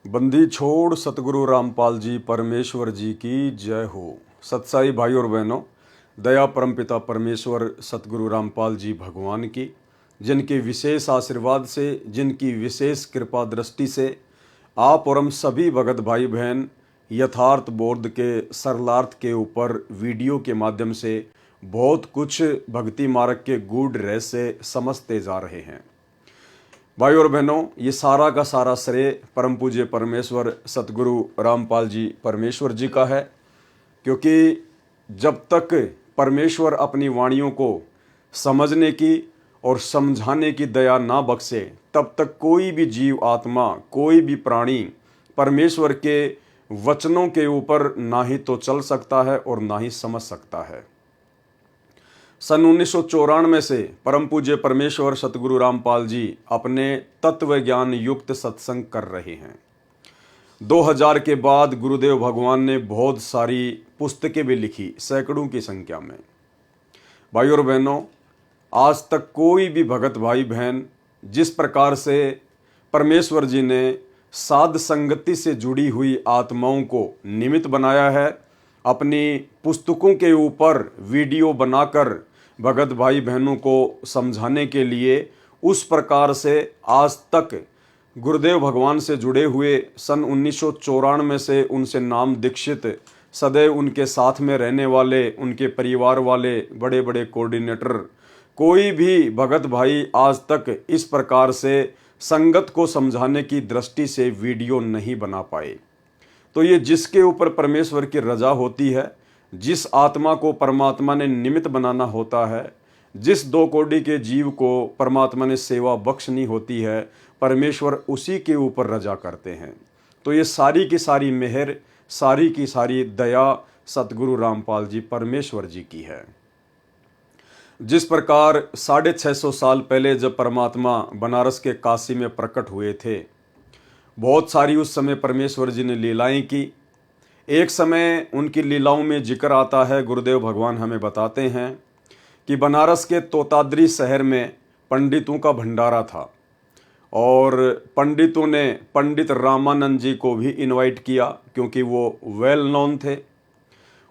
बंदी छोड़ सतगुरु रामपाल जी परमेश्वर जी की जय हो। सत्साई भाई और बहनों, दया परमपिता परमेश्वर सतगुरु रामपाल जी भगवान की, जिनके विशेष आशीर्वाद से, जिनकी विशेष कृपा दृष्टि से आप और हम सभी भगत भाई बहन यथार्थ बोध के सरलार्थ के ऊपर वीडियो के माध्यम से बहुत कुछ भक्ति मार्ग के गूढ़ रहस्य समझते जा रहे हैं। भाई और बहनों, ये सारा का सारा श्रेय परम पूज्य परमेश्वर सतगुरु रामपाल जी परमेश्वर जी का है, क्योंकि जब तक परमेश्वर अपनी वाणियों को समझने की और समझाने की दया ना बख्शे, तब तक कोई भी जीव आत्मा, कोई भी प्राणी परमेश्वर के वचनों के ऊपर ना ही तो चल सकता है और ना ही समझ सकता है। सन 1994 से परम पूज्य परमेश्वर सतगुरु रामपाल जी अपने तत्व ज्ञान युक्त सत्संग कर रहे हैं। 2000 के बाद गुरुदेव भगवान ने बहुत सारी पुस्तकें भी लिखी, सैकड़ों की संख्या में। भाई और बहनों, आज तक कोई भी भगत भाई बहन जिस प्रकार से परमेश्वर जी ने साध संगति से जुड़ी हुई आत्माओं को निमित्त बनाया है, अपनी पुस्तकों के ऊपर वीडियो बनाकर भगत भाई बहनों को समझाने के लिए, उस प्रकार से आज तक गुरुदेव भगवान से जुड़े हुए सन 1994 से उनसे नाम दीक्षित, सदैव उनके साथ में रहने वाले, उनके परिवार वाले बड़े बड़े कोऑर्डिनेटर, कोई भी भगत भाई आज तक इस प्रकार से संगत को समझाने की दृष्टि से वीडियो नहीं बना पाए। तो ये जिसके ऊपर परमेश्वर की रजा होती है, जिस आत्मा को परमात्मा ने निमित्त बनाना होता है, जिस दो कोटि के जीव को परमात्मा ने सेवा बख्शनी होती है, परमेश्वर उसी के ऊपर रजा करते हैं। तो ये सारी की सारी मेहर, सारी की सारी दया सतगुरु रामपाल जी परमेश्वर जी की है। जिस प्रकार 650 साल पहले जब परमात्मा बनारस के काशी में प्रकट हुए थे, बहुत सारी उस समय परमेश्वर जी ने लीलाएं की। एक समय उनकी लीलाओं में जिक्र आता है, गुरुदेव भगवान हमें बताते हैं कि बनारस के तोताद्री शहर में पंडितों का भंडारा था और पंडितों ने पंडित रामानंद जी को भी इनवाइट किया, क्योंकि वो वेल नोन थे।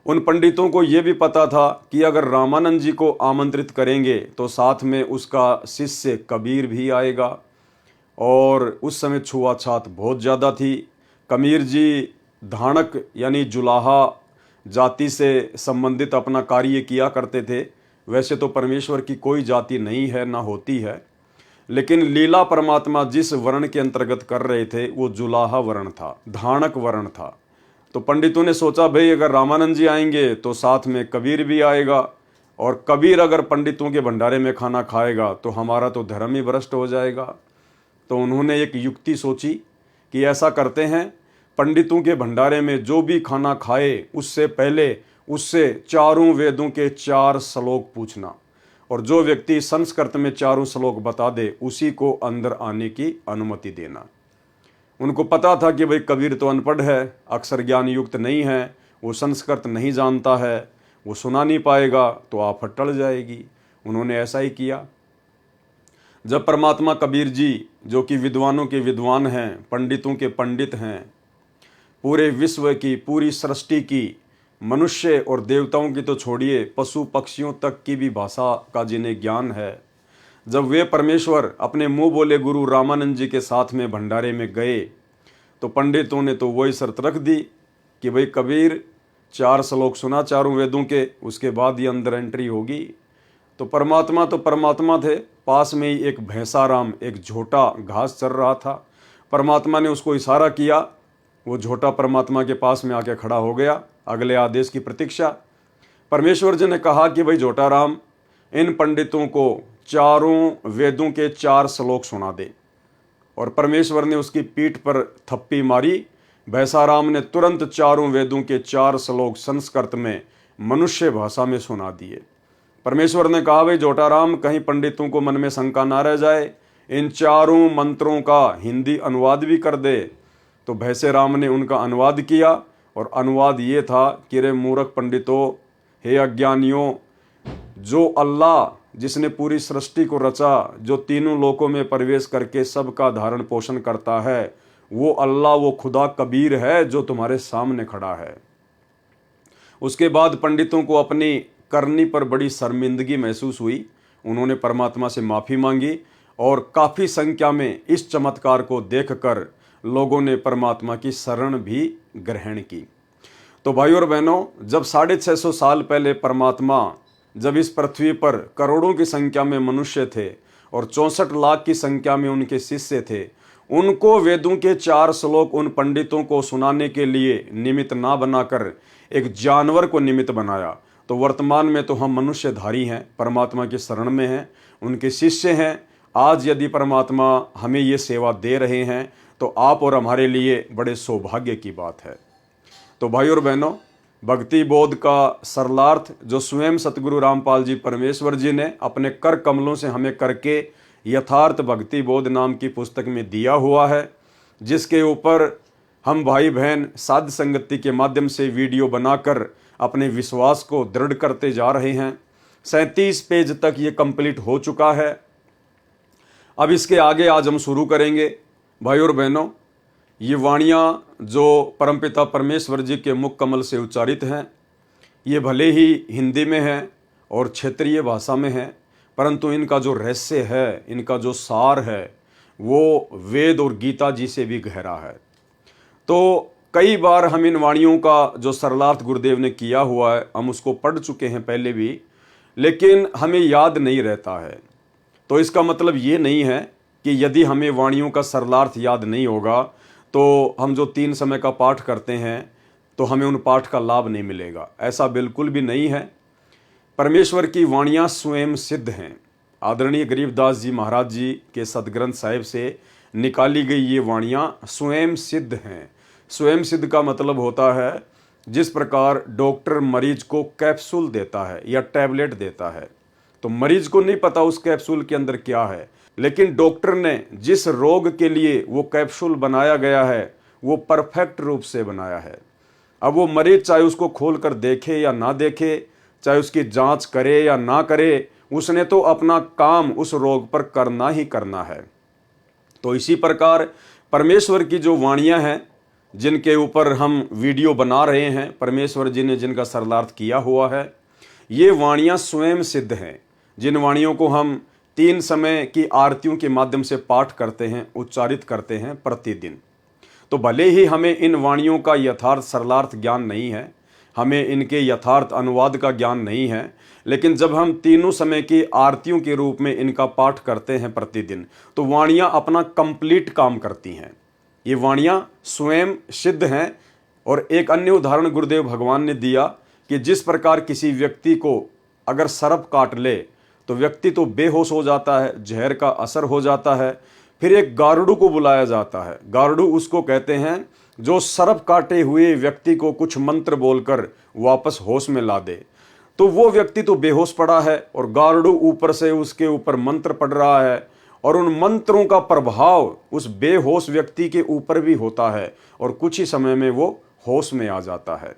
उन पंडितों को ये भी पता था कि अगर रामानंद जी को आमंत्रित करेंगे तो साथ में उसका शिष्य कबीर भी आएगा, और उस समय छुआछात बहुत ज़्यादा थी। कबीर जी धाणक यानी जुलाहा जाति से संबंधित अपना कार्य किया करते थे। वैसे तो परमेश्वर की कोई जाति नहीं है, ना होती है, लेकिन लीला परमात्मा जिस वर्ण के अंतर्गत कर रहे थे वो जुलाहा वर्ण था, धाणक वर्ण था। तो पंडितों ने सोचा, भाई अगर रामानंद जी आएंगे तो साथ में कबीर भी आएगा, और कबीर अगर पंडितों के भंडारे में खाना खाएगा तो हमारा तो धर्म ही भ्रष्ट हो जाएगा। तो उन्होंने एक युक्ति सोची कि ऐसा करते हैं, पंडितों के भंडारे में जो भी खाना खाए उससे पहले उससे चारों वेदों के 4 श्लोक पूछना, और जो व्यक्ति संस्कृत में चारों श्लोक बता दे उसी को अंदर आने की अनुमति देना। उनको पता था कि भाई कबीर तो अनपढ़ है, अक्षर ज्ञान युक्त नहीं है, वो संस्कृत नहीं जानता है, वो सुना नहीं पाएगा, तो आफत टल जाएगी। उन्होंने ऐसा ही किया। जब परमात्मा कबीर जी, जो कि विद्वानों के विद्वान हैं, पंडितों के पंडित हैं, पूरे विश्व की, पूरी सृष्टि की, मनुष्य और देवताओं की तो छोड़िए, पशु पक्षियों तक की भी भाषा का जिन्हें ज्ञान है, जब वे परमेश्वर अपने मुंह बोले गुरु रामानंद जी के साथ में भंडारे में गए, तो पंडितों ने तो वही शर्त रख दी कि भाई कबीर 4 श्लोक सुना चारों वेदों के, उसके बाद ही अंदर एंट्री होगी। तो परमात्मा थे। पास में ही एक भैंसाराम, एक झोटा घास चर रहा था। परमात्मा ने उसको इशारा किया, वो झोटा परमात्मा के पास में आके खड़ा हो गया, अगले आदेश की प्रतीक्षा। परमेश्वर जी ने कहा कि भाई झोटा राम, इन पंडितों को चारों वेदों के 4 श्लोक सुना दे। और परमेश्वर ने उसकी पीठ पर थप्पी मारी। भैंसाराम ने तुरंत चारों वेदों के 4 श्लोक संस्कृत में, मनुष्य भाषा में सुना दिए। परमेश्वर ने कहा, भाई जोटाराम, कहीं पंडितों को मन में शंका ना रह जाए, इन चारों मंत्रों का हिंदी अनुवाद भी कर दे। तो भैंसे राम ने उनका अनुवाद किया, और अनुवाद ये था कि रे मूर्ख पंडितों, हे अज्ञानियों, जो अल्लाह जिसने पूरी सृष्टि को रचा, जो तीनों लोकों में प्रवेश करके सबका धारण पोषण करता है, वो अल्लाह, वो खुदा कबीर है जो तुम्हारे सामने खड़ा है। उसके बाद पंडितों को अपनी करनी पर बड़ी शर्मिंदगी महसूस हुई। उन्होंने परमात्मा से माफ़ी मांगी और काफ़ी संख्या में इस चमत्कार को देखकर लोगों ने परमात्मा की शरण भी ग्रहण की। तो भाइयों और बहनों, जब 650 साल पहले परमात्मा जब इस पृथ्वी पर करोड़ों की संख्या में मनुष्य थे और 64 लाख की संख्या में उनके शिष्य थे, उनको वेदों के 4 श्लोक उन पंडितों को सुनाने के लिए निमित्त ना बनाकर एक जानवर को निमित्त बनाया। तो वर्तमान में तो हम मनुष्यधारी हैं, परमात्मा की शरण में हैं, उनके शिष्य हैं। आज यदि परमात्मा हमें ये सेवा दे रहे हैं तो आप और हमारे लिए बड़े सौभाग्य की बात है। तो भाई और बहनों, भक्ति बोध का सरलार्थ जो स्वयं सतगुरु रामपाल जी परमेश्वर जी ने अपने कर कमलों से हमें करके यथार्थ भक्ति बोध नाम की पुस्तक में दिया हुआ है, जिसके ऊपर हम भाई बहन साध संगति के माध्यम से वीडियो बनाकर अपने विश्वास को दृढ़ करते जा रहे हैं। 37 पेज तक ये कंप्लीट हो चुका है। अब इसके आगे आज हम शुरू करेंगे। भाई और बहनों, ये वाणियाँ जो परमपिता परमेश्वर जी के मुख कमल से उच्चारित हैं, ये भले ही हिंदी में है और क्षेत्रीय भाषा में है, परंतु इनका जो रहस्य है, इनका जो सार है, वो वेद और गीता जी से भी गहरा है। तो कई बार हम इन वाणियों का जो सरलार्थ गुरुदेव ने किया हुआ है, हम उसको पढ़ चुके हैं पहले भी, लेकिन हमें याद नहीं रहता है। तो इसका मतलब ये नहीं है कि यदि हमें वाणियों का सरलार्थ याद नहीं होगा तो हम जो 3 समय का पाठ करते हैं तो हमें उन पाठ का लाभ नहीं मिलेगा। ऐसा बिल्कुल भी नहीं है। परमेश्वर की वाणियाँ स्वयं सिद्ध हैं। आदरणीय गरीबदास जी महाराज जी के सदग्रंथ साहिब से निकाली गई ये वाणियाँ स्वयं सिद्ध हैं। स्वयं सिद्ध का मतलब होता है जिस प्रकार डॉक्टर मरीज को कैप्सूल देता है या टैबलेट देता है, तो मरीज को नहीं पता उस कैप्सूल के अंदर क्या है, लेकिन डॉक्टर ने जिस रोग के लिए वो कैप्सूल बनाया गया है वो परफेक्ट रूप से बनाया है। अब वो मरीज चाहे उसको खोल कर देखे या ना देखे, चाहे उसकी जांच करे या ना करे, उसने तो अपना काम उस रोग पर करना ही करना है। तो इसी प्रकार परमेश्वर की जो वाणियाँ हैं, जिनके ऊपर हम वीडियो बना रहे हैं, परमेश्वर जी ने जिनका सरलार्थ किया हुआ है, ये वाणियाँ स्वयं सिद्ध हैं। जिन वाणियों को हम 3 समय की आरतियों के माध्यम से पाठ करते हैं, उच्चारित करते हैं प्रतिदिन, तो भले ही हमें इन वाणियों का यथार्थ सरलार्थ ज्ञान नहीं है, हमें इनके यथार्थ अनुवाद का ज्ञान नहीं है, लेकिन जब हम तीनों समय की आरतियों के रूप में इनका पाठ करते हैं प्रतिदिन, तो वाणियाँ अपना कंप्लीट काम करती हैं। ये वाणियाँ स्वयं सिद्ध हैं। और एक अन्य उदाहरण गुरुदेव भगवान ने दिया कि जिस प्रकार किसी व्यक्ति को अगर सर्प काट ले तो व्यक्ति तो बेहोश हो जाता है, जहर का असर हो जाता है, फिर एक गारुड़ को बुलाया जाता है। गारुड़ उसको कहते हैं जो सर्प काटे हुए व्यक्ति को कुछ मंत्र बोलकर वापस होश में ला दे। तो वो व्यक्ति तो बेहोश पड़ा है और गारुड़ ऊपर से उसके ऊपर मंत्र पढ़ रहा है और उन मंत्रों का प्रभाव उस बेहोश व्यक्ति के ऊपर भी होता है और कुछ ही समय में वो होश में आ जाता है।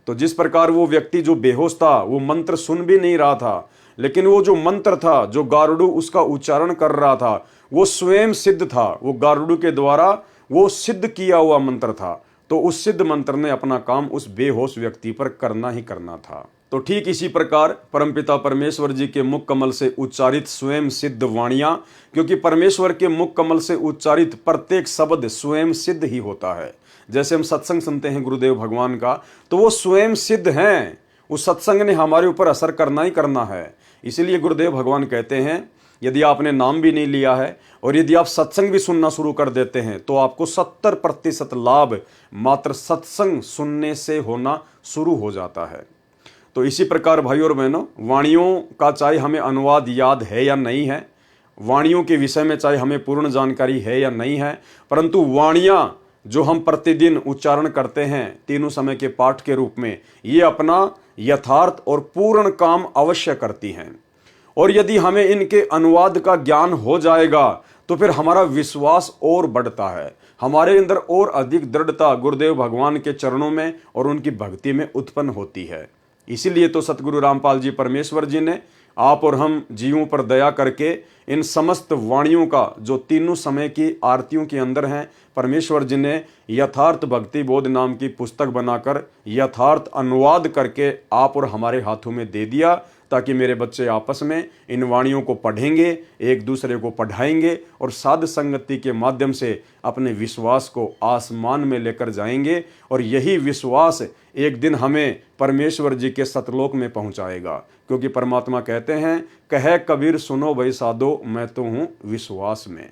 तो जिस प्रकार वो व्यक्ति जो बेहोश था वो मंत्र सुन भी नहीं रहा था, लेकिन वो जो मंत्र था, जो गारुड़ उसका उच्चारण कर रहा था, वो स्वयं सिद्ध था। वो गारुड़ के द्वारा वो सिद्ध किया हुआ मंत्र था। तो उस सिद्ध मंत्र ने अपना काम उस बेहोश व्यक्ति पर करना ही करना था। तो ठीक इसी प्रकार परमपिता परमेश्वर जी के मुख कमल से उच्चारित स्वयं सिद्ध वाणियाँ, क्योंकि परमेश्वर के मुख कमल से उच्चारित प्रत्येक शब्द स्वयं सिद्ध ही होता है। जैसे हम सत्संग सुनते हैं गुरुदेव भगवान का, तो वो स्वयं सिद्ध हैं। उस सत्संग ने हमारे ऊपर असर करना ही करना है। इसीलिए गुरुदेव भगवान कहते हैं, यदि आपने नाम भी नहीं लिया है और यदि आप सत्संग भी सुनना शुरू कर देते हैं तो आपको 70% लाभ मात्र सत्संग सुनने से होना शुरू हो जाता है। तो इसी प्रकार भाई और बहनों, वाणियों का चाहे हमें अनुवाद याद है या नहीं है, वाणियों के विषय में चाहे हमें पूर्ण जानकारी है या नहीं है, परंतु वाणियाँ जो हम प्रतिदिन उच्चारण करते हैं तीनों समय के पाठ के रूप में, ये अपना यथार्थ और पूर्ण काम अवश्य करती हैं। और यदि हमें इनके अनुवाद का ज्ञान हो जाएगा तो फिर हमारा विश्वास और बढ़ता है, हमारे अंदर और अधिक दृढ़ता गुरुदेव भगवान के चरणों में और उनकी भक्ति में उत्पन्न होती है। इसीलिए तो सतगुरु रामपाल जी परमेश्वर जी ने आप और हम जीवों पर दया करके इन समस्त वाणियों का जो तीनों समय की आरतियों के अंदर हैं, परमेश्वर जी ने यथार्थ भक्ति बोध नाम की पुस्तक बनाकर यथार्थ अनुवाद करके आप और हमारे हाथों में दे दिया, ताकि मेरे बच्चे आपस में इन वाणियों को पढ़ेंगे, एक दूसरे को पढ़ाएंगे और साध संगति के माध्यम से अपने विश्वास को आसमान में लेकर जाएंगे। और यही विश्वास एक दिन हमें परमेश्वर जी के सतलोक में पहुंचाएगा, क्योंकि परमात्मा कहते हैं, कहे कबीर सुनो भाई साधो, मैं तो हूं विश्वास में।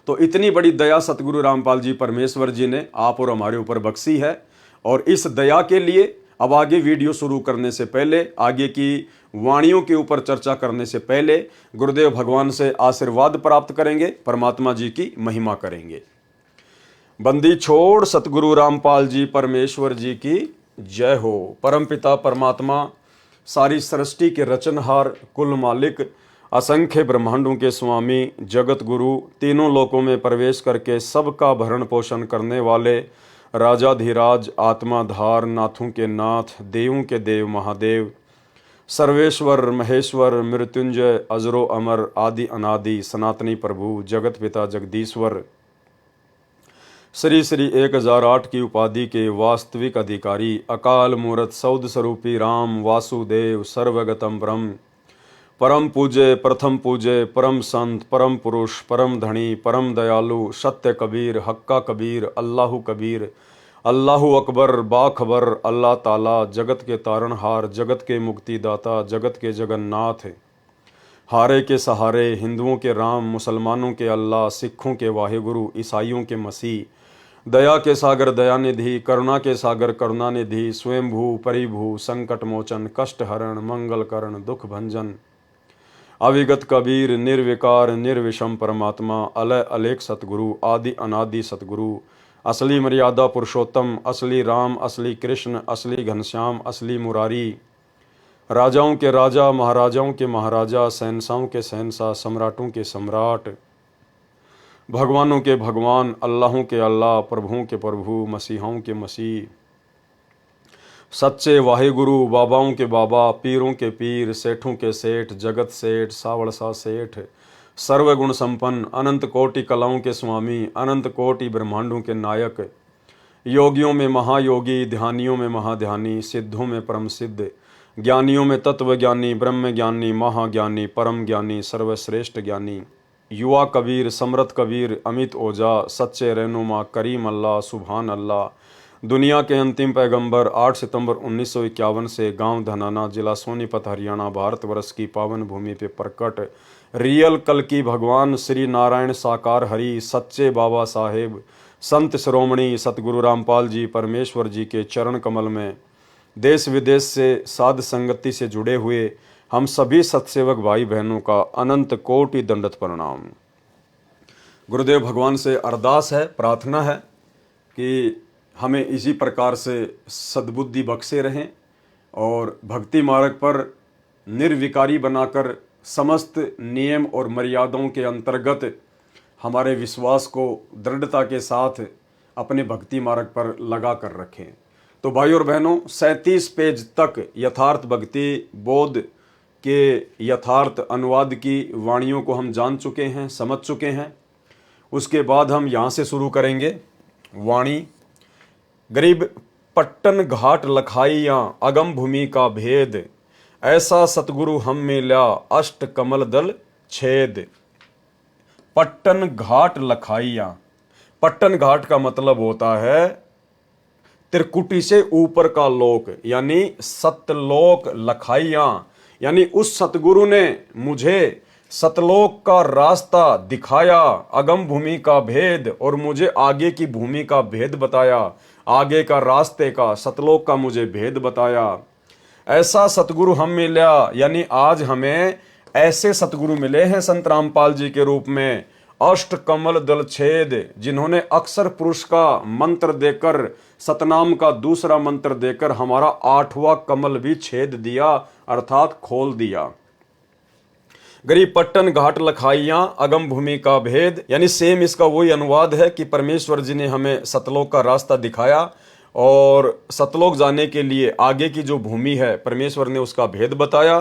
तो इतनी बड़ी दया सतगुरु रामपाल जी परमेश्वर जी ने आप और हमारे ऊपर बख्शी है। और इस दया के लिए अब आगे वीडियो शुरू करने से पहले, आगे की वाणियों के ऊपर चर्चा करने से पहले गुरुदेव भगवान से आशीर्वाद प्राप्त करेंगे, परमात्मा जी की महिमा करेंगे। बंदी छोड़ सतगुरु रामपाल जी परमेश्वर जी की जय हो। परमपिता परमात्मा, सारी सृष्टि के रचनहार, कुल मालिक, असंख्य ब्रह्मांडों के स्वामी, जगत गुरु, तीनों लोकों में प्रवेश करके सबका भरण पोषण करने वाले राजाधिराज, आत्माधार, नाथों के नाथ, देवों के देव महादेव, सर्वेश्वर महेश्वर, मृत्युंजय, अजरो अमर, आदि अनादि, सनातनी प्रभु, जगत पिता जगदीश्वर, श्री श्री 1008 की उपाधि के वास्तविक अधिकारी, अकाल मूर्त सौद स्वरूपी राम वासुदेव, सर्वगतम ब्रह्म, परम पूज्य, प्रथम पूज्य, परम संत, परम पुरुष, परम धनी, परम दयालु, सत्य कबीर, हक्का कबीर, अल्लाहु कबीर, अल्लाहु अकबर, बाखबर, अल्लाह ताला, जगत के तारणहार, जगत के मुक्तिदाता, जगत के जगन्नाथ, हारे के सहारे, हिंदुओं के राम, मुसलमानों के अल्लाह, सिखों के वाहेगुरु, ईसाइयों के मसीह, दया के सागर दयानिधि, करुणा के सागर करुणानिधि, स्वयंभू परिभू, संकट मोचन, कष्ट हरण, मंगल करण, दुख भंजन, अविगत कबीर, निर्विकार निर्विषम परमात्मा, अलय अलेख सतगुरु, आदि अनादि सतगुरु, असली मर्यादा पुरुषोत्तम, असली राम, असली कृष्ण, असली घनश्याम, असली मुरारी, राजाओं के राजा, महाराजाओं के महाराजा, शहंशाहों के शहंशाह, सम्राटों के सम्राट, भगवानों के भगवान, अल्लाहों के अल्लाह, प्रभुओं के प्रभु, मसीहाओं के मसीह, सच्चे वाहेगुरु, बाबाओं के बाबा, पीरों के पीर, सेठों के सेठ, जगत सेठ, सावड़सा सेठ, सर्वगुण संपन्न, अनंत कोटि कलाओं के स्वामी, अनंत कोटि ब्रह्मांडों के नायक, योगियों में महायोगी, ध्यानियों में महाध्यानी, सिद्धों में परम सिद्ध, ज्ञानियों में तत्व ज्ञानी, ब्रह्म ज्ञानी, महाज्ञानी, परम ज्ञानी, सर्वश्रेष्ठ ज्ञानी, युवा कबीर, समृत कबीर, अमित ओझा, सच्चे रहनुमा, करीम अल्लाह, सुभान अल्लाह, दुनिया के अंतिम पैगंबर, 8 सितंबर 1951 से गांव धनाना, जिला सोनीपत, हरियाणा, भारतवर्ष की पावन भूमि पे प्रकट रियल कल की भगवान श्री नारायण साकार हरि, सच्चे बाबा साहेब, संत श्रोमणी सतगुरु रामपाल जी परमेश्वर जी के चरण कमल में देश विदेश से साध संगति से जुड़े हुए हम सभी सत्सेवक भाई बहनों का अनंत कोटि दंडत प्रणाम। गुरुदेव भगवान से अरदास है, प्रार्थना है कि हमें इसी प्रकार से सद्बुद्धि बख्शे रहें और भक्ति मार्ग पर निर्विकारी बनाकर समस्त नियम और मर्यादाओं के अंतर्गत हमारे विश्वास को दृढ़ता के साथ अपने भक्ति मार्ग पर लगा कर रखें। तो भाई और बहनों, 37 पेज तक यथार्थ भक्ति बोध के यथार्थ अनुवाद की वाणियों को हम जान चुके हैं, समझ चुके हैं। उसके बाद हम यहाँ से शुरू करेंगे वाणी। गरीब पट्टन घाट लखाइयाँ अगम भूमि का भेद, ऐसा सतगुरु हम मिला अष्ट कमल दल छेद। पट्टन घाट लखाइयाँ, पट्टन घाट का मतलब होता है त्रिकुटी से ऊपर का लोक, यानी सतलोक लखाइयाँ, यानी उस सतगुरु ने मुझे सतलोक का रास्ता दिखाया, अगम भूमि का भेद, और मुझे आगे की भूमि का भेद बताया, आगे का रास्ते का सतलोक का मुझे भेद बताया। ऐसा सतगुरु हम मिला, यानी आज हमें ऐसे सतगुरु मिले हैं संत रामपाल जी के रूप में, अष्ट कमल दल छेद, जिन्होंने अक्षर पुरुष का मंत्र देकर, सतनाम का दूसरा मंत्र देकर हमारा 8वां कमल भी छेद दिया, अर्थात खोल दिया। गरीब पट्टन घाट लखाइयाँ अगम भूमि का भेद, यानी सेम इसका वही अनुवाद है कि परमेश्वर जी ने हमें सतलोक का रास्ता दिखाया और सतलोक जाने के लिए आगे की जो भूमि है परमेश्वर ने उसका भेद बताया।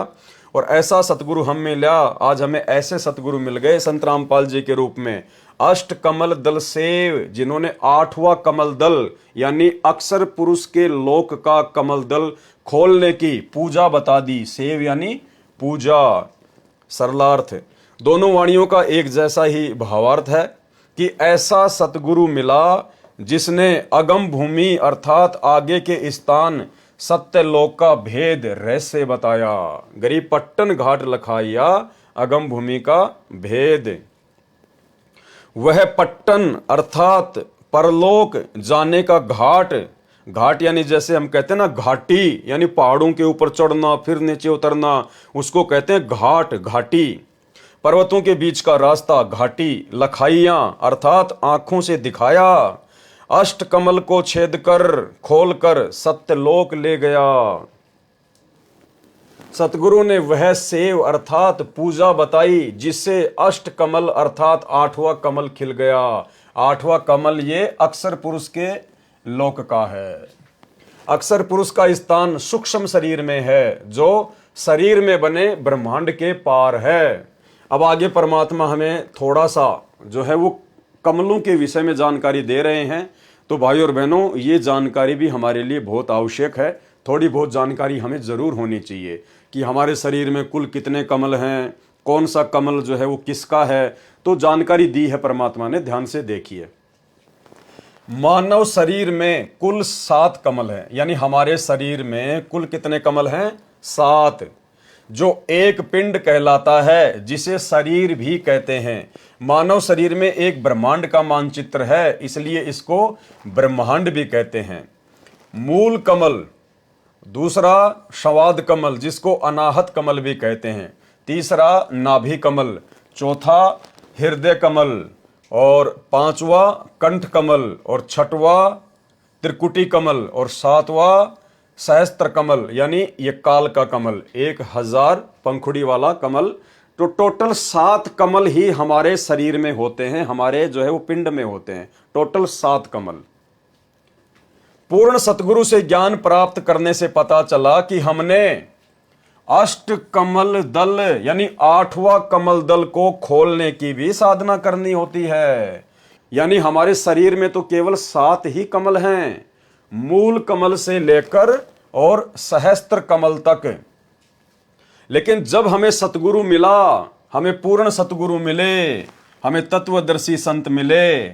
और ऐसा सतगुरु हम मिला। आज हमें ऐसे सतगुरु मिल गए संत रामपाल जी के रूप में, अष्ट कमल दल सेव, जिन्होंने 8वां कमल दल यानी अक्षर पुरुष के लोक का कमल दल खोलने की पूजा बता दी। सेव यानी पूजा, सरलार्थ। दोनों वाणियों का एक जैसा ही भावार्थ है कि ऐसा सतगुरु मिला जिसने अगम भूमि अर्थात आगे के स्थान सत्यलोक का भेद रहस्य बताया। गरीब पट्टन घाट लखाइया अगम भूमि का भेद। वह पट्टन अर्थात परलोक जाने का घाट, घाट यानी जैसे हम कहते हैं ना घाटी, यानी पहाड़ों के ऊपर चढ़ना फिर नीचे उतरना, उसको कहते हैं घाट, घाटी। पर्वतों के बीच का रास्ता घाटी। लखाइयां अर्थात आंखों से दिखाया। अष्ट कमल को छेद कर खोल कर सत्यलोक ले गया। सतगुरु ने वह सेव अर्थात पूजा बताई जिससे अष्ट कमल अर्थात 8वां कमल खिल गया। 8वां कमल ये अक्षर पुरुष के लोक का है। अक्षर पुरुष का स्थान सूक्ष्म शरीर में है जो शरीर में बने ब्रह्मांड के पार है। अब आगे परमात्मा हमें थोड़ा सा जो है वो कमलों के विषय में जानकारी दे रहे हैं। तो भाई और बहनों, ये जानकारी भी हमारे लिए बहुत आवश्यक है। थोड़ी बहुत जानकारी हमें जरूर होनी चाहिए कि हमारे शरीर में कुल कितने कमल हैं, कौन सा कमल जो है वो किसका है। तो जानकारी दी है परमात्मा ने, ध्यान से देखिए। मानव शरीर में कुल 7 कमल हैं, यानी हमारे शरीर में कुल कितने कमल हैं? 7, जो एक पिंड कहलाता है जिसे शरीर भी कहते हैं। मानव शरीर में एक ब्रह्मांड का मानचित्र है, इसलिए इसको ब्रह्मांड भी कहते हैं। मूल कमल, दूसरा संवाद कमल जिसको अनाहत कमल भी कहते हैं, तीसरा नाभि कमल, चौथा हृदय कमल, और 5वां कंठ कमल, और 6वां त्रिकुटी कमल, और 7वां सहस्त्र कमल यानी ये काल का कमल, 1000 पंखुड़ी वाला कमल। तो टोटल 7 कमल ही हमारे शरीर में होते हैं, हमारे जो है वो पिंड में होते हैं। टोटल 7 कमल। पूर्ण सतगुरु से ज्ञान प्राप्त करने से पता चला कि हमने अष्ट कमल दल यानी 8वां कमल दल को खोलने की भी साधना करनी होती है। यानी हमारे शरीर में तो केवल 7 ही कमल हैं, मूल कमल से लेकर और सहस्त्र कमल तक। लेकिन जब हमें सतगुरु मिला, हमें पूर्ण सतगुरु मिले, हमें तत्वदर्शी संत मिले,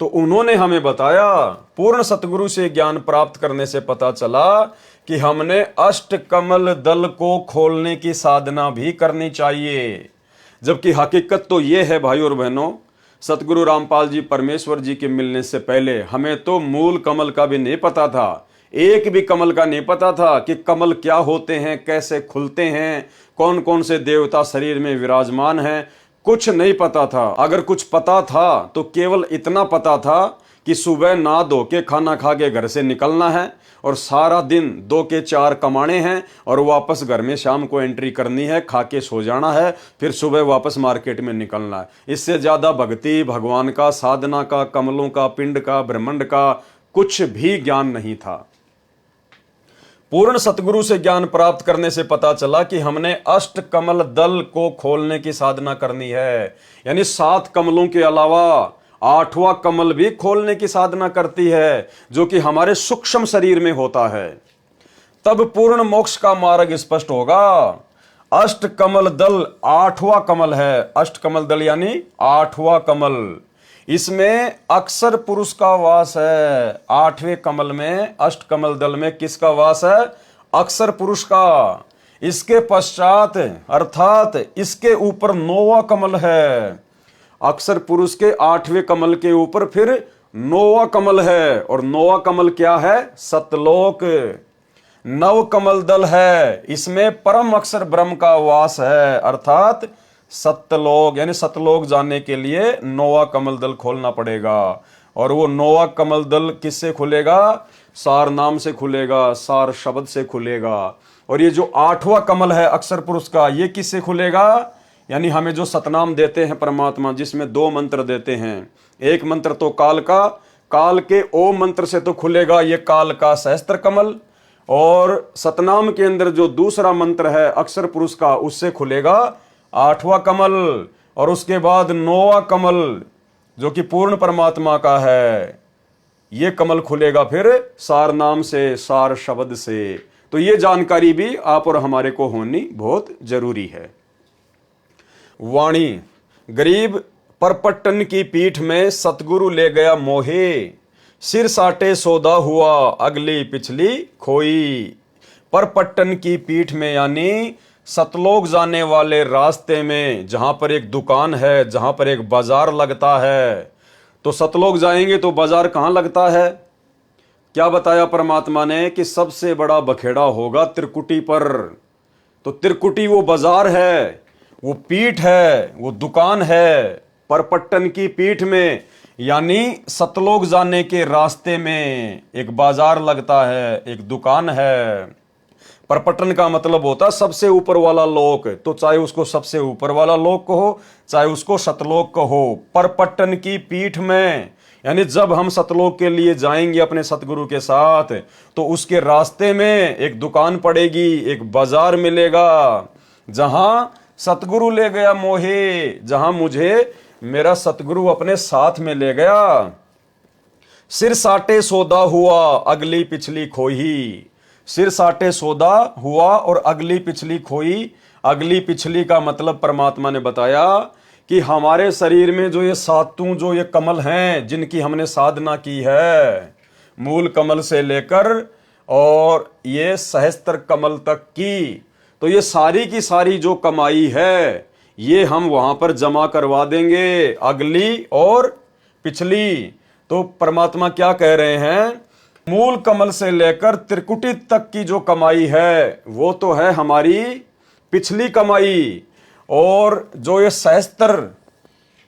तो उन्होंने हमें बताया, पूर्ण सतगुरु से ज्ञान प्राप्त करने से पता चला कि हमने अष्ट कमल दल को खोलने की साधना भी करनी चाहिए। जबकि हकीकत तो यह है भाई और बहनों, सतगुरु रामपाल जी परमेश्वर जी के मिलने से पहले हमें तो मूल कमल का भी नहीं पता था, एक भी कमल का नहीं पता था कि कमल क्या होते हैं, कैसे खुलते हैं, कौन कौन से देवता शरीर में विराजमान हैं, कुछ नहीं पता था। अगर कुछ पता था तो केवल इतना पता था कि सुबह नहा धो के खाना खा के घर से निकलना है और सारा दिन 2 के 4 कमाने हैं और वापस घर में शाम को एंट्री करनी है, खा के सो जाना है, फिर सुबह वापस मार्केट में निकलना है। इससे ज्यादा भक्ति, भगवान का, साधना का, कमलों का, पिंड का, ब्रह्मांड का कुछ भी ज्ञान नहीं था। पूर्ण सतगुरु से ज्ञान प्राप्त करने से पता चला कि हमने अष्ट कमल दल को खोलने की साधना करनी है। यानी 7 कमलों के अलावा 8वां कमल भी खोलने की साधना करती है, जो कि हमारे सूक्ष्म शरीर में होता है। तब पूर्ण मोक्ष का मार्ग स्पष्ट होगा। अष्ट कमल दल 8वां कमल है। अष्ट कमल दल यानी 8वां कमल, इसमें अक्षर पुरुष का वास है। 8वें कमल में, अष्ट कमल दल में किसका वास है? अक्षर पुरुष का। इसके पश्चात अर्थात इसके ऊपर 9वां कमल है। अक्षर पुरुष के 8वें कमल के ऊपर फिर 9वां कमल है, और 9वां कमल क्या है? सतलोक। 9 कमल दल है, इसमें परम अक्षर ब्रह्म का वास है, अर्थात सत्यलोक। यानी सतलोक जाने के लिए 9वां कमल दल खोलना पड़ेगा। और वो 9वां कमल दल किससे खुलेगा? सार नाम से खुलेगा, सार शब्द से खुलेगा। और ये जो 8वां कमल है अक्षर पुरुष का, ये किससे खुलेगा? यानी हमें जो सतनाम देते हैं परमात्मा, जिसमें 2 मंत्र देते हैं। एक मंत्र तो काल का, काल के ओम मंत्र से तो खुलेगा ये काल का सहस्त्र कमल, और सतनाम के अंदर जो दूसरा मंत्र है अक्षर पुरुष का, उससे खुलेगा 8वां कमल, और उसके बाद 9वां कमल जो कि पूर्ण परमात्मा का है, ये कमल खुलेगा फिर सार नाम से, सार शब्द से। तो ये जानकारी भी आप और हमारे को होनी बहुत जरूरी है। वाणी, गरीब परपट्टन की पीठ में सतगुरु ले गया मोहे, सिर साटे सौदा हुआ अगली पिछली खोई। परपट्टन की पीठ में यानी सतलोक जाने वाले रास्ते में, जहां पर एक दुकान है, जहां पर एक बाजार लगता है। तो सतलोक जाएंगे तो बाजार कहां लगता है? क्या बताया परमात्मा ने कि सबसे बड़ा बखेड़ा होगा त्रिकुटी पर। तो त्रिकुटी वो बाजार है, वो पीठ है, वो दुकान है। परपट्टन की पीठ में यानी सतलोक जाने के रास्ते में एक बाजार लगता है, एक दुकान है। परपट्टन का मतलब होता है सबसे ऊपर वाला लोक, तो चाहे उसको सबसे ऊपर वाला लोक कहो, चाहे उसको सतलोक कहो। परपट्टन की पीठ में यानी जब हम सतलोक के लिए जाएंगे अपने सतगुरु के साथ, तो उसके रास्ते में एक दुकान पड़ेगी, एक बाजार मिलेगा, जहां सतगुरु ले गया मोहे, जहां मुझे मेरा सतगुरु अपने साथ में ले गया। सिर साटे सौदा हुआ अगली पिछली खोई। सिर साटे सौदा हुआ और अगली पिछली खोई। अगली पिछली का मतलब परमात्मा ने बताया कि हमारे शरीर में जो ये सातों जो ये कमल हैं, जिनकी हमने साधना की है, मूल कमल से लेकर और ये सहस्त्र कमल तक की, तो ये सारी की सारी जो कमाई है, ये हम वहां पर जमा करवा देंगे, अगली और पिछली। तो परमात्मा क्या कह रहे हैं? मूल कमल से लेकर त्रिकुटी तक की जो कमाई है, वो तो है हमारी पिछली कमाई, और जो ये सहस्त्र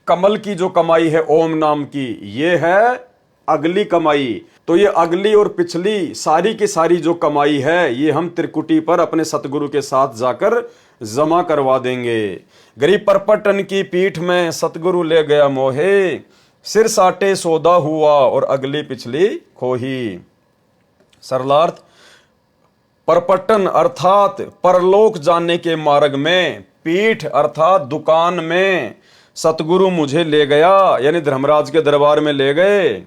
कमल की जो कमाई है ओम नाम की, ये है अगली कमाई। तो ये अगली और पिछली सारी की सारी जो कमाई है, ये हम त्रिकुटी पर अपने सतगुरु के साथ जाकर जमा करवा देंगे। गरीब परपट्टन की पीठ में सतगुरु ले गया मोहे, सिर साटे सौदा हुआ और अगली पिछली खोही। सरलार्थ, परपट्टन अर्थात परलोक जाने के मार्ग में, पीठ अर्थात दुकान में सतगुरु मुझे ले गया, यानी धर्मराज के दरबार में ले गए।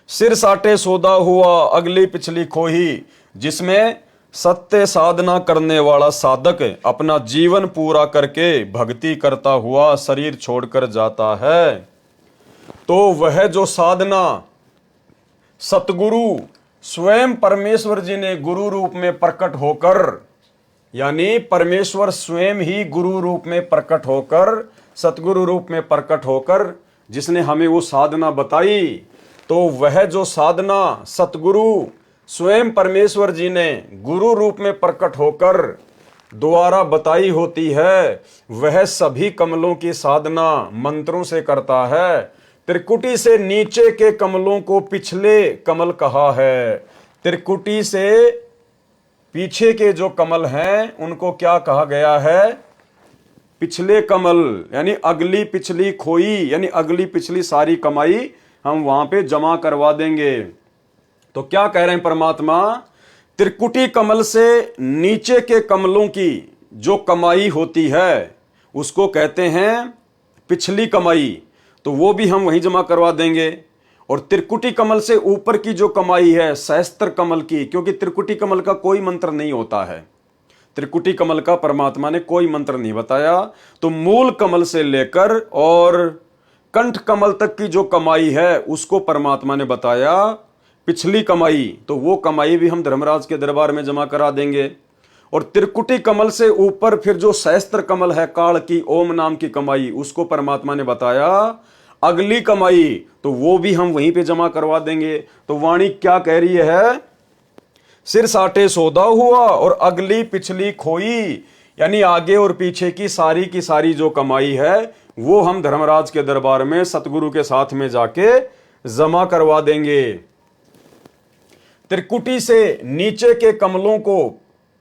सिर साटे सौदा हुआ अगली पिछली खोही, जिसमें सत्य साधना करने वाला साधक अपना जीवन पूरा करके भक्ति करता हुआ शरीर छोड़कर जाता है, तो वह जो साधना सतगुरु स्वयं परमेश्वर जी ने गुरु रूप में प्रकट होकर, यानी परमेश्वर स्वयं ही गुरु रूप में प्रकट होकर, सतगुरु रूप में प्रकट होकर जिसने हमें वो साधना बताई, तो वह जो साधना सतगुरु स्वयं परमेश्वर जी ने गुरु रूप में प्रकट होकर द्वारा बताई होती है, वह सभी कमलों की साधना मंत्रों से करता है। त्रिकुटी से नीचे के कमलों को पिछले कमल कहा है। त्रिकुटी से पीछे के जो कमल हैं उनको क्या कहा गया है? पिछले कमल, यानी अगली पिछली खोई, यानी अगली पिछली सारी कमाई हम वहां पे जमा करवा देंगे। तो क्या कह रहे हैं परमात्मा? त्रिकुटी कमल से नीचे के कमलों की जो कमाई होती है उसको कहते हैं पिछली कमाई, तो वो भी हम वहीं जमा करवा देंगे। और त्रिकुटी कमल से ऊपर की जो कमाई है सहस्त्र कमल की, क्योंकि त्रिकुटी कमल का कोई मंत्र नहीं होता है, त्रिकुटी कमल का परमात्मा ने कोई मंत्र नहीं बताया, तो मूल कमल से लेकर और कंठ कमल तक की जो कमाई है उसको परमात्मा ने बताया पिछली कमाई, तो वो कमाई भी हम धर्मराज के दरबार में जमा करा देंगे। और त्रिकुटी कमल से ऊपर फिर जो सहस्त्र कमल है काल की ओम नाम की कमाई, उसको परमात्मा ने बताया अगली कमाई, तो वो भी हम वहीं पे जमा करवा देंगे। तो वाणी क्या कह रही है? सिर साटे सौदा हुआ और अगली पिछली खोई, यानी आगे और पीछे की सारी जो कमाई है वो हम धर्मराज के दरबार में सतगुरु के साथ में जाके जमा करवा देंगे। त्रिकुटी से नीचे के कमलों को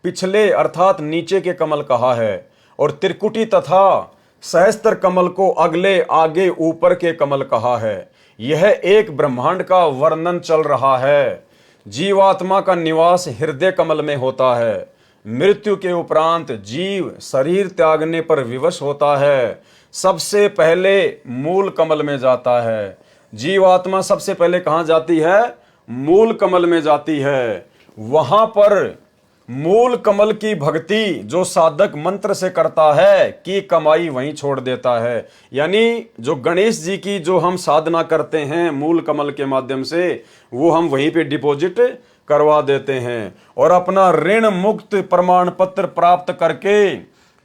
पिछले अर्थात नीचे के कमल कहा है, और त्रिकुटी तथा सहस्त्र कमल को अगले आगे ऊपर के कमल कहा है। यह एक ब्रह्मांड का वर्णन चल रहा है, जीवात्मा का निवास हृदय कमल में होता है। मृत्यु के उपरांत जीव शरीर त्यागने पर विवश होता है, सबसे पहले मूल कमल में जाता है। जीवात्मा सबसे पहले कहां जाती है? मूल कमल में जाती है। वहां पर मूल कमल की भक्ति जो साधक मंत्र से करता है कि कमाई वहीं छोड़ देता है। यानी जो गणेश जी की जो हम साधना करते हैं मूल कमल के माध्यम से, वो हम वहीं पे डिपॉजिट करवा देते हैं और अपना ऋण मुक्त प्रमाण पत्र प्राप्त करके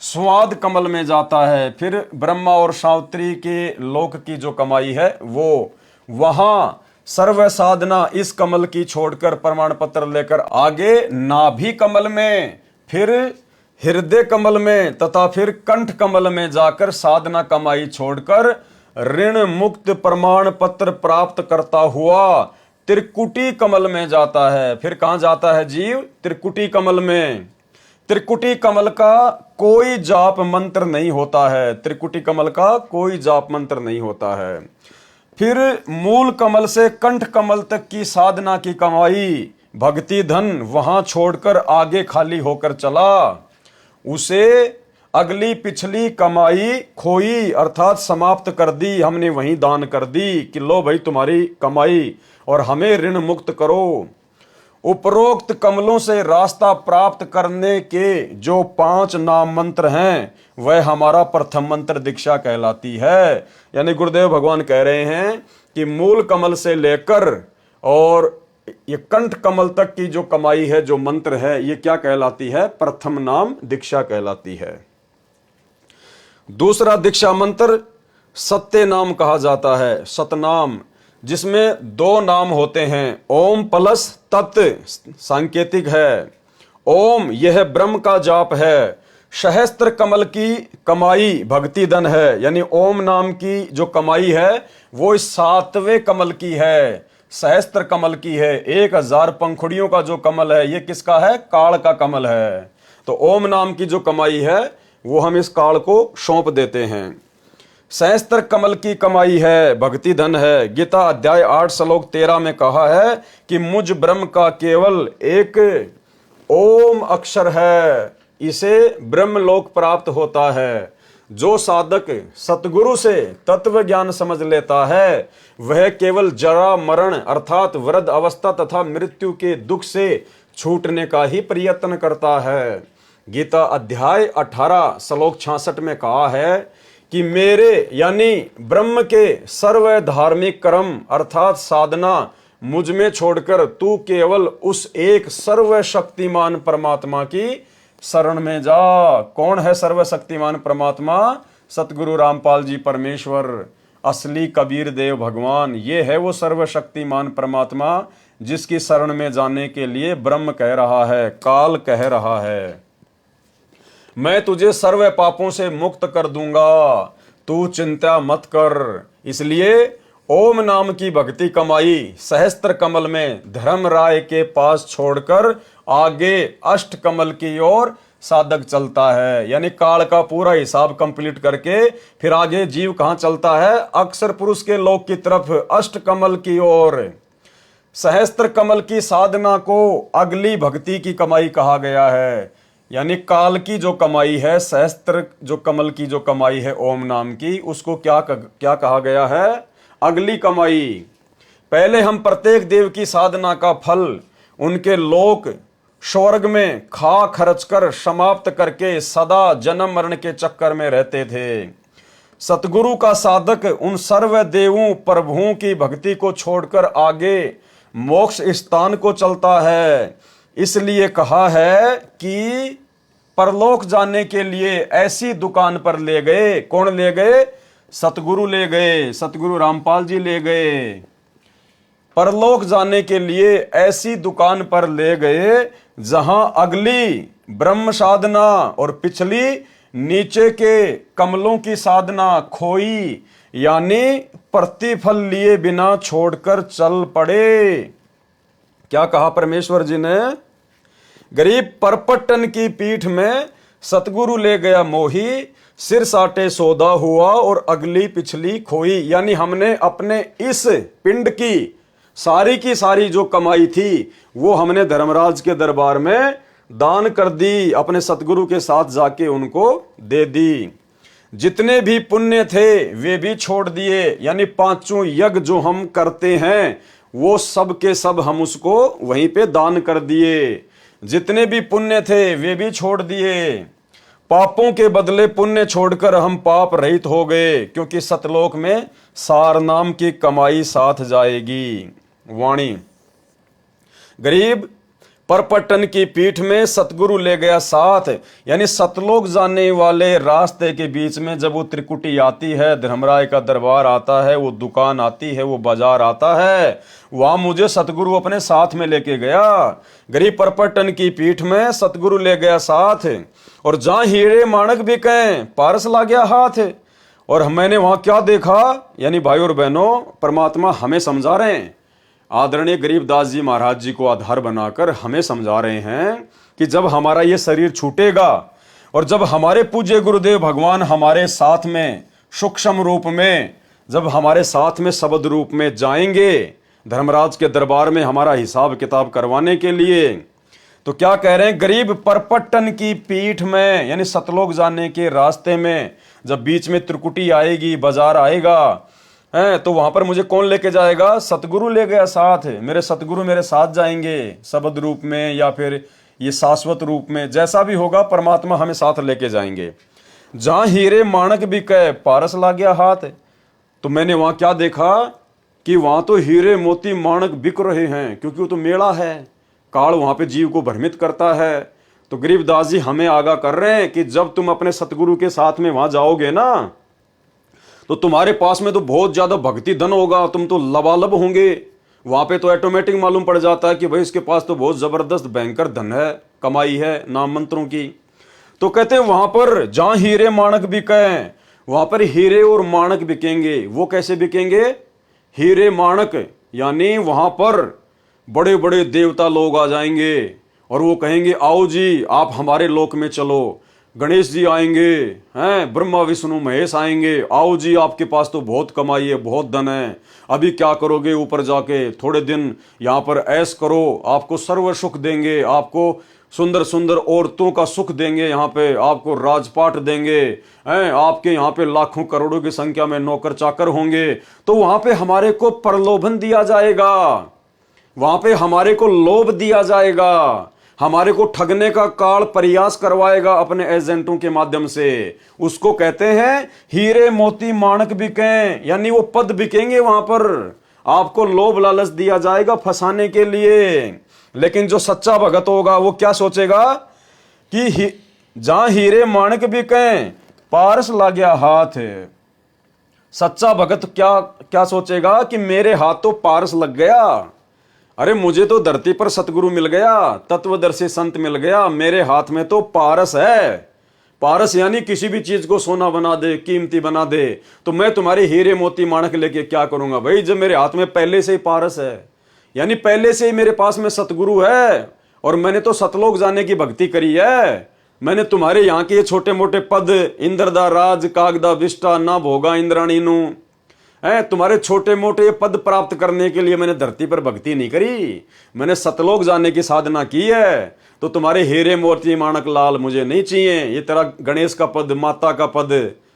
स्वाद कमल में जाता है। फिर ब्रह्मा और सावित्री के लोक की जो कमाई है वो वहां सर्व साधना इस कमल की छोड़कर प्रमाण पत्र लेकर आगे नाभि कमल में, फिर हृदय कमल में तथा फिर कंठ कमल में जाकर साधना कमाई छोड़कर ऋण मुक्त प्रमाण पत्र प्राप्त करता हुआ त्रिकुटी कमल में जाता है। फिर कहां जाता है जीव? त्रिकुटी कमल में। त्रिकुटी कमल का कोई जाप मंत्र नहीं होता है। त्रिकुटी कमल का कोई जाप मंत्र नहीं होता है। फिर मूल कमल से कंठ कमल तक की साधना की कमाई भक्ति धन वहां छोड़कर आगे खाली होकर चला, उसे अगली पिछली कमाई खोई अर्थात समाप्त कर दी, हमने वहीं दान कर दी कि लो भाई तुम्हारी कमाई और हमें ऋण मुक्त करो। उपरोक्त कमलों से रास्ता प्राप्त करने के जो 5 नाम मंत्र हैं वह हमारा प्रथम मंत्र दीक्षा कहलाती है। यानी गुरुदेव भगवान कह रहे हैं कि मूल कमल से लेकर और ये कंठ कमल तक की जो कमाई है, जो मंत्र है, ये क्या कहलाती है? प्रथम नाम दीक्षा कहलाती है। दूसरा दीक्षा मंत्र सत्य नाम कहा जाता है, सतनाम, जिसमें 2 नाम होते हैं। ओम प्लस तत् सांकेतिक है। ओम यह ब्रह्म का जाप है। सहस्त्र कमल की कमाई भक्ति धन है। यानी ओम नाम की जो कमाई है वो 7वें कमल की है, सहस्त्र कमल की है। 1000 पंखुड़ियों का जो कमल है ये किसका है? काल का कमल है। तो ओम नाम की जो कमाई है वो हम इस काल को सौंप देते हैं। सहस्त्र कमल की कमाई है, भक्ति धन है। गीता अध्याय 8 श्लोक 13 में कहा है कि मुझ ब्रह्म का केवल एक ओम अक्षर है, इसे ब्रह्मलोक प्राप्त होता है। जो साधक सतगुरु से तत्व ज्ञान समझ लेता है वह केवल जरा मरण अर्थात वृद्ध अवस्था तथा मृत्यु के दुख से छूटने का ही प्रयत्न करता है। गीता अध्याय 18 श्लोक 66 में कहा है कि मेरे यानी ब्रह्म के सर्व धार्मिक कर्म अर्थात साधना मुझ में छोड़कर तू केवल उस एक सर्वशक्तिमान परमात्मा की शरण में जा। कौन है सर्वशक्तिमान परमात्मा? सतगुरु रामपाल जी परमेश्वर, असली कबीर देव भगवान। ये है वो सर्वशक्तिमान परमात्मा जिसकी शरण में जाने के लिए ब्रह्म कह रहा है, काल कह रहा है, मैं तुझे सर्व पापों से मुक्त कर दूंगा, तू चिंता मत कर। इसलिए ओम नाम की भक्ति कमाई सहस्त्र कमल में धर्म राय के पास छोड़कर आगे अष्ट कमल की ओर साधक चलता है। यानी काल का पूरा हिसाब कंप्लीट करके फिर आगे जीव कहां चलता है? अक्षर पुरुष के लोक की तरफ, अष्ट कमल की ओर। सहस्त्र कमल की साधना को अगली भक्ति की कमाई कहा गया है। यानी काल की जो कमाई है, सहस्त्र जो कमल की जो कमाई है ओम नाम की, उसको क्या कहा गया है? अगली कमाई। पहले हम प्रत्येक देव की साधना का फल उनके लोक स्वर्ग में खा खर्च कर समाप्त करके सदा जन्म मरण के चक्कर में रहते थे। सतगुरु का साधक उन सर्व देवों प्रभुओं की भक्ति को छोड़कर आगे मोक्ष स्थान को चलता है। इसलिए कहा है कि परलोक जाने के लिए ऐसी दुकान पर ले गए। कौन ले गए? सतगुरु ले गए, सतगुरु रामपाल जी ले गए। परलोक जाने के लिए ऐसी दुकान पर ले गए जहां अगली ब्रह्म साधना और पिछली नीचे के कमलों की साधना खोई, यानी प्रतिफल लिए बिना छोड़कर चल पड़े। क्या कहा परमेश्वर जी ने? गरीब परपट्टन की पीठ में सतगुरु ले गया मोही, सिर साटे सौदा हुआ और अगली पिछली खोई। यानी हमने अपने इस पिंड की सारी की सारी जो कमाई थी वो हमने धर्मराज के दरबार में दान कर दी, अपने सतगुरु के साथ जाके उनको दे दी। जितने भी पुण्य थे वे भी छोड़ दिए, यानी पांचों यज्ञ जो हम करते हैं वो सब के सब हम उसको वहीं पे दान कर दिए। जितने भी पुण्य थे वे भी छोड़ दिए। पापों के बदले पुण्य छोड़कर हम पाप रहित हो गए, क्योंकि सतलोक में सार नाम की कमाई साथ जाएगी। वाणी गरीब परपट्टन की पीठ में सतगुरु ले गया साथ, यानी सतलोक जाने वाले रास्ते के बीच में जब वो त्रिकुटी आती है, धर्मराय का दरबार आता है, वो दुकान आती है, वो बाजार आता है, वहां मुझे सतगुरु अपने साथ में लेके गया। गरीब परपट्टन की पीठ में सतगुरु ले गया साथ, और जहां हीरे माणक बिके पारस ला गया हाथ। और मैंने वहां क्या देखा, यानी भाई और बहनों, परमात्मा हमें समझा रहे हैं, आदरणीय गरीबदास जी महाराज जी को आधार बनाकर हमें समझा रहे हैं कि जब हमारा ये शरीर छूटेगा और जब हमारे पूज्य गुरुदेव भगवान हमारे साथ में सूक्ष्म रूप में, जब हमारे साथ में शब्द रूप में जाएंगे धर्मराज के दरबार में हमारा हिसाब किताब करवाने के लिए, तो क्या कह रहे हैं, गरीब परपट्टन की पीठ में, यानी सतलोक जाने के रास्ते में जब बीच में त्रिकुटी आएगी, बाजार आएगा है, तो वहां पर मुझे कौन लेके जाएगा, सतगुरु ले गया साथ। मेरे सतगुरु मेरे साथ जाएंगे, शब्द रूप में या फिर ये शाश्वत रूप में, जैसा भी होगा परमात्मा हमें साथ लेके जाएंगे। जहां हीरे माणक बिके पारस ला गया हाथ, तो मैंने वहां क्या देखा कि वहां तो हीरे मोती माणक बिक रहे हैं, क्योंकि वो तो मेला है, काल वहां पे जीव को भ्रमित करता है। तो गरीबदास जी हमें आगाह कर रहे हैं कि जब तुम अपने सतगुरु के साथ में वहां जाओगे ना, तो तुम्हारे पास में तो बहुत ज्यादा भक्ति धन होगा, तुम तो लबालब होंगे। वहां पे तो ऑटोमेटिक मालूम पड़ जाता है कि भाई इसके पास तो बहुत जबरदस्त भयंकर धन है, कमाई है नाम मंत्रों की। तो कहते हैं वहां पर जहां हीरे माणक बिके, वहां पर हीरे और माणक बिकेंगे। वो कैसे बिकेंगे, हीरे माणक यानी वहां पर बड़े बड़े देवता लोग आ जाएंगे और वो कहेंगे आओ जी आप हमारे लोक में चलो, गणेश जी आएंगे हैं, ब्रह्मा विष्णु महेश आएंगे, आओ जी आपके पास तो बहुत कमाई है, बहुत धन है, अभी क्या करोगे, ऊपर जाके थोड़े दिन यहाँ पर ऐश करो, आपको सर्व सुख देंगे, आपको सुंदर सुंदर औरतों का सुख देंगे, यहाँ पे आपको राजपाट देंगे हैं, आपके यहाँ पे लाखों करोड़ों की संख्या में नौकर चाकर होंगे। तो वहां पे हमारे को प्रलोभन दिया जाएगा, वहां पे हमारे को लोभ दिया जाएगा, हमारे को ठगने का काल प्रयास करवाएगा अपने एजेंटों के माध्यम से। उसको कहते हैं हीरे मोती माणक बिके, यानी वो पद बिकेंगे, वहां पर आपको लोभ लालच दिया जाएगा फंसाने के लिए। लेकिन जो सच्चा भगत होगा वो क्या सोचेगा कि जहां हीरे माणक बिके पारस ला गया हाथ। सच्चा भगत क्या क्या सोचेगा कि मेरे हाथ तो पारस लग गया, अरे मुझे तो धरती पर सतगुरु मिल गया, तत्वदर्शी संत मिल गया, मेरे हाथ में तो पारस है। पारस यानी किसी भी चीज को सोना बना दे, कीमती बना दे, तो मैं तुम्हारे हीरे मोती माणक लेके क्या करूंगा भाई, जब मेरे हाथ में पहले से ही पारस है, यानी पहले से ही मेरे पास में सतगुरु है, और मैंने तो सतलोक जाने की भक्ति करी है। मैंने तुम्हारे यहाँ के छोटे मोटे पद, इंद्रदा राज कागदा विष्टा ना भोगा इंद्राणी नु है, तुम्हारे छोटे मोटे पद प्राप्त करने के लिए मैंने धरती पर भक्ति नहीं करी, मैंने सतलोक जाने की साधना की है। तो तुम्हारे हीरे मोती माणक लाल मुझे नहीं चाहिए, ये तेरा गणेश का पद, माता का पद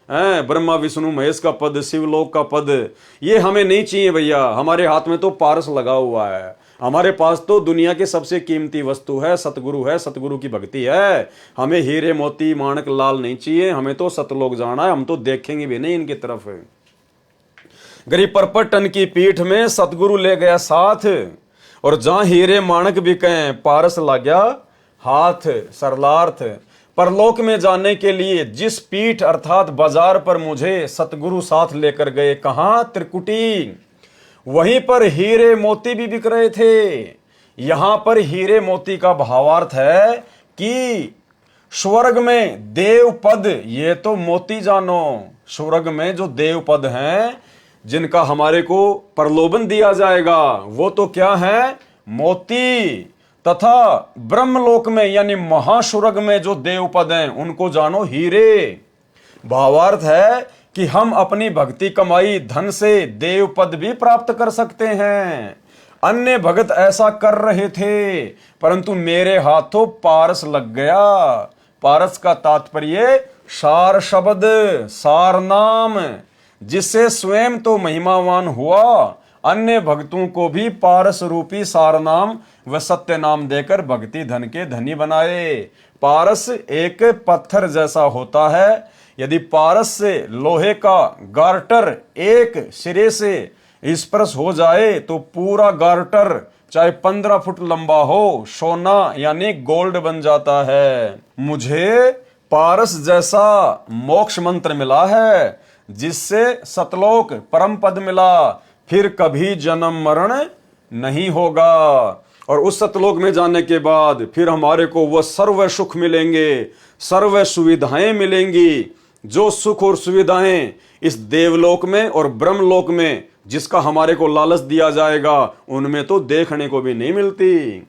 है, ब्रह्मा विष्णु महेश का पद, शिवलोक का पद, ये हमें नहीं चाहिए भैया। हमारे हाथ में तो पारस लगा हुआ है, हमारे पास तो दुनिया के सबसे कीमती वस्तु है, सतगुरु है, सतगुरु की भक्ति है। हमें हीरे मोती माणक लाल नहीं चाहिए, हमें तो सतलोक जाना है, हम तो देखेंगे भी नहीं इनकी तरफ। गरीब परपट्टन की पीठ में सतगुरु ले गया साथ, और जहां हीरे माणक बिके पारस ला गया हाथ। सरलार्थ, परलोक में जाने के लिए जिस पीठ अर्थात बाजार पर मुझे सतगुरु साथ लेकर गए, कहां, त्रिकुटी, वहीं पर हीरे मोती भी बिक रहे थे। यहां पर हीरे मोती का भावार्थ है कि स्वर्ग में देव पद, ये तो मोती जानो, स्वर्ग में जो देव पद हैं जिनका हमारे को प्रलोभन दिया जाएगा, वो तो क्या है, मोती। तथा ब्रह्मलोक में यानी महास्वर्ग में जो देव पद हैं उनको जानो हीरे। भावार्थ है कि हम अपनी भक्ति कमाई धन से देव पद भी प्राप्त कर सकते हैं। अन्य भगत ऐसा कर रहे थे, परंतु मेरे हाथों पारस लग गया। पारस का तात्पर्य सार शब्द, सार नाम, जिससे स्वयं तो महिमावान हुआ, अन्य भक्तों को भी पारस रूपी सार नाम व सत्य नाम देकर भक्ति धन के धनी बनाए। पारस एक पत्थर जैसा होता है। यदि पारस से लोहे का गार्टर एक सिरे से स्पर्श हो जाए तो पूरा गार्टर चाहे 15 फुट लंबा हो, सोना यानी गोल्ड बन जाता है। मुझे पारस जैसा मोक्ष मंत्र मिला है, जिससे सतलोक परम पद मिला, फिर कभी जन्म मरण नहीं होगा। और उस सतलोक में जाने के बाद फिर हमारे को वह सर्व सुख मिलेंगे, सर्व सुविधाएं मिलेंगी। जो सुख और सुविधाएं इस देवलोक में और ब्रह्मलोक में जिसका हमारे को लालच दिया जाएगा, उनमें तो देखने को भी नहीं मिलती।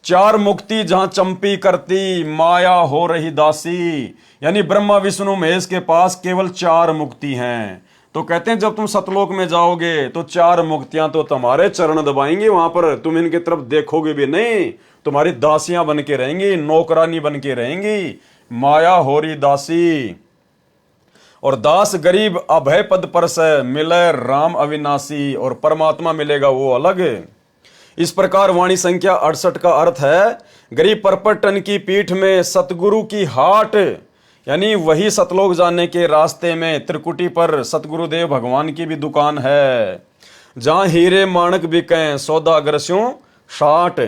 चार मुक्ति जहां चंपी करती, माया हो रही दासी। यानी ब्रह्मा विष्णु महेश के पास केवल 4 मुक्ति हैं। तो कहते हैं जब तुम सतलोक में जाओगे तो 4 मुक्तियां तो तुम्हारे चरण दबाएंगे, वहां पर तुम इनकी तरफ देखोगे भी नहीं, तुम्हारी दासियां बन के रहेंगी, नौकरानी बन के रहेंगी। माया हो रही दासी और दास गरीब अभय पद पर से मिले राम अविनाशी, और परमात्मा मिलेगा वो अलग। इस प्रकार वाणी संख्या 68 का अर्थ है, गरीब परपटन की पीठ में सतगुरु की हाट, यानी वही सतलोक जाने के रास्ते में त्रिकुटी पर सतगुरुदेव भगवान की भी दुकान है, जहां हीरे माणक बिकें सौदागर स्यों साठ।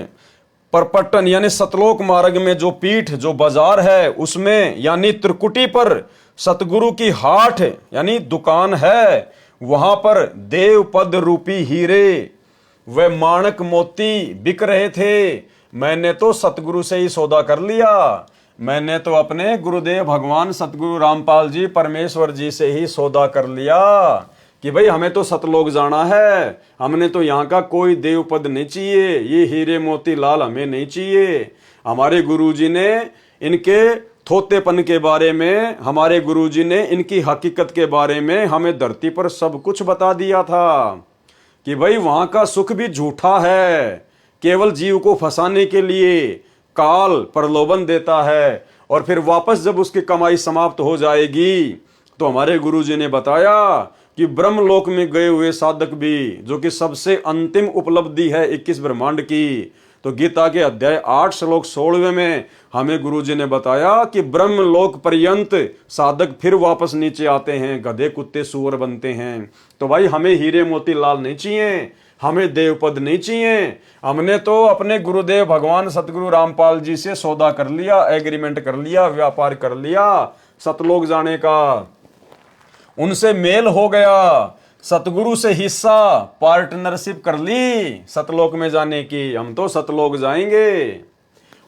परपटन यानी सतलोक मार्ग में जो पीठ, जो बाजार है, उसमें यानी त्रिकुटी पर सतगुरु की हाट यानी दुकान है। वहां पर देव पद रूपी हीरे वे माणक मोती बिक रहे थे। मैंने तो सतगुरु से ही सौदा कर लिया। मैंने तो अपने गुरुदेव भगवान सतगुरु रामपाल जी परमेश्वर जी से ही सौदा कर लिया कि भाई हमें तो सतलोक जाना है, हमने तो यहाँ का कोई देव पद नहीं चाहिए, ये हीरे मोती लाल हमें नहीं चाहिए। हमारे गुरुजी ने इनके थोतेपन के बारे में, हमारे गुरुजी ने इनकी हकीकत के बारे में हमें धरती पर सब कुछ बता दिया था कि भाई वहां का सुख भी झूठा है, केवल जीव को फंसाने के लिए काल प्रलोभन देता है, और फिर वापस जब उसकी कमाई समाप्त हो जाएगी तो हमारे गुरुजी ने बताया कि ब्रह्मलोक में गए हुए साधक भी, जो कि सबसे अंतिम उपलब्धि है 21 ब्रह्मांड की, तो गीता के अध्याय 8 श्लोक 16 में हमें गुरुजी ने बताया कि ब्रह्मलोक पर्यंत साधक फिर वापस नीचे आते हैं, गधे कुत्ते सूअर बनते हैं। तो भाई हमें हीरे मोती लाल नहीं चाहिए, हमें देवपद नहीं चाहिए। हमने तो अपने गुरुदेव भगवान सतगुरु रामपाल जी से सौदा कर लिया, एग्रीमेंट कर लिया, व्यापार कर लिया सतलोक जाने का, उनसे मेल हो गया, सतगुरु से हिस्सा पार्टनरशिप कर ली सतलोक में जाने की। हम तो सतलोक जाएंगे।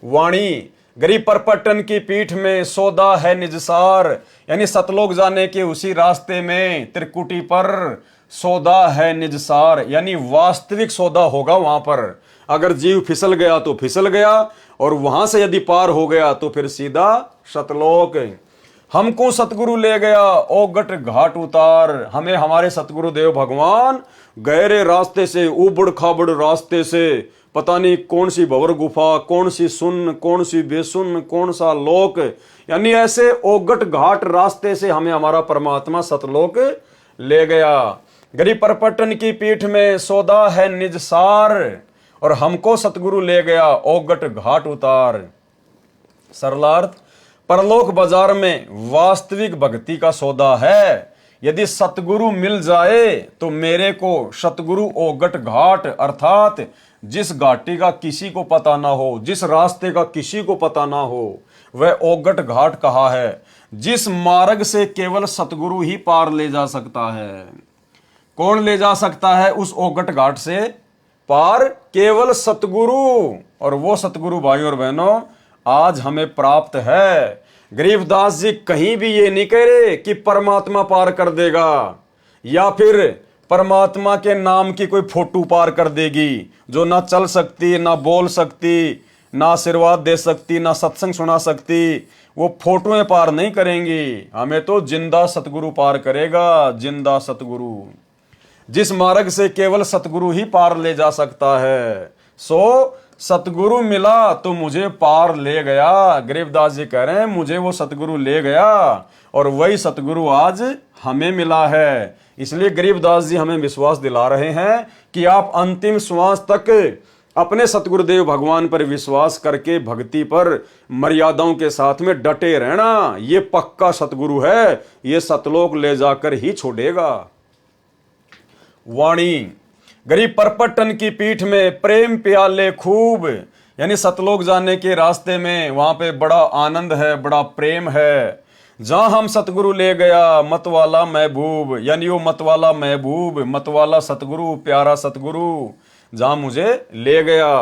वाणी गरीब परपटन की पीठ में सौदा है निजसार, यानी सतलोक जाने के उसी रास्ते में त्रिकुटी पर सौदा है निजसार, यानी वास्तविक सौदा होगा वहां पर। अगर जीव फिसल गया तो फिसल गया, और वहां से यदि पार हो गया तो फिर सीधा सतलोक। हमको सतगुरु ले गया ओगट घाट उतार। हमें हमारे सतगुरु देव भगवान गहरे रास्ते से, उबड़ खाबड़ रास्ते से, पता नहीं कौन सी भंवर गुफा, कौन सी सुन, कौन सी बेसुन, कौन सा लोक, यानी ऐसे ओगट घाट रास्ते से हमें हमारा परमात्मा सतलोक ले गया। गरीब परपटन की पीठ में सौदा है निज सार, और हमको सतगुरु ले गया ओगट घाट उतार। सरलार्थ, परलोक बाजार में वास्तविक भक्ति का सौदा है। यदि सतगुरु मिल जाए तो मेरे को सतगुरु ओगट घाट, अर्थात जिस घाटी का किसी को पता ना हो, जिस रास्ते का किसी को पता ना हो, वह ओगट घाट कहा है। जिस मार्ग से केवल सतगुरु ही पार ले जा सकता है। कौन ले जा सकता है उस ओगट घाट से पार? केवल सतगुरु। और वो सतगुरु भाई और बहनों आज हमें प्राप्त है। गरीबदास जी कहीं भी ये नहीं कह रहे कि परमात्मा पार कर देगा, या फिर परमात्मा के नाम की कोई फोटो पार कर देगी, जो ना चल सकती, ना बोल सकती, ना आशीर्वाद दे सकती, ना सत्संग सुना सकती। वो फोटोएं पार नहीं करेंगी, हमें तो जिंदा सतगुरु पार करेगा, जिंदा सतगुरु। जिस मार्ग से केवल सतगुरु ही पार ले जा सकता है। सो सतगुरु मिला तो मुझे पार ले गया। गरीबदास जी कह रहे हैं मुझे वो सतगुरु ले गया और वही सतगुरु आज हमें मिला है। इसलिए गरीबदास जी हमें विश्वास दिला रहे हैं कि आप अंतिम श्वास तक अपने सतगुरुदेव भगवान पर विश्वास करके भक्ति पर मर्यादाओं के साथ में डटे रहना। ये पक्का सतगुरु है, ये सतलोक ले जाकर ही छोड़ेगा। वाणी गरीब परपटन की पीठ में प्रेम प्याले खूब, यानी सतलोक जाने के रास्ते में वहां पे बड़ा आनंद है, बड़ा प्रेम है। जहां हम सतगुरु ले गया मतवाला महबूब, यानी वो मतवाला महबूब, मतवाला सतगुरु, प्यारा सतगुरु जहां मुझे ले गया।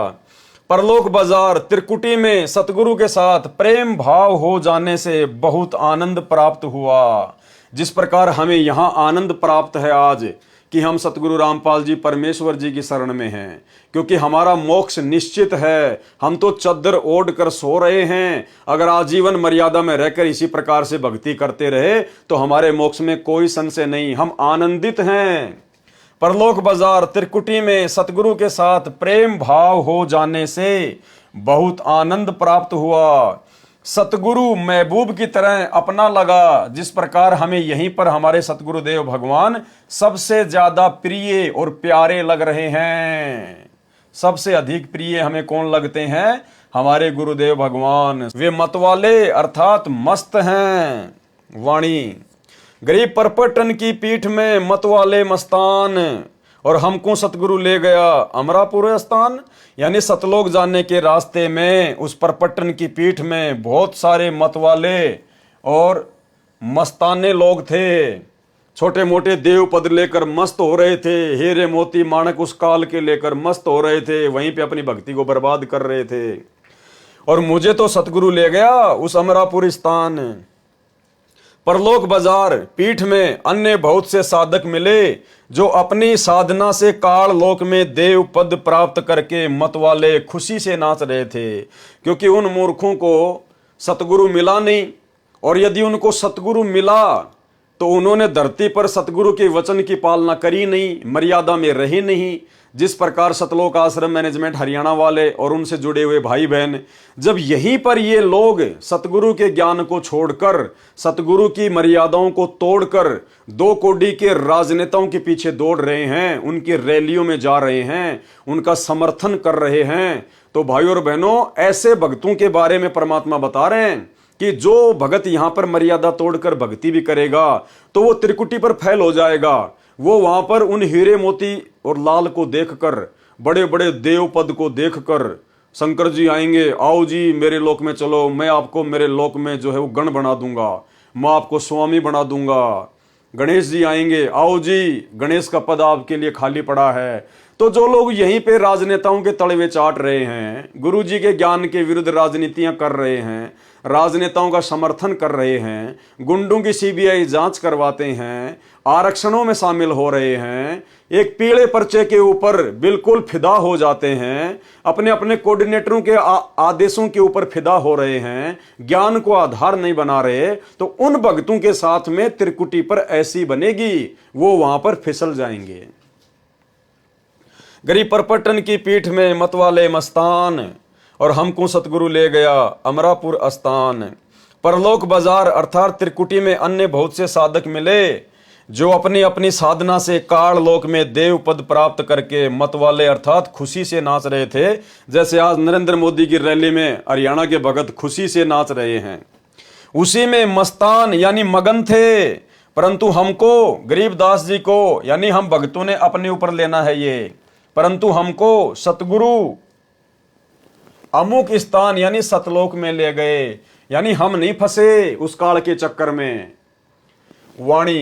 परलोक बाजार त्रिकुटी में सतगुरु के साथ प्रेम भाव हो जाने से बहुत आनंद प्राप्त हुआ। जिस प्रकार हमें यहां आनंद प्राप्त है आज कि हम सतगुरु रामपाल जी परमेश्वर जी की शरण में हैं, क्योंकि हमारा मोक्ष निश्चित है। हम तो चद्दर ओढ़ कर सो रहे हैं। अगर आजीवन मर्यादा में रहकर इसी प्रकार से भक्ति करते रहे तो हमारे मोक्ष में कोई संशय नहीं, हम आनंदित हैं। परलोक बाजार त्रिकुटी में सतगुरु के साथ प्रेम भाव हो जाने से बहुत आनंद प्राप्त हुआ। सतगुरु महबूब की तरह अपना लगा। जिस प्रकार हमें यहीं पर हमारे सतगुरुदेव भगवान सबसे ज्यादा प्रिय और प्यारे लग रहे हैं। सबसे अधिक प्रिय हमें कौन लगते हैं? हमारे गुरुदेव भगवान। वे मतवाले अर्थात मस्त हैं। वाणी गरीब परपटन की पीठ में मतवाले मस्तान, और हमको सतगुरु ले गया अमरापुर स्थान, यानी सतलोक जाने के रास्ते में उस परपटन की पीठ में बहुत सारे मतवाले और मस्ताने लोग थे। छोटे मोटे देव पद लेकर मस्त हो रहे थे, हीरे मोती माणक उस काल के लेकर मस्त हो रहे थे, वहीं पे अपनी भक्ति को बर्बाद कर रहे थे। और मुझे तो सतगुरु ले गया उस अमरापुर स्थान। परलोक बाजार पीठ में अन्य बहुत से साधक मिले जो अपनी साधना से काल लोक में देव पद प्राप्त करके मतवाले खुशी से नाच रहे थे, क्योंकि उन मूर्खों को सतगुरु मिला नहीं। और यदि उनको सतगुरु मिला तो उन्होंने धरती पर सतगुरु के वचन की पालना करी नहीं, मर्यादा में रहे नहीं। जिस प्रकार सतलोक आश्रम मैनेजमेंट हरियाणा वाले और उनसे जुड़े हुए भाई बहन, जब यहीं पर ये लोग सतगुरु के ज्ञान को छोड़कर, सतगुरु की मर्यादाओं को तोड़कर दो कोडी के राजनेताओं के पीछे दौड़ रहे हैं, उनकी रैलियों में जा रहे हैं, उनका समर्थन कर रहे हैं, तो भाइयों और बहनों, ऐसे भक्तों के बारे में परमात्मा बता रहे हैं कि जो भगत यहां पर मर्यादा तोड़कर भक्ति भी करेगा तो वो त्रिकुटी पर फैल हो जाएगा। वो वहां पर उन हीरे मोती और लाल को देखकर, बड़े बड़े देव पद को देखकर, शंकर जी आएंगे, आओ जी मेरे लोक में चलो, मैं आपको मेरे लोक में जो है वो गण बना दूंगा, मैं आपको स्वामी बना दूंगा। गणेश जी आएंगे, आओ जी गणेश का पद आपके लिए खाली पड़ा है। तो जो लोग यहीं पे राजनेताओं के तलवे चाट रहे हैं, गुरु जी के ज्ञान के विरुद्ध राजनीतियां कर रहे हैं, राजनेताओं का समर्थन कर रहे हैं, गुंडों की सीबीआई जांच करवाते हैं, आरक्षणों में शामिल हो रहे हैं, एक पीले पर्चे के ऊपर बिल्कुल फिदा हो जाते हैं, अपने अपने कोऑर्डिनेटरों के आदेशों के ऊपर फिदा हो रहे हैं, ज्ञान को आधार नहीं बना रहे, तो उन भक्तों के साथ में त्रिकुटी पर ऐसी बनेगी, वो वहां पर फिसल जाएंगे। गरीब परपटन की पीठ में मतवाले मस्तान, और हमको सतगुरु ले गया अमरापुर स्थान। परलोक बाजार अर्थात त्रिकुटी में अन्य बहुत से साधक मिले जो अपनी अपनी साधना से काल लोक में देव पद प्राप्त करके मतवाले अर्थात खुशी से नाच रहे थे। जैसे आज नरेंद्र मोदी की रैली में हरियाणा के भगत खुशी से नाच रहे हैं, उसी में मस्तान यानी मगन थे। परंतु हमको, गरीबदास जी को, यानी हम भक्तों ने अपने ऊपर लेना है ये, परंतु हमको सतगुरु अमुक स्थान यानी सतलोक में ले गए, यानी हम नहीं फंसे उस काल के चक्कर में। वाणी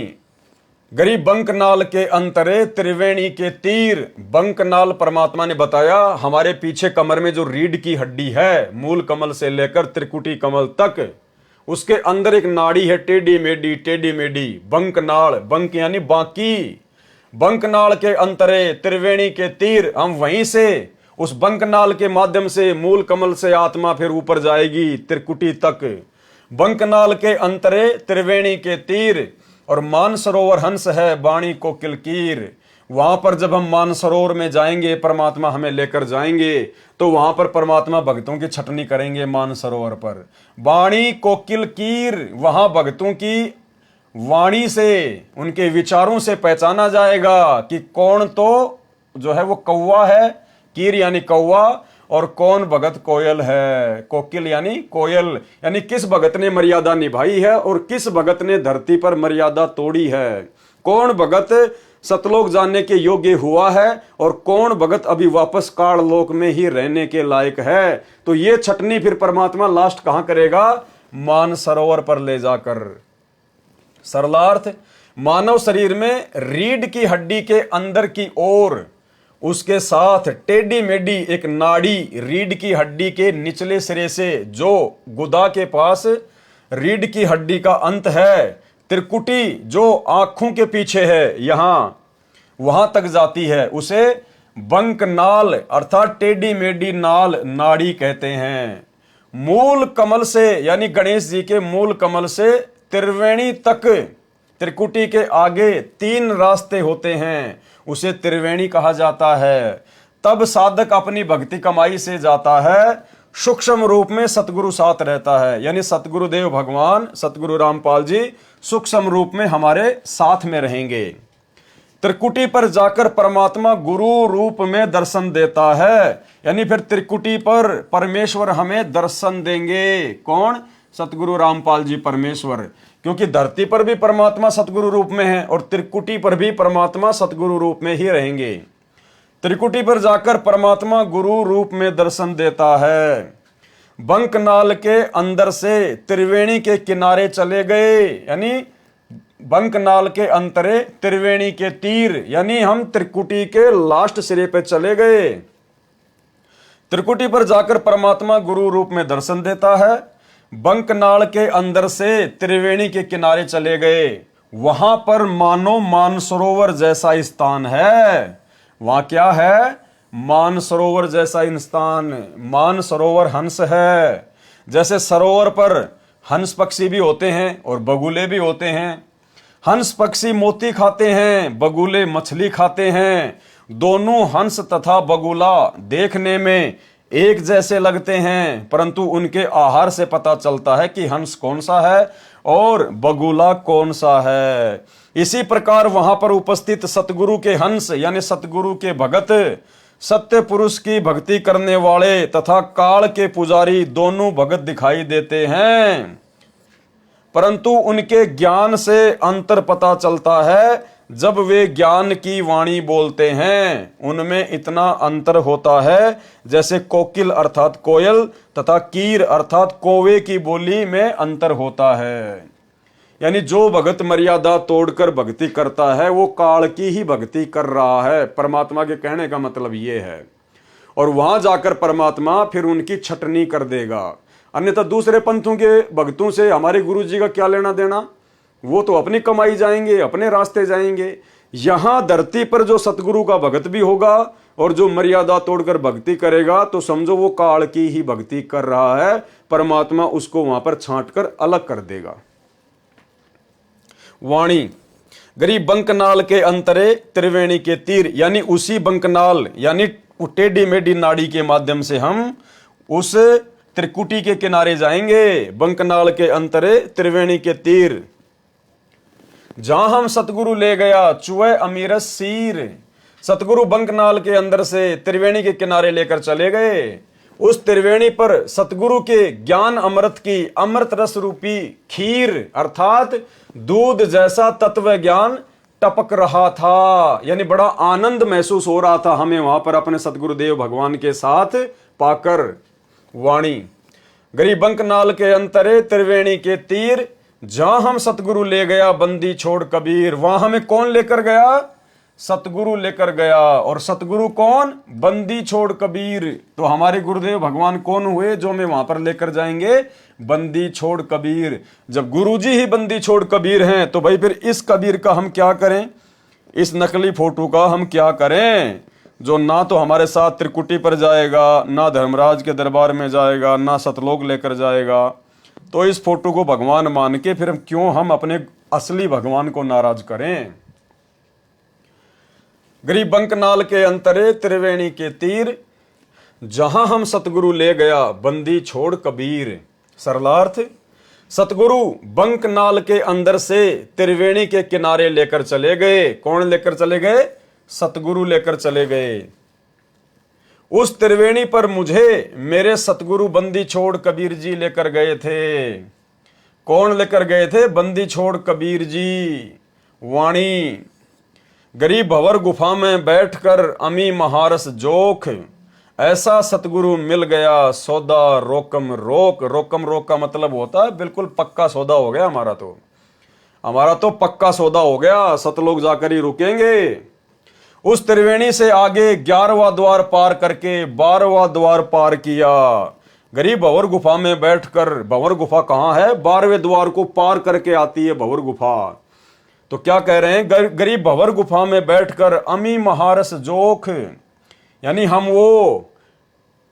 गरीब बंकनाल के अंतरे त्रिवेणी के तीर। बंकनाल परमात्मा ने बताया हमारे पीछे कमर में जो रीढ़ की हड्डी है, मूल कमल से लेकर त्रिकुटी कमल तक, उसके अंदर एक नाड़ी है टेढ़ी मेढ़ी, टेढ़ी मेढ़ी, बंकनाल। बंक यानी बाकी। बंकनाल के अंतरे त्रिवेणी के तीर, हम वहीं से उस बंकनाल के माध्यम से मूल कमल से आत्मा फिर ऊपर जाएगी त्रिकुटी तक। बंकनाल के अंतरे त्रिवेणी के तीर, और मानसरोवर हंस है वाणी को किलकीर। वहां पर जब हम मानसरोवर में जाएंगे, परमात्मा हमें लेकर जाएंगे, तो वहां पर परमात्मा भक्तों की छटनी करेंगे मानसरोवर पर। वाणी कोकिल कीर, वहां भक्तों की वाणी से, उनके विचारों से पहचाना जाएगा कि कौन तो जो है वो कौवा है, कीर यानी कौवा, और कौन भगत कोयल है, कोकिल यानी कोयल, यानी किस भगत ने मर्यादा निभाई है और किस भगत ने धरती पर मर्यादा तोड़ी है, कौन भगत सतलोक जानने के योग्य हुआ है और कौन भगत अभी वापस काल लोक में ही रहने के लायक है। तो ये छटनी फिर परमात्मा लास्ट कहां करेगा? मानसरोवर पर ले जाकर। सरलार्थ, मानव शरीर में रीढ़ की हड्डी के अंदर की ओर, उसके साथ टेढ़ी मेढ़ी एक नाड़ी रीढ़ की हड्डी के निचले सिरे से, जो गुदा के पास रीढ़ की हड्डी का अंत है, त्रिकुटी जो आंखों के पीछे है, यहां वहां तक जाती है, उसे बंक नाल अर्थात टेढ़ी मेढ़ी नाल नाड़ी कहते हैं। मूल कमल से यानी गणेश जी के मूल कमल से त्रिवेणी तक, त्रिकुटी के आगे 3 रास्ते होते हैं, उसे त्रिवेणी कहा जाता है। तब साधक अपनी भक्ति कमाई से जाता है, सूक्ष्म रूप में सतगुरु साथ रहता है, यानी सतगुरुदेव भगवान सतगुरु रामपाल जी सूक्ष्म रूप में हमारे साथ में रहेंगे। त्रिकुटी पर जाकर परमात्मा गुरु रूप में दर्शन देता है, यानी फिर त्रिकुटी पर परमेश्वर हमें दर्शन देंगे। कौन? सतगुरु रामपाल जी परमेश्वर, क्योंकि धरती पर भी परमात्मा सतगुरु रूप में है और त्रिकुटी पर भी परमात्मा सतगुरु रूप में ही रहेंगे। त्रिकुटी पर जाकर परमात्मा गुरु रूप में दर्शन देता है। बंकनाल के अंदर से त्रिवेणी के किनारे चले गए, यानी बंकनाल के अंतरे त्रिवेणी के तीर, यानी हम त्रिकुटी के लास्ट सिरे पे चले गए। त्रिकुटी पर जाकर परमात्मा गुरु रूप में दर्शन देता है। बंकनाल के अंदर से त्रिवेणी के किनारे चले गए, वहां पर मानो मानसरोवर जैसा स्थान है। वहां क्या है? मानसरोवर जैसा स्थान। मानसरोवर हंस है, जैसे सरोवर पर हंस पक्षी भी होते हैं और बगुले भी होते हैं। हंस पक्षी मोती खाते हैं, बगुले मछली खाते हैं। दोनों हंस तथा बगुला देखने में एक जैसे लगते हैं, परंतु उनके आहार से पता चलता है कि हंस कौन सा है और बगुला कौन सा है। इसी प्रकार वहां पर उपस्थित सतगुरु के हंस यानी सतगुरु के भगत, सत्य पुरुष की भक्ति करने वाले तथा काल के पुजारी दोनों भगत दिखाई देते हैं, परंतु उनके ज्ञान से अंतर पता चलता है। जब वे ज्ञान की वाणी बोलते हैं, उनमें इतना अंतर होता है जैसे कोकिल अर्थात कोयल तथा कीर अर्थात कौवे की बोली में अंतर होता है। यानी जो भगत मर्यादा तोड़कर भक्ति करता है वो काल की ही भक्ति कर रहा है। परमात्मा के कहने का मतलब ये है। और वहां जाकर परमात्मा फिर उनकी छटनी कर देगा। अन्यथा दूसरे पंथों के भक्तों से हमारे गुरु जी का क्या लेना देना? वो तो अपनी कमाई जाएंगे, अपने रास्ते जाएंगे। यहां धरती पर जो सतगुरु का भगत भी होगा और जो मर्यादा तोड़कर भक्ति करेगा, तो समझो वो काल की ही भक्ति कर रहा है। परमात्मा उसको वहां पर छांटकर अलग कर देगा। वाणी गरीब बंकनाल के अंतरे त्रिवेणी के तीर, यानी उसी बंकनाल यानी टेढ़ी मेढ़ी नाड़ी के माध्यम से हम उस त्रिकुटी के किनारे जाएंगे। बंकनाल के अंतरे त्रिवेणी के तीर, जहां हम सतगुरु ले गया चुए अमीरस सीर। सतगुरु बंकनाल के अंदर से त्रिवेणी के किनारे लेकर चले गए। उस त्रिवेणी पर सतगुरु के ज्ञान अमृत की अमृत रस रूपी खीर अर्थात दूध जैसा तत्व ज्ञान टपक रहा था। यानी बड़ा आनंद महसूस हो रहा था हमें वहां पर अपने सतगुरुदेव भगवान के साथ पाकर। वाणी गरीब बंकनाल के अंतरे त्रिवेणी के तीर, जहां हम सतगुरु ले गया बंदी छोड़ कबीर। वहां हमें कौन लेकर गया? सतगुरु लेकर गया। और सतगुरु कौन? बंदी छोड़ कबीर। तो हमारे गुरुदेव भगवान कौन हुए जो हमें वहां पर लेकर जाएंगे? बंदी छोड़ कबीर। जब गुरुजी ही बंदी छोड़ कबीर हैं, तो भाई फिर इस कबीर का हम क्या करें? इस नकली फोटो का हम क्या करें, जो ना तो हमारे साथ त्रिकुटी पर जाएगा, ना धर्मराज के दरबार में जाएगा, ना सतलोक लेकर जाएगा। तो इस फोटो को भगवान मान के फिर क्यों हम अपने असली भगवान को नाराज करें? गरीब बंकनाल के अंतरे त्रिवेणी के तीर, जहां हम सतगुरु ले गया बंदी छोड़ कबीर। सरलार्थ, सतगुरु बंकनाल के अंदर से त्रिवेणी के किनारे लेकर चले गए। कौन लेकर चले गए? सतगुरु लेकर चले गए। उस त्रिवेणी पर मुझे मेरे सतगुरु बंदी छोड़ कबीर जी लेकर गए थे। कौन लेकर गए थे? बंदी छोड़ कबीर जी। वाणी, गरीब भंवर गुफा में बैठकर अमी महारस जोख, ऐसा सतगुरु मिल गया सौदा रोकम रोक। रोकम रोक का मतलब होता है बिल्कुल पक्का सौदा हो गया हमारा तो पक्का सौदा हो गया, सतलोक जाकर ही रुकेंगे। उस त्रिवेणी से आगे 11वां द्वार पार करके 12वां द्वार पार किया। गरीब भंवर गुफा में बैठकर, भंवर गुफा कहां है? 12वें द्वार को पार करके आती है भंवर गुफा। तो क्या कह रहे हैं? गरीब भंवर गुफा में बैठकर अमी महारस जोख, यानी हम वो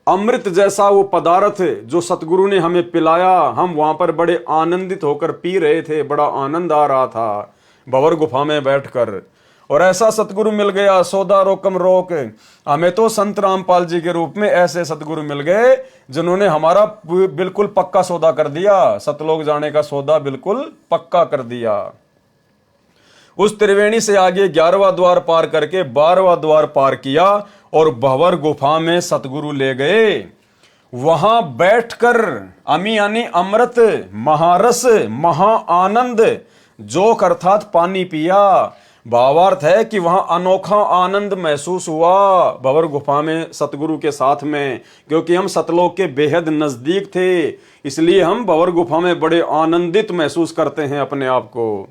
अमृत जैसा वो पदार्थ जो सतगुरु ने हमें पिलाया, हम वहां पर बड़े आनंदित होकर पी रहे थे, बड़ा आनंद आ रहा था भंवर गुफा में बैठकर। और ऐसा सतगुरु मिल गया सौदा रोकम रोक। हमें तो संत रामपाल जी के रूप में ऐसे सतगुरु मिल गए जिन्होंने हमारा बिल्कुल पक्का सौदा कर दिया, सतलोक जाने का सौदा बिल्कुल पक्का कर दिया। उस त्रिवेणी से आगे 11वां द्वार पार करके 12वां द्वार पार किया और भंवर गुफा में सतगुरु ले गए। वहां बैठकर अमी यानी अमृत, महारस, महा आनंद, जोक अर्थात पानी पिया। भावार्थ है कि वहां अनोखा आनंद महसूस हुआ भंवर गुफा में सतगुरु के साथ में, क्योंकि हम सतलोक के बेहद नजदीक थे, इसलिए हम भंवर गुफा में बड़े आनंदित महसूस करते हैं अपने आप को।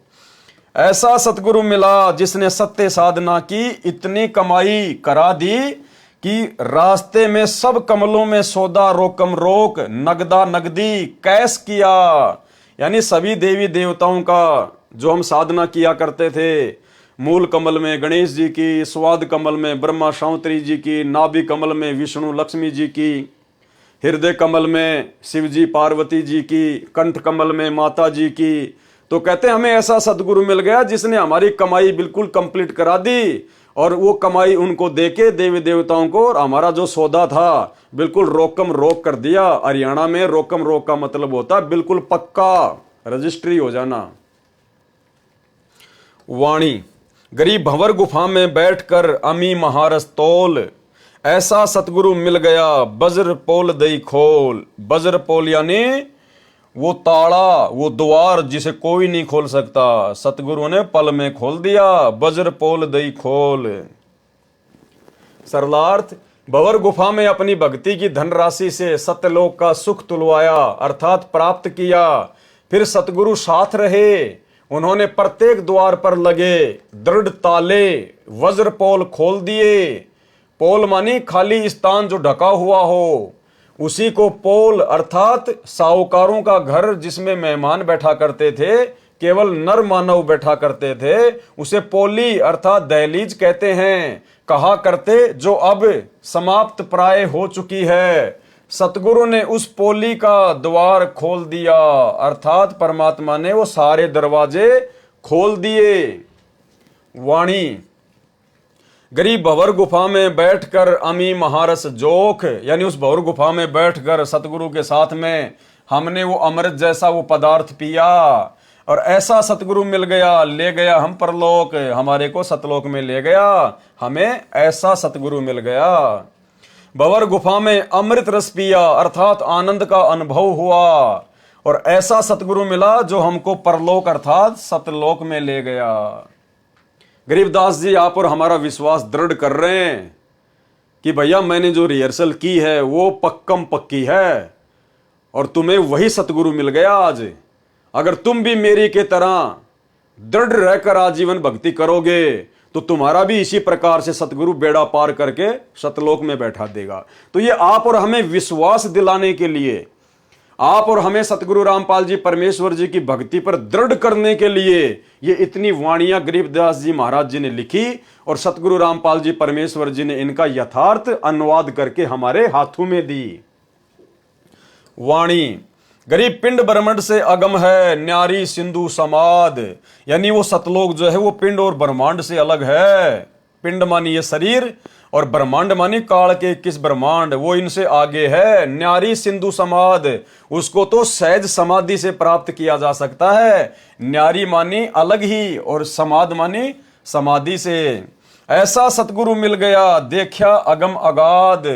ऐसा सतगुरु मिला जिसने सत्य साधना की इतनी कमाई करा दी कि रास्ते में सब कमलों में सौदा रोकम रोक, नगदा नगदी कैश किया। यानी सभी देवी देवताओं का जो हम साधना किया करते थे, मूल कमल में गणेश जी की, स्वाद कमल में ब्रह्मा शांतरी जी की, नाभि कमल में विष्णु लक्ष्मी जी की, हृदय कमल में शिव जी पार्वती जी की, कंठ कमल में माता जी की। तो कहते हैं हमें ऐसा सदगुरु मिल गया जिसने हमारी कमाई बिल्कुल कंप्लीट करा दी, और वो कमाई उनको देके देवी देवताओं को, और हमारा जो सौदा था बिल्कुल रोकम रोक कर दिया। हरियाणा में रोकम रोक का मतलब होता है बिल्कुल पक्का रजिस्ट्री हो जाना। वाणी, गरीब भंवर गुफा में बैठकर अमी महारस तोल, ऐसा सतगुरु मिल गया बज्र पोल दई खोल। बज्र पोल यानी वो ताला, वो द्वार जिसे कोई नहीं खोल सकता, सतगुरु ने पल में खोल दिया। बज्र पोल दई खोल। सरलार्थ, भंवर गुफा में अपनी भक्ति की धनराशि से सत्यलोक का सुख तुलवाया अर्थात प्राप्त किया। फिर सतगुरु साथ रहे, उन्होंने प्रत्येक द्वार पर लगे दृढ़ ताले वज्र पोल खोल दिए। पोल मानी खाली स्थान जो ढका हुआ हो, उसी को पोल अर्थात साहूकारों का घर जिसमें मेहमान बैठा करते थे, केवल नर मानव बैठा करते थे, उसे पोली अर्थात दहलीज कहते हैं, कहा करते, जो अब समाप्त प्राय हो चुकी है। सतगुरु ने उस पोली का द्वार खोल दिया अर्थात परमात्मा ने वो सारे दरवाजे खोल दिए। वाणी, गरीब भंवर गुफा में बैठकर अमी महारस जोख, यानी उस भंवर गुफा में बैठकर सतगुरु के साथ में हमने वो अमृत जैसा वो पदार्थ पिया, और ऐसा सतगुरु मिल गया, ले गया हम परलोक, हमारे को सतलोक में ले गया, हमें ऐसा सतगुरु मिल गया। भंवर गुफा में अमृत रस पिया अर्थात आनंद का अनुभव हुआ, और ऐसा सतगुरु मिला जो हमको परलोक अर्थात सतलोक में ले गया। गरीबदास जी आप और हमारा विश्वास दृढ़ कर रहे हैं कि भैया मैंने जो रिहर्सल की है वो पक्कम पक्की है, और तुम्हें वही सतगुरु मिल गया आज। अगर तुम भी मेरी के तरह दृढ़ रहकर आजीवन भक्ति करोगे तो तुम्हारा भी इसी प्रकार से सतगुरु बेड़ा पार करके सतलोक में बैठा देगा। तो ये आप और हमें विश्वास दिलाने के लिए, आप और हमें सतगुरु रामपाल जी परमेश्वर जी की भक्ति पर दृढ़ करने के लिए ये इतनी वाणियां गरीबदास जी महाराज जी ने लिखी, और सतगुरु रामपाल जी परमेश्वर जी ने इनका यथार्थ अनुवाद करके हमारे हाथों में दी। वाणी, गरीब पिंड ब्रह्मांड से अगम है न्यारी सिंधु समाद, यानी वो सतलोक जो है वो पिंड और ब्रह्मांड से अलग है। पिंड मानी ये शरीर और ब्रह्मांड मानी काल के 21 ब्रह्मांड, वो इनसे आगे है। न्यारी सिंधु समाध, उसको तो सहज समाधि से प्राप्त किया जा सकता है। न्यारी मानी अलग ही और समाध मानी समाधि से। ऐसा सतगुरु मिल गया देखा अगम अगाध।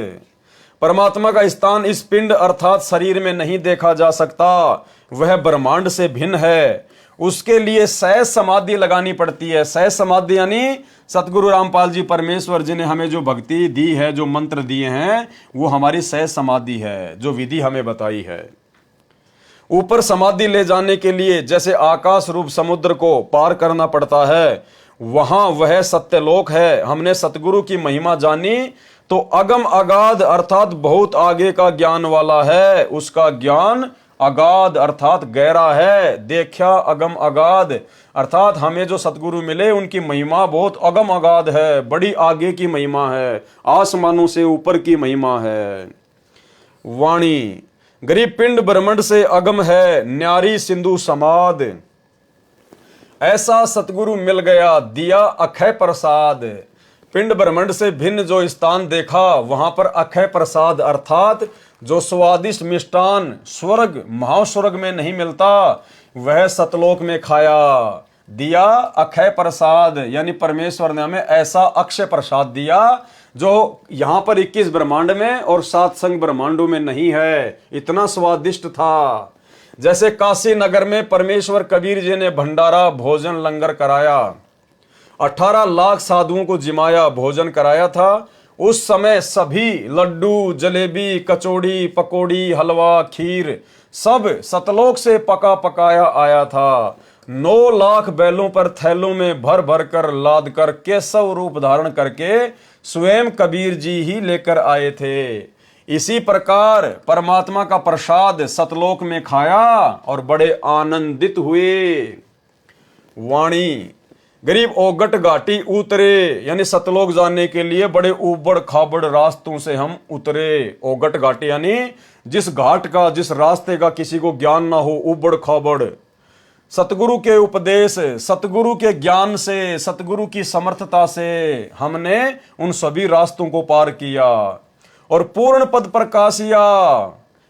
परमात्मा का स्थान इस पिंड अर्थात शरीर में नहीं देखा जा सकता, वह ब्रह्मांड से भिन्न है। उसके लिए सहज समाधि लगानी पड़ती है। सहज समाधि यानी सतगुरु रामपाल जी परमेश्वर जी ने हमें जो भक्ति दी है, जो मंत्र दिए हैं, वो हमारी सहज समाधि है, जो विधि हमें बताई है। ऊपर समाधि ले जाने के लिए जैसे आकाश रूप समुद्र को पार करना पड़ता है, वहां वह सत्यलोक है। हमने सतगुरु की महिमा जानी तो अगम अगाध अर्थात बहुत आगे का ज्ञान वाला है। उसका ज्ञान अगाध अर्थात गहरा है। देखा अगम अगाध अर्थात हमें जो सतगुरु मिले उनकी महिमा बहुत अगम अगाध है, बड़ी आगे की महिमा है, आसमानों से ऊपर की महिमा है। वाणी गरीब पिंड ब्रह्मांड से अगम है, न्यारी सिंधु समाध। ऐसा सतगुरु मिल गया दिया अक्षय प्रसाद। पिंड ब्रह्मांड से भिन्न जो स्थान देखा, वहां पर अक्षय प्रसाद अर्थात जो स्वादिष्ट मिष्टान स्वर्ग महास्वर्ग में नहीं मिलता, वह सतलोक में खाया। दिया अक्षय प्रसाद यानी परमेश्वर ने हमें ऐसा अक्षय प्रसाद दिया जो यहां पर 21 ब्रह्मांड में और 7 संग ब्रह्मांडों में नहीं है। इतना स्वादिष्ट था। जैसे काशी नगर में परमेश्वर कबीर जी ने भंडारा भोजन लंगर कराया, 18 लाख साधुओं को जिमाया भोजन कराया था। उस समय सभी लड्डू जलेबी कचौड़ी पकौड़ी हलवा खीर सब सतलोक से पका पकाया आया था। 9 लाख बैलों पर थैलों में भर भर कर लाद कर केशव रूप धारण करके स्वयं कबीर जी ही लेकर आए थे। इसी प्रकार परमात्मा का प्रसाद सतलोक में खाया और बड़े आनंदित हुए। वाणी गरीब ओगट घाटी उतरे यानी सतलोक जाने के लिए बड़े उबड़ खाबड़ रास्तों से हम उतरे। ओगट घाटी यानी जिस घाट का जिस रास्ते का किसी को ज्ञान ना हो, उबड़ खाबड़। सतगुरु के उपदेश सतगुरु के ज्ञान से सतगुरु की समर्थता से हमने उन सभी रास्तों को पार किया और पूर्ण पद प्रकाशिया।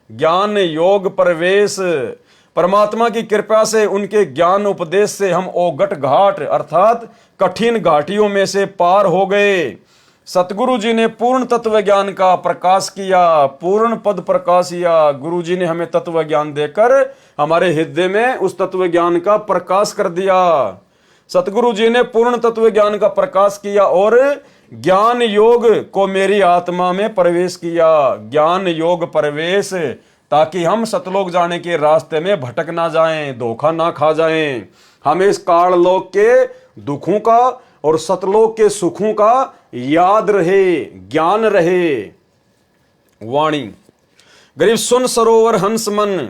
ज्ञान योग प्रवेश परमात्मा की कृपा से उनके ज्ञान उपदेश से हम ओगट घाट अर्थात कठिन घाटियों में से पार हो गए। सतगुरु जी ने पूर्ण तत्व ज्ञान का प्रकाश किया, पूर्ण पद प्रकाशिया। गुरु जी ने हमें तत्व ज्ञान देकर हमारे हृदय में उस तत्व ज्ञान का प्रकाश कर दिया। सतगुरु जी ने पूर्ण तत्व ज्ञान का प्रकाश किया और ज्ञान योग को मेरी आत्मा में प्रवेश किया। ज्ञान योग प्रवेश ताकि हम सतलोक जाने के रास्ते में भटक ना जाएं, धोखा ना खा जाएं। हमें इस काल लोक के दुखों का और सतलोक के सुखों का याद रहे, ज्ञान रहे। वाणी गरीब सुन सरोवर हंस मन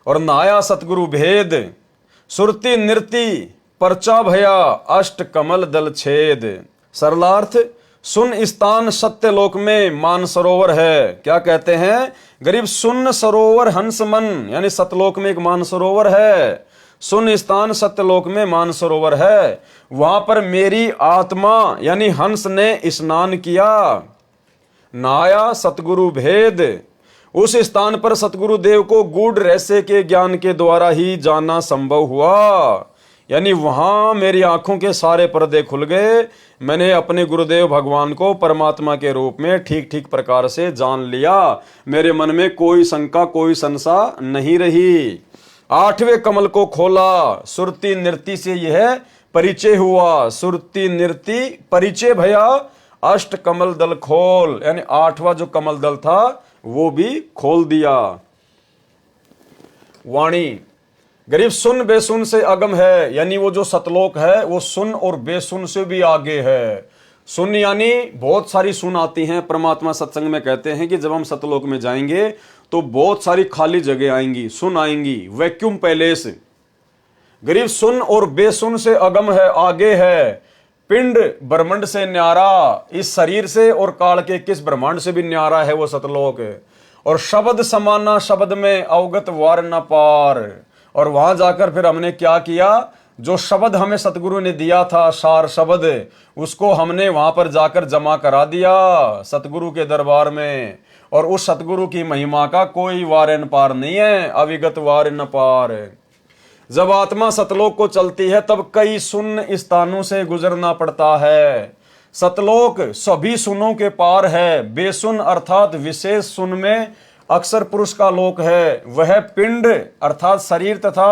और नाया सतगुरु भेद। सुरती नृति परचा भया अष्ट कमल दल छेद। सरलार्थ सुन स्थान सत्यलोक में मान सरोवर है। क्या कहते हैं? गरीब सुन सरोवर हंस मन यानी सतलोक में एक मान सरोवर है। सुन स्थान सत्यलोक में मान सरोवर है। वहां पर मेरी आत्मा यानी हंस ने स्नान किया। नाया सतगुरु भेद उस स्थान पर सतगुरु देव को गूढ़ रहस्य के ज्ञान के द्वारा ही जानना संभव हुआ। यानी वहां मेरी आंखों के सारे पर्दे खुल गए। मैंने अपने गुरुदेव भगवान को परमात्मा के रूप में ठीक ठीक प्रकार से जान लिया। मेरे मन में कोई शंका कोई संशय नहीं रही। 8वें कमल को खोला। सुरती नृति से यह परिचय हुआ। सुरती नृति परिचय भया अष्ट कमल दल खोल यानी 8वां जो कमल दल था वो भी खोल दिया। वाणी गरीब सुन बेसुन से अगम है यानी वो जो सतलोक है वो सुन और बेसुन से भी आगे है। सुन यानी बहुत सारी सुन आती हैं। परमात्मा सत्संग में कहते हैं कि जब हम सतलोक में जाएंगे तो बहुत सारी खाली जगह आएंगी, सुन आएंगी, वैक्यूम पैलेस। गरीब सुन और बेसुन से अगम है, आगे है। पिंड ब्रह्मांड से न्यारा, इस शरीर से और काल के 21 ब्रह्मांड से भी न्यारा है वो सतलोक। और शब्द समाना शब्द में अवगत वार न पार। और वहां जाकर फिर हमने क्या किया? जो शब्द हमें सतगुरु ने दिया था, सार शब्द, उसको हमने वहां पर जाकर जमा करा दिया सतगुरु के दरबार में। और उस सतगुरु की महिमा का कोई वार न पार नहीं है, अविगत वार न पार। जब आत्मा सतलोक को चलती है तब कई शून्य स्थानों से गुजरना पड़ता है। सतलोक सभी सुनों के पार है, बेसुन अर्थात विशेष सुन में अक्षर पुरुष का लोक है। वह पिंड अर्थात शरीर तथा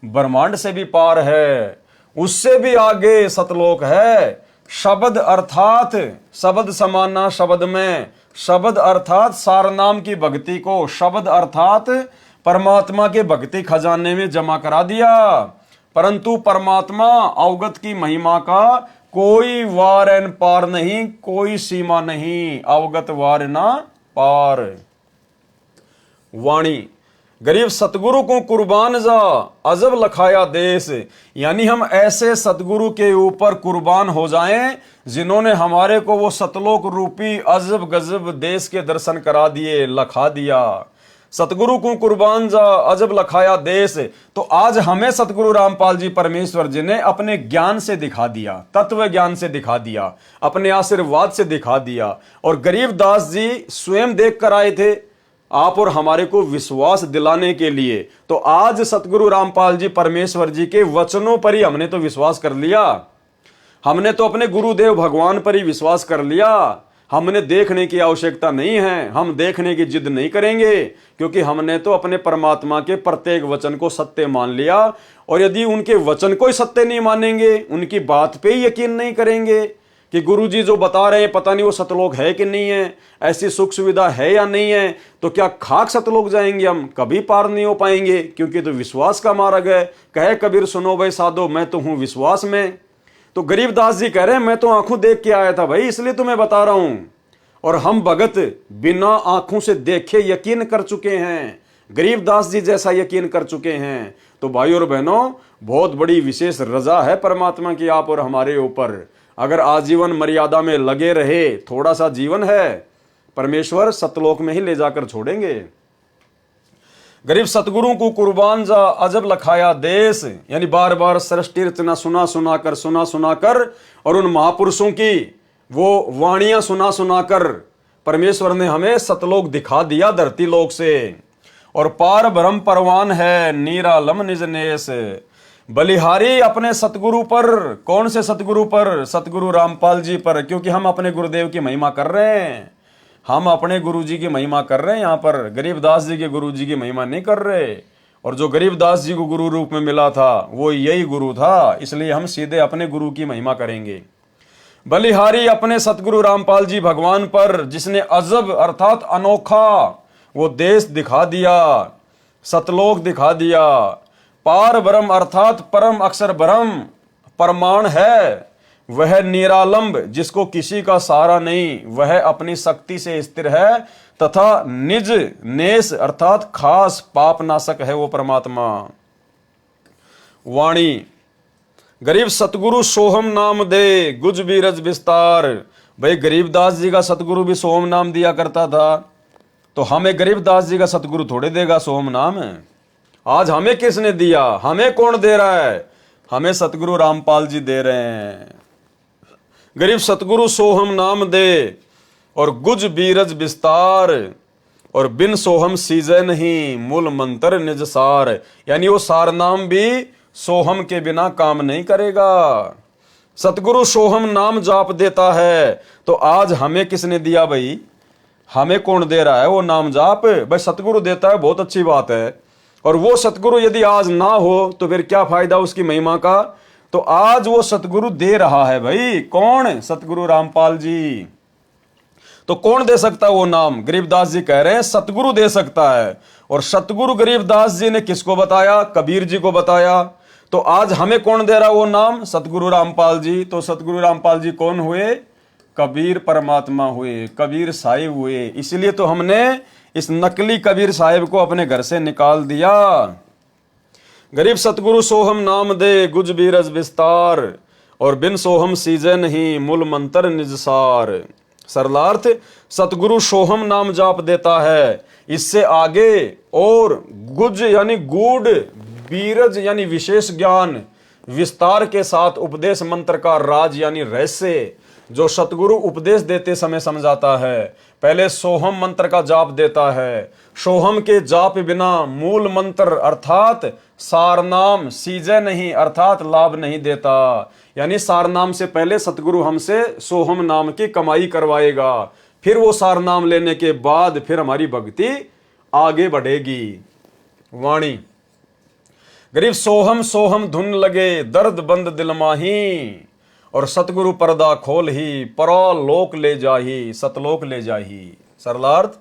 ब्रह्मांड से भी पार है, उससे भी आगे सतलोक है। शब्द अर्थात शब्द समाना शब्द में, शब्द अर्थात सारनाम की भक्ति को शब्द अर्थात परमात्मा के भक्ति खजाने में जमा करा दिया। परंतु परमात्मा अवगत की महिमा का कोई वार न पार नहीं, कोई सीमा नहीं, अवगत वार ना पार। वाणी गरीब सतगुरु को कुर्बान जा अजब लखाया देश, यानी हम ऐसे सतगुरु के ऊपर कुर्बान हो जाएं जिन्होंने हमारे को वो सतलोक रूपी अजब गजब देश के दर्शन करा दिए, लखा दिया। सतगुरु को कुर्बान जा अजब लखाया देश, तो आज हमें सतगुरु रामपाल जी परमेश्वर जी ने अपने ज्ञान से दिखा दिया, तत्व ज्ञान से दिखा दिया, अपने आशीर्वाद से दिखा दिया। और गरीबदास जी स्वयं देख कर आए थे आप और हमारे को विश्वास दिलाने के लिए। तो आज सतगुरु रामपाल जी परमेश्वर जी के वचनों पर ही हमने तो विश्वास कर लिया, हमने तो अपने गुरुदेव भगवान पर ही विश्वास कर लिया। हमने देखने की आवश्यकता नहीं है, हम देखने की जिद नहीं करेंगे, क्योंकि हमने तो अपने परमात्मा के प्रत्येक वचन को सत्य मान लिया। और यदि उनके वचन को ही सत्य नहीं मानेंगे, उनकी बात पे ही यकीन नहीं करेंगे कि गुरुजी जो बता रहे हैं पता नहीं वो सतलोक है कि नहीं है, ऐसी सुख सुविधा है या नहीं है, तो क्या खाक सतलोक जाएंगे हम? कभी पार नहीं हो पाएंगे, क्योंकि तो विश्वास का मार्ग है। कहे कबीर सुनो भाई साधो, मैं तो हूं विश्वास में। तो गरीबदास जी कह रहे हैं मैं तो आंखों देख के आया था भाई, इसलिए तो मैं बता रहा हूं। और हम भगत बिना आंखों से देखे यकीन कर चुके हैं, गरीबदास जी जैसा यकीन कर चुके हैं। तो भाई और बहनों, बहुत बड़ी विशेष रजा है परमात्मा की आप और हमारे ऊपर। अगर आजीवन मर्यादा में लगे रहे, थोड़ा सा जीवन है, परमेश्वर सतलोक में ही ले जाकर छोड़ेंगे। गरीब सतगुरु को कुर्बान जा अजब लखाया देश, यानी बार बार सृष्टि रचना सुना सुना कर और उन महापुरुषों की वो वाणियां सुना सुना कर परमेश्वर ने हमें सतलोक दिखा दिया धरती लोक से। और पार ब्रह्म परवान है निरालम निज नेस, बलिहारी अपने सतगुरु पर। कौन से सतगुरु पर? सतगुरु रामपाल जी पर, क्योंकि हम अपने गुरुदेव की महिमा कर रहे हैं, हम अपने गुरु जी की महिमा कर रहे हैं। यहाँ पर गरीबदास जी के गुरु जी की महिमा नहीं कर रहे। और जो गरीबदास जी को गुरु रूप में मिला था वो यही गुरु था, इसलिए हम सीधे अपने गुरु की महिमा करेंगे। बलिहारी अपने सतगुरु रामपाल जी भगवान पर, जिसने अजब अर्थात अनोखा वो देश दिखा दिया, सतलोक दिखा दिया। पार ब्रह्म अर्थात परम अक्षर ब्रह्म परमाण है, वह निरालंब जिसको किसी का सहारा नहीं, वह अपनी शक्ति से स्थिर है तथा निज नेस अर्थात खास पाप नाशक है वो परमात्मा। वाणी गरीब सतगुरु सोहम नाम दे गुज बीरज विस्तार। भाई गरीबदास जी का सतगुरु भी सोहम नाम दिया करता था, तो हमें गरीबदास जी का सतगुरु थोड़े देगा सोहम नाम। आज हमें किसने दिया? हमें कौन दे रहा है? हमें सतगुरु रामपाल जी दे रहे हैं। गरीब सतगुरु सोहम नाम दे और गुज बीरज विस्तार, और बिन सोहम सीजे नहीं मूल मंत्र निज सार, यानी वो सार नाम भी सोहम के बिना काम नहीं करेगा। सतगुरु सोहम नाम जाप देता है, तो आज हमें किसने दिया भाई? हमें कौन दे रहा है वो नाम जाप? भाई सतगुरु देता है, बहुत अच्छी बात है। और वो सतगुरु यदि आज ना हो तो फिर क्या फायदा उसकी महिमा का? तो आज वो सतगुरु दे रहा है भाई। कौन? सतगुरु रामपाल जी। तो कौन दे सकता है वो नाम? गरीबदास जी कह रहे हैं सतगुरु दे सकता है। और सतगुरु गरीबदास जी ने किसको बताया? कबीर जी को बताया। तो आज हमें कौन दे रहा वो नाम? सतगुरु रामपाल जी। तो सतगुरु रामपाल जी कौन हुए? कबीर परमात्मा हुए, कबीर साहिब हुए। इसलिए तो हमने इस नकली कबीर साहिब को अपने घर से निकाल दिया। गरीब सतगुरु सोहम नाम दे गुज बीरज विस्तार, और बिन सोहम सीजे नहीं मूल मंत्र निज सार। सरलार्थ सतगुरु सोहम नाम जाप देता है, इससे आगे और गुज यानी गूढ़, बीरज यानी विशेष ज्ञान, विस्तार के साथ उपदेश मंत्र का राज यानी रहस्य जो सतगुरु उपदेश देते समय समझाता है। पहले सोहम मंत्र का जाप देता है। सोहम के जाप बिना मूल मंत्र अर्थात सारनाम सीजे नहीं अर्थात लाभ नहीं देता। यानी सारनाम से पहले सतगुरु हमसे सोहम नाम की कमाई करवाएगा, फिर वो सारनाम लेने के बाद फिर हमारी भक्ति आगे बढ़ेगी। वाणी गरीब सोहम सोहम धुन लगे दर्द बंद दिल माही, और सतगुरु पर्दा खोल ही परलोक ले जाही सतलोक ले जाही। सरलार्थ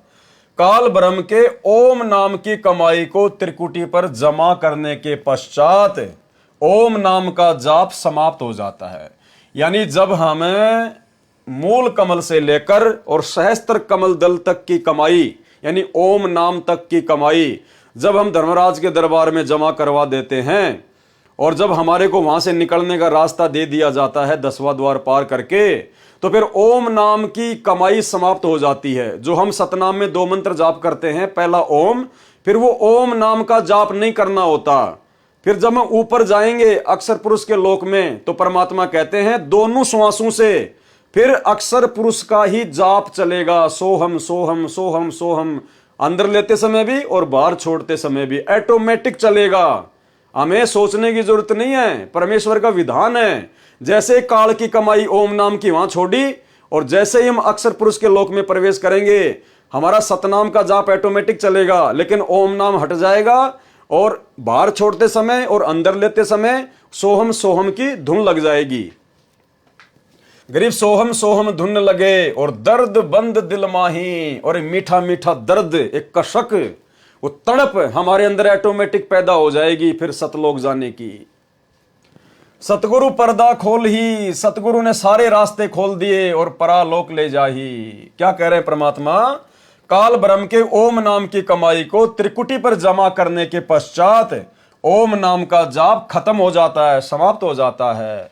काल ब्रह्म के ओम नाम की कमाई को त्रिकुटी पर जमा करने के पश्चात ओम नाम का जाप समाप्त हो जाता है। यानी जब हमें मूल कमल से लेकर और सहस्त्र कमल दल तक की कमाई यानी ओम नाम तक की कमाई जब हम धर्मराज के दरबार में जमा करवा देते हैं और जब हमारे को वहां से निकलने का रास्ता दे दिया जाता है 10वां द्वार पार करके, तो फिर ओम नाम की कमाई समाप्त हो जाती है। जो हम सतनाम में 2 मंत्र जाप करते हैं, पहला ओम, फिर वो ओम नाम का जाप नहीं करना होता। फिर जब हम ऊपर जाएंगे अक्षर पुरुष के लोक में, तो परमात्मा कहते हैं दोनों श्वासों से फिर अक्षर पुरुष का ही जाप चलेगा। सोहम सोहम सोहम सोहम, अंदर लेते समय भी और बाहर छोड़ते समय भी ऑटोमेटिक चलेगा। हमें सोचने की जरूरत नहीं है, परमेश्वर का विधान है। जैसे काल की कमाई ओम नाम की वहां छोड़ी और जैसे ही हम अक्षर पुरुष के लोक में प्रवेश करेंगे हमारा सतनाम का जाप ऑटोमेटिक चलेगा, लेकिन ओम नाम हट जाएगा और बाहर छोड़ते समय और अंदर लेते समय सोहम सोहम की धुन लग जाएगी। गरीब सोहम सोहम धुन लगे और दर्द बंद दिल माही, और मीठा मीठा दर्द एक कशक वो तड़प हमारे अंदर ऑटोमेटिक पैदा हो जाएगी फिर सतलोक जाने की। सतगुरु पर्दा खोल ही, सतगुरु ने सारे रास्ते खोल दिए और परालोक ले जाही। क्या कह रहे हैं परमात्मा? काल ब्रह्म के ओम नाम की कमाई को त्रिकुटी पर जमा करने के पश्चात ओम नाम का जाप खत्म हो जाता है, समाप्त हो जाता है।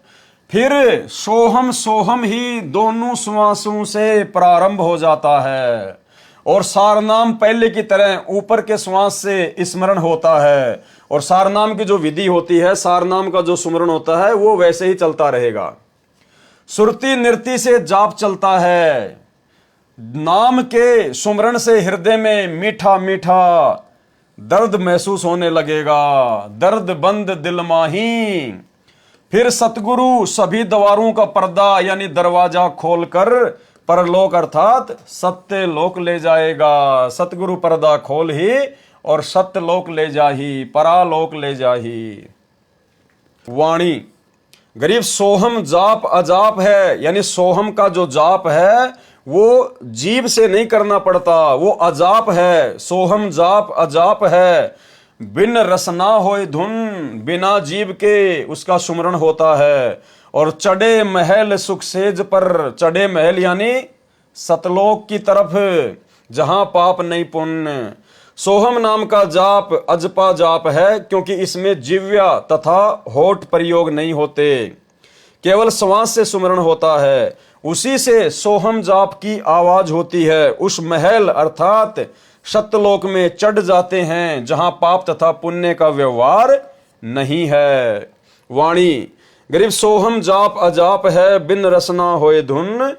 फिर सोहम सोहम ही दोनों श्वासों से प्रारंभ हो जाता है और सारनाम पहले की तरह ऊपर के श्वास से स्मरण होता है। और सारनाम की जो विधि होती है, सारनाम का जो सुमरण होता है वो वैसे ही चलता रहेगा। सुरती नृत्य से जाप चलता है। नाम के सुमरण से हृदय में मीठा मीठा दर्द महसूस होने लगेगा। दर्द बंद दिल माही, फिर सतगुरु सभी द्वारों का पर्दा यानी दरवाजा खोलकर परलोक अर्थात सत्य लोक ले जाएगा। सतगुरु पर्दा खोल ही और सत्य लोक ले जाही, परालोक ले जाही। वाणी गरीब सोहम जाप अजाप है, यानी सोहम का जो जाप है वो जीभ से नहीं करना पड़ता, वो अजाप है। सोहम जाप अजाप है, बिन रसना होए धुन, बिना जीव के उसका सुमरण होता है। और चढ़े महल सुख सेज पर, चढ़े महल यानी सतलोक की तरफ जहां पाप नहीं पुण्य। सोहम नाम का जाप अजपा जाप है क्योंकि इसमें जिव्या तथा होठ प्रयोग नहीं होते, केवल श्वास से सुमरण होता है। उसी से सोहम जाप की आवाज होती है। उस महल अर्थात सत्यलोक में चढ़ जाते हैं जहां पाप तथा पुण्य का व्यवहार नहीं है। वाणी गरीब सोहम जाप अजाप है, बिन रसना होए धुन।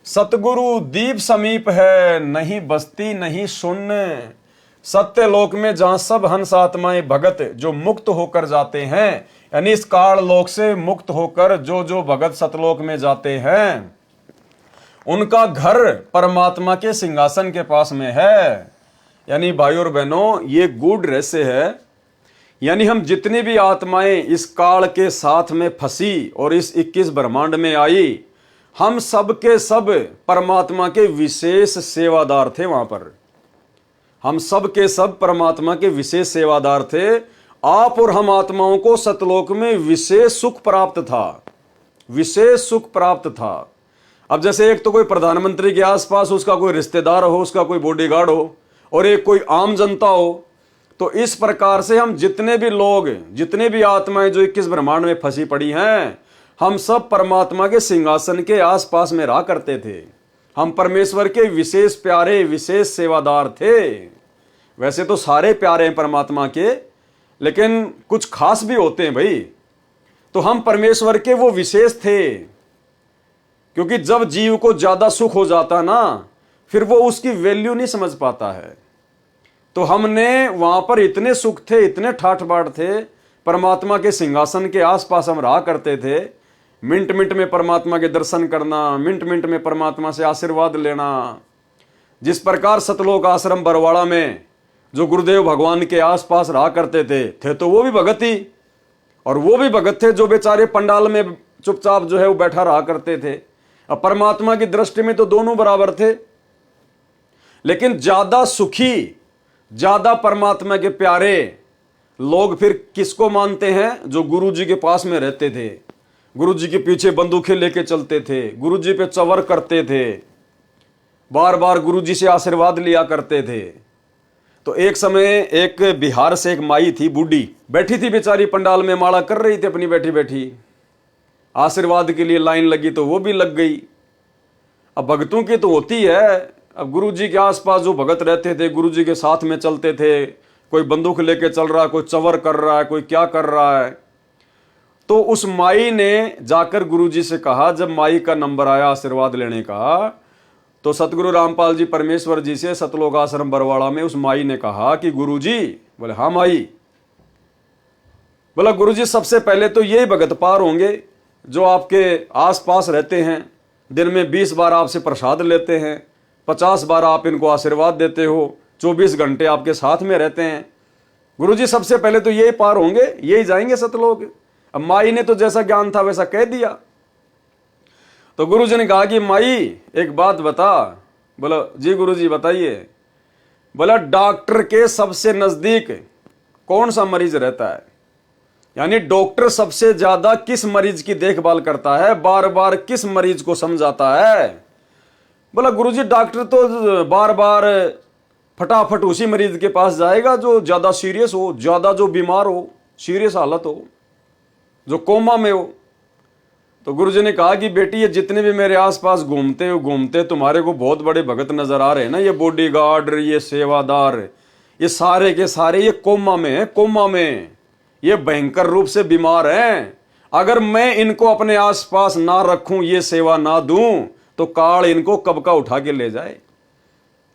सतगुरु दीप समीप है, नहीं बस्ती नहीं सुन्न। सत्य लोक में जहां सब हंस आत्माएं भगत जो मुक्त होकर जाते हैं, यानी इस काल लोक से मुक्त होकर जो भगत सतलोक में जाते हैं, उनका घर परमात्मा के सिंहासन के पास में है। यानी भाई और बहनों, ये गूढ़ रहस्य है। यानी हम जितनी भी आत्माएं इस काल के साथ में फंसी और इस 21 ब्रह्मांड में आई, हम सब के सब परमात्मा के विशेष सेवादार थे। वहां पर हम सब के सब परमात्मा के विशेष सेवादार थे। आप और हम आत्माओं को सतलोक में विशेष सुख प्राप्त था, विशेष सुख प्राप्त था। अब जैसे एक तो कोई प्रधानमंत्री के आसपास उसका कोई रिश्तेदार हो, उसका कोई बॉडीगार्ड हो, और एक कोई आम जनता हो, तो इस प्रकार से हम जितने भी लोग, जितने भी आत्माएं जो 21 ब्रह्मांड में फंसी पड़ी हैं, हम सब परमात्मा के सिंहासन के आसपास में रहा करते थे। हम परमेश्वर के विशेष प्यारे, विशेष सेवादार थे। वैसे तो सारे प्यारे हैं परमात्मा के, लेकिन कुछ खास भी होते हैं भाई। तो हम परमेश्वर के वो विशेष थे, क्योंकि जब जीव को ज्यादा सुख हो जाता ना, फिर वो उसकी वैल्यू नहीं समझ पाता है। तो हमने वहां पर इतने सुख थे, इतने ठाठ बाट थे, परमात्मा के सिंहासन के आसपास हम रहा करते थे। मिनट मिनट में परमात्मा के दर्शन करना, मिनट मिनट में परमात्मा से आशीर्वाद लेना। जिस प्रकार सतलोक आश्रम बरवाड़ा में जो गुरुदेव भगवान के आसपास रहा करते थे तो वो भी भगत ही, और वो भी भगत थे जो बेचारे पंडाल में चुपचाप जो है वो बैठा रहा करते थे। अब परमात्मा की दृष्टि में तो दोनों बराबर थे, लेकिन ज्यादा सुखी, ज्यादा परमात्मा के प्यारे लोग फिर किसको मानते हैं? जो गुरु जी के पास में रहते थे, गुरु जी के पीछे बंदूकें लेके चलते थे, गुरु जी पे चवर करते थे, बार बार गुरु जी से आशीर्वाद लिया करते थे। तो एक समय एक बिहार से एक माई थी, बूढ़ी बैठी थी बेचारी पंडाल में, माला कर रही थी अपनी बैठी बैठी, आशीर्वाद के लिए लाइन लगी तो वो भी लग गई। अब भगतों की तो होती है, अब गुरु जी के आसपास जो भगत रहते थे, गुरु जी के साथ में चलते थे, कोई बंदूक लेके चल रहा है, कोई चवर कर रहा है, कोई क्या कर रहा है। तो उस माई ने जाकर गुरु जी से कहा, जब माई का नंबर आया आशीर्वाद लेने का, तो सतगुरु रामपाल जी परमेश्वर जी से सतलोक आश्रम बरवाड़ा में उस माई ने कहा कि गुरु जी, बोले हाँ माई, बोला गुरु जी सबसे पहले तो यही भगत पार होंगे जो आपके आसपास रहते हैं, दिन में 20 बार आपसे प्रसाद लेते हैं, 50 बार आप इनको आशीर्वाद देते हो, 24 घंटे आपके साथ में रहते हैं। गुरु जी सबसे पहले तो यही पार होंगे, यही जाएंगे सतलोक। अब माई ने तो जैसा ज्ञान था वैसा कह दिया। तो गुरु जी ने कहा कि माई एक बात बता। बोला जी गुरु जी बताइए। बोला डॉक्टर के सबसे नजदीक कौन सा मरीज रहता है? यानी डॉक्टर सबसे ज्यादा किस मरीज की देखभाल करता है, बार बार किस मरीज को समझाता है? बोला गुरुजी डॉक्टर तो बार बार फटाफट उसी मरीज के पास जाएगा जो ज्यादा सीरियस हो, ज्यादा जो बीमार हो, सीरियस हालत हो, जो कोमा में हो। तो गुरुजी ने कहा कि बेटी ये जितने भी मेरे आसपास घूमते तुम्हारे को बहुत बड़े भगत नजर आ रहे हैं ना, ये बॉडीगार्ड, ये सेवादार, ये सारे के सारे ये कोमा में है, कोमा में ये भयंकर रूप से बीमार हैं। अगर मैं इनको अपने आसपास ना रखूं, ये सेवा ना दूं, तो काल इनको कब का उठा के ले जाए।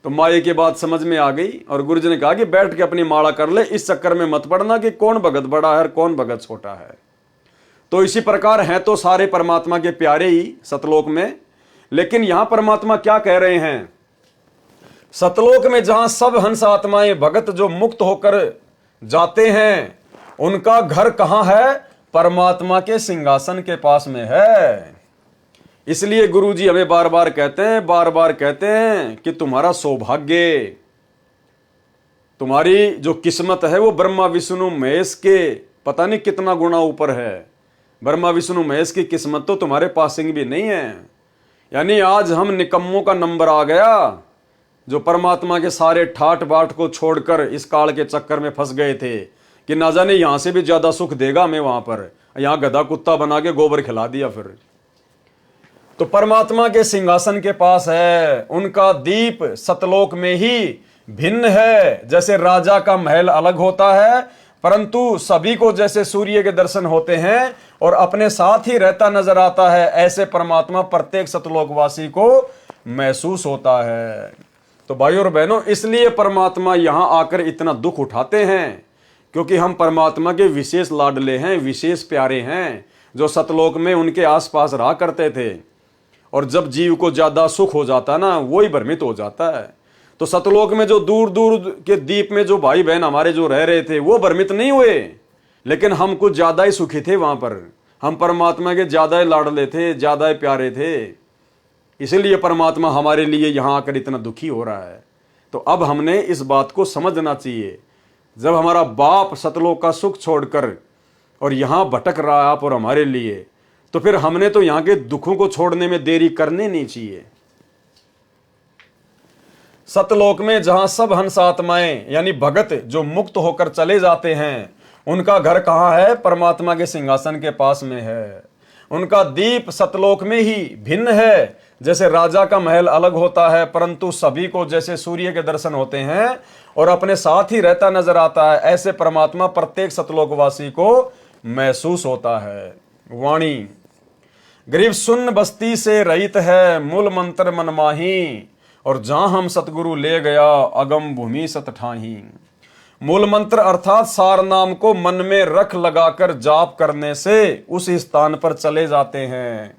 तो माई की बात समझ में आ गई और गुरुजी ने कहा कि बैठ के अपनी माला कर ले, इस चक्कर में मत पड़ना कि कौन भगत बड़ा है और कौन भगत छोटा है। तो इसी प्रकार हैं तो सारे परमात्मा के प्यारे ही सतलोक में, लेकिन यहां परमात्मा क्या कह रहे हैं? सतलोक में जहां सब हंस आत्माएं भगत जो मुक्त होकर जाते हैं, उनका घर कहां है? परमात्मा के सिंहासन के पास में है। इसलिए गुरुजी हमें बार बार कहते हैं कि तुम्हारा सौभाग्य, तुम्हारी जो किस्मत है वो ब्रह्मा विष्णु महेश के पता नहीं कितना गुना ऊपर है। ब्रह्मा विष्णु महेश की किस्मत तो तुम्हारे पासिंग भी नहीं है। यानी आज हम निकम्मों का नंबर आ गया, जो परमात्मा के सारे ठाट बाट को छोड़कर इस काल के चक्कर में फंस गए थे कि ना जाने यहां से भी ज्यादा सुख देगा हमें वहां पर, यहां गधा कुत्ता बना के गोबर खिला दिया। फिर तो परमात्मा के सिंहासन के पास है, उनका दीप सतलोक में ही भिन्न है। जैसे राजा का महल अलग होता है, परंतु सभी को जैसे सूर्य के दर्शन होते हैं और अपने साथ ही रहता नजर आता है, ऐसे परमात्मा प्रत्येक सतलोकवासी को महसूस होता है। तो भाइयों और बहनों, इसलिए परमात्मा यहां आकर इतना दुख उठाते हैं, क्योंकि हम परमात्मा के विशेष लाडले हैं, विशेष प्यारे हैं, जो सतलोक में उनके आसपास रहा करते थे। और जब जीव को ज्यादा सुख हो जाता ना, वही भ्रमित हो जाता है। तो सतलोक में जो दूर दूर के द्वीप में जो भाई बहन हमारे जो रह रहे थे, वो भ्रमित नहीं हुए, लेकिन हम कुछ ज्यादा ही सुखी थे वहां पर। हम परमात्मा के ज्यादा ही लाडले थे, ज्यादा ही प्यारे थे, इसीलिए परमात्मा हमारे लिए यहां आकर इतना दुखी हो रहा है। तो अब हमने इस बात को समझना चाहिए, जब हमारा बाप सतलोक का सुख छोड़कर और यहां भटक रहा है आप और हमारे लिए, तो फिर हमने तो यहां के दुखों को छोड़ने में देरी करनी नहीं चाहिए। सतलोक में जहां सब हंस आत्माएं यानी भगत जो मुक्त होकर चले जाते हैं, उनका घर कहां है? परमात्मा के सिंहासन के पास में है। उनका दीप सतलोक में ही भिन्न है। जैसे राजा का महल अलग होता है, परंतु सभी को जैसे सूर्य के दर्शन होते हैं और अपने साथ ही रहता नजर आता है, ऐसे परमात्मा प्रत्येक सतलोकवासी को महसूस होता है। वाणी। गरीब सुन्न बस्ती से रहित है, मूल मंत्र मन माही, और जहां हम सतगुरु ले गया, अगम भूमि सत ठाही। मूल मंत्र अर्थात सार नाम को मन में रख लगाकर जाप करने से उस स्थान पर चले जाते हैं।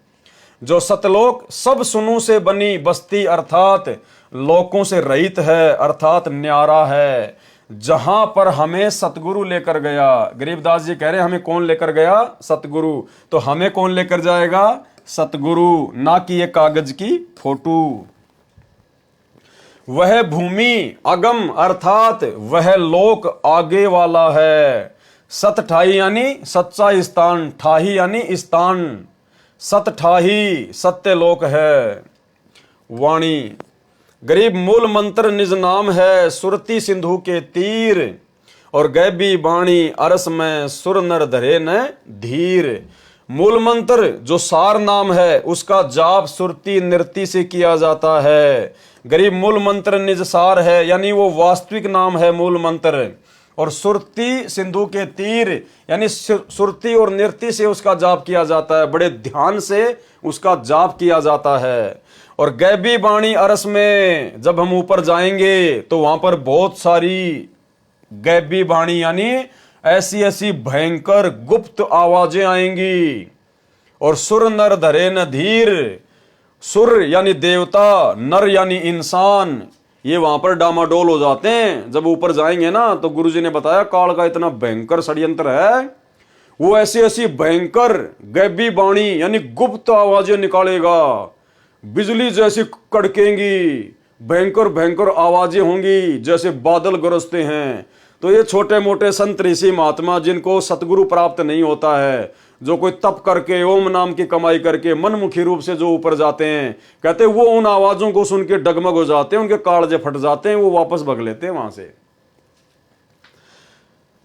जो सतलोक सब सुनू से बनी बस्ती अर्थात लोकों से रहित है, अर्थात न्यारा है, जहां पर हमें सतगुरु लेकर गया। गरीबदास जी कह रहे हैं हमें कौन लेकर गया? सतगुरु। तो हमें कौन लेकर जाएगा? सतगुरु, ना कि ये कागज की फोटो। वह भूमि अगम अर्थात वह लोक आगे वाला है। सत ठाही यानी सच्चा स्थान, ठाही यानी स्थान, सत ठाही सत्य लोक है। वाणी। गरीब मूल मंत्र निज नाम है, सुरती सिंधु के तीर, और गैबी बाणी अरस में सुर नर धरे न धीर। मूल मंत्र जो सार नाम है उसका जाप सुरती नृत्य से किया जाता है। गरीब मूल मंत्र निज सार है यानी वो वास्तविक नाम है मूल मंत्र, और सुरती सिंधु के तीर यानी सुरती और नृत्य से उसका जाप किया जाता है, बड़े ध्यान से उसका जाप किया जाता है। और गैबी बाणी अरस में जब हम ऊपर जाएंगे तो वहां पर बहुत सारी गैबी बाणी यानी ऐसी ऐसी भयंकर गुप्त आवाजें आएंगी। और सुर नर धरे न धीर, सुर यानी देवता, नर यानी इंसान, ये वहां पर डामाडोल हो जाते हैं। जब ऊपर जाएंगे ना तो गुरुजी ने बताया काल का इतना भयंकर षड्यंत्र है, वो ऐसी ऐसी भयंकर गैबी बाणी यानी गुप्त आवाजें निकालेगा, बिजली जैसी कड़केंगी, भयंकर भयंकर आवाजें होंगी जैसे बादल गरजते हैं। तो ये छोटे मोटे संत ऋषि महात्मा जिनको सतगुरु प्राप्त नहीं होता है, जो कोई तप करके ओम नाम की कमाई करके मनमुखी रूप से जो ऊपर जाते हैं, कहते हैं वो उन आवाजों को सुन के डगमग हो जाते हैं, उनके कालजे फट जाते हैं, वो वापस भग लेते हैं वहां से।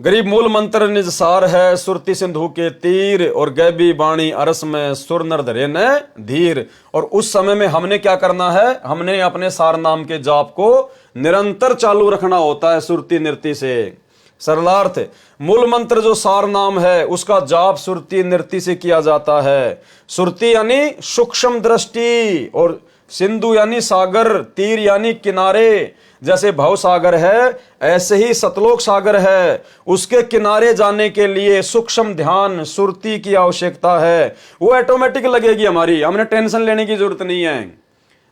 गरीब मूल मंत्र निज सार है, सुरती सिंधु के तीर, और गैबी बाणी अरस में सुर नर धरे न धीर। और उस समय में हमने क्या करना है? हमने अपने सार नाम के जाप को निरंतर चालू रखना होता है सुरती नृत्य से। सरलार्थ, मूल मंत्र जो सार नाम है उसका जाप सुरती नृत्य से किया जाता है। सुरती यानी सूक्ष्म दृष्टि, और सिंधु यानी सागर, तीर यानी किनारे। जैसे भव सागर है ऐसे ही सतलोक सागर है, उसके किनारे जाने के लिए सूक्ष्म ध्यान सुरती की आवश्यकता है। वो ऑटोमेटिक लगेगी हमारी, हमने टेंशन लेने की जरूरत नहीं है।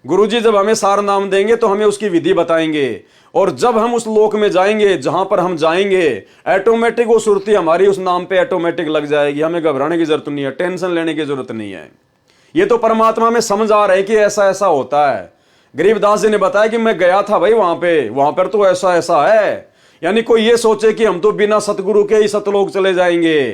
गुरुजी जब हमें सार नाम देंगे तो हमें उसकी विधि बताएंगे, और जब हम उस लोक में जाएंगे जहां पर हम जाएंगे ऑटोमेटिक वो सुरती हमारी उस नाम पे ऑटोमेटिक लग जाएगी। हमें घबराने की जरूरत नहीं है, टेंशन लेने की जरूरत नहीं है। ये तो परमात्मा में समझ आ रहा है कि ऐसा ऐसा होता है। गरीबदास जी ने बताया कि मैं गया था भाई वहां पर तो ऐसा ऐसा है। यानी कोई ये सोचे कि हम तो बिना सतगुरु के ही सतलोक चले जाएंगे,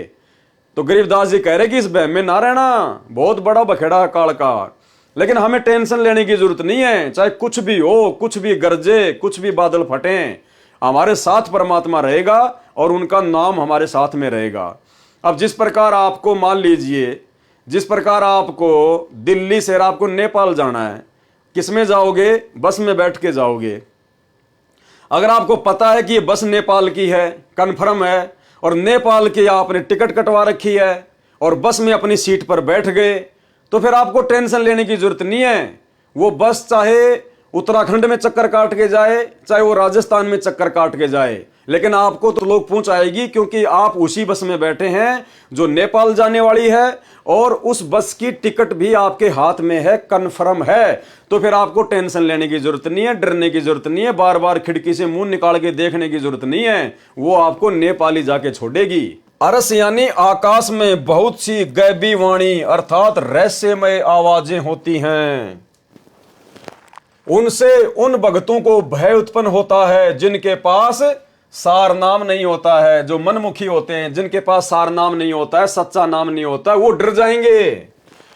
तो गरीबदास जी कह रहे कि इस बहम में ना रहना, बहुत बड़ा बखेड़ा है काल का। लेकिन हमें टेंशन लेने की जरूरत नहीं है, चाहे कुछ भी हो, कुछ भी गरजे, कुछ भी बादल फटे, हमारे साथ परमात्मा रहेगा और उनका नाम हमारे साथ में रहेगा। अब जिस प्रकार आपको मान लीजिए, जिस प्रकार आपको दिल्ली से आपको नेपाल जाना है, किस में जाओगे? बस में बैठ के जाओगे। अगर आपको पता है कि ये बस नेपाल की है, कन्फर्म है, और नेपाल की आपने टिकट कटवा रखी है और बस में अपनी सीट पर बैठ गए, तो फिर आपको टेंशन लेने की जरूरत नहीं है। वो बस चाहे उत्तराखंड में चक्कर काट के जाए, चाहे वो राजस्थान में चक्कर काट के जाए, लेकिन आपको तो लोग पहुंचाएगी, क्योंकि आप उसी बस में बैठे हैं जो नेपाल जाने वाली है, और उस बस की टिकट भी आपके हाथ में है, कन्फर्म है। तो फिर आपको टेंशन लेने की जरूरत नहीं है, डरने की जरूरत नहीं है, बार बार खिड़की से मुंह निकाल के देखने की जरूरत नहीं है। वो आपको नेपाल ही जाके छोड़ेगी। अरस यानी आकाश में बहुत सी गैबी वाणी अर्थात रहस्यमय आवाजें होती हैं, उनसे उन भक्तों को भय उत्पन्न होता है जिनके पास सार नाम नहीं होता है, जो मनमुखी होते हैं, जिनके पास सार नाम नहीं होता है, सच्चा नाम नहीं होता है, वो डर जाएंगे।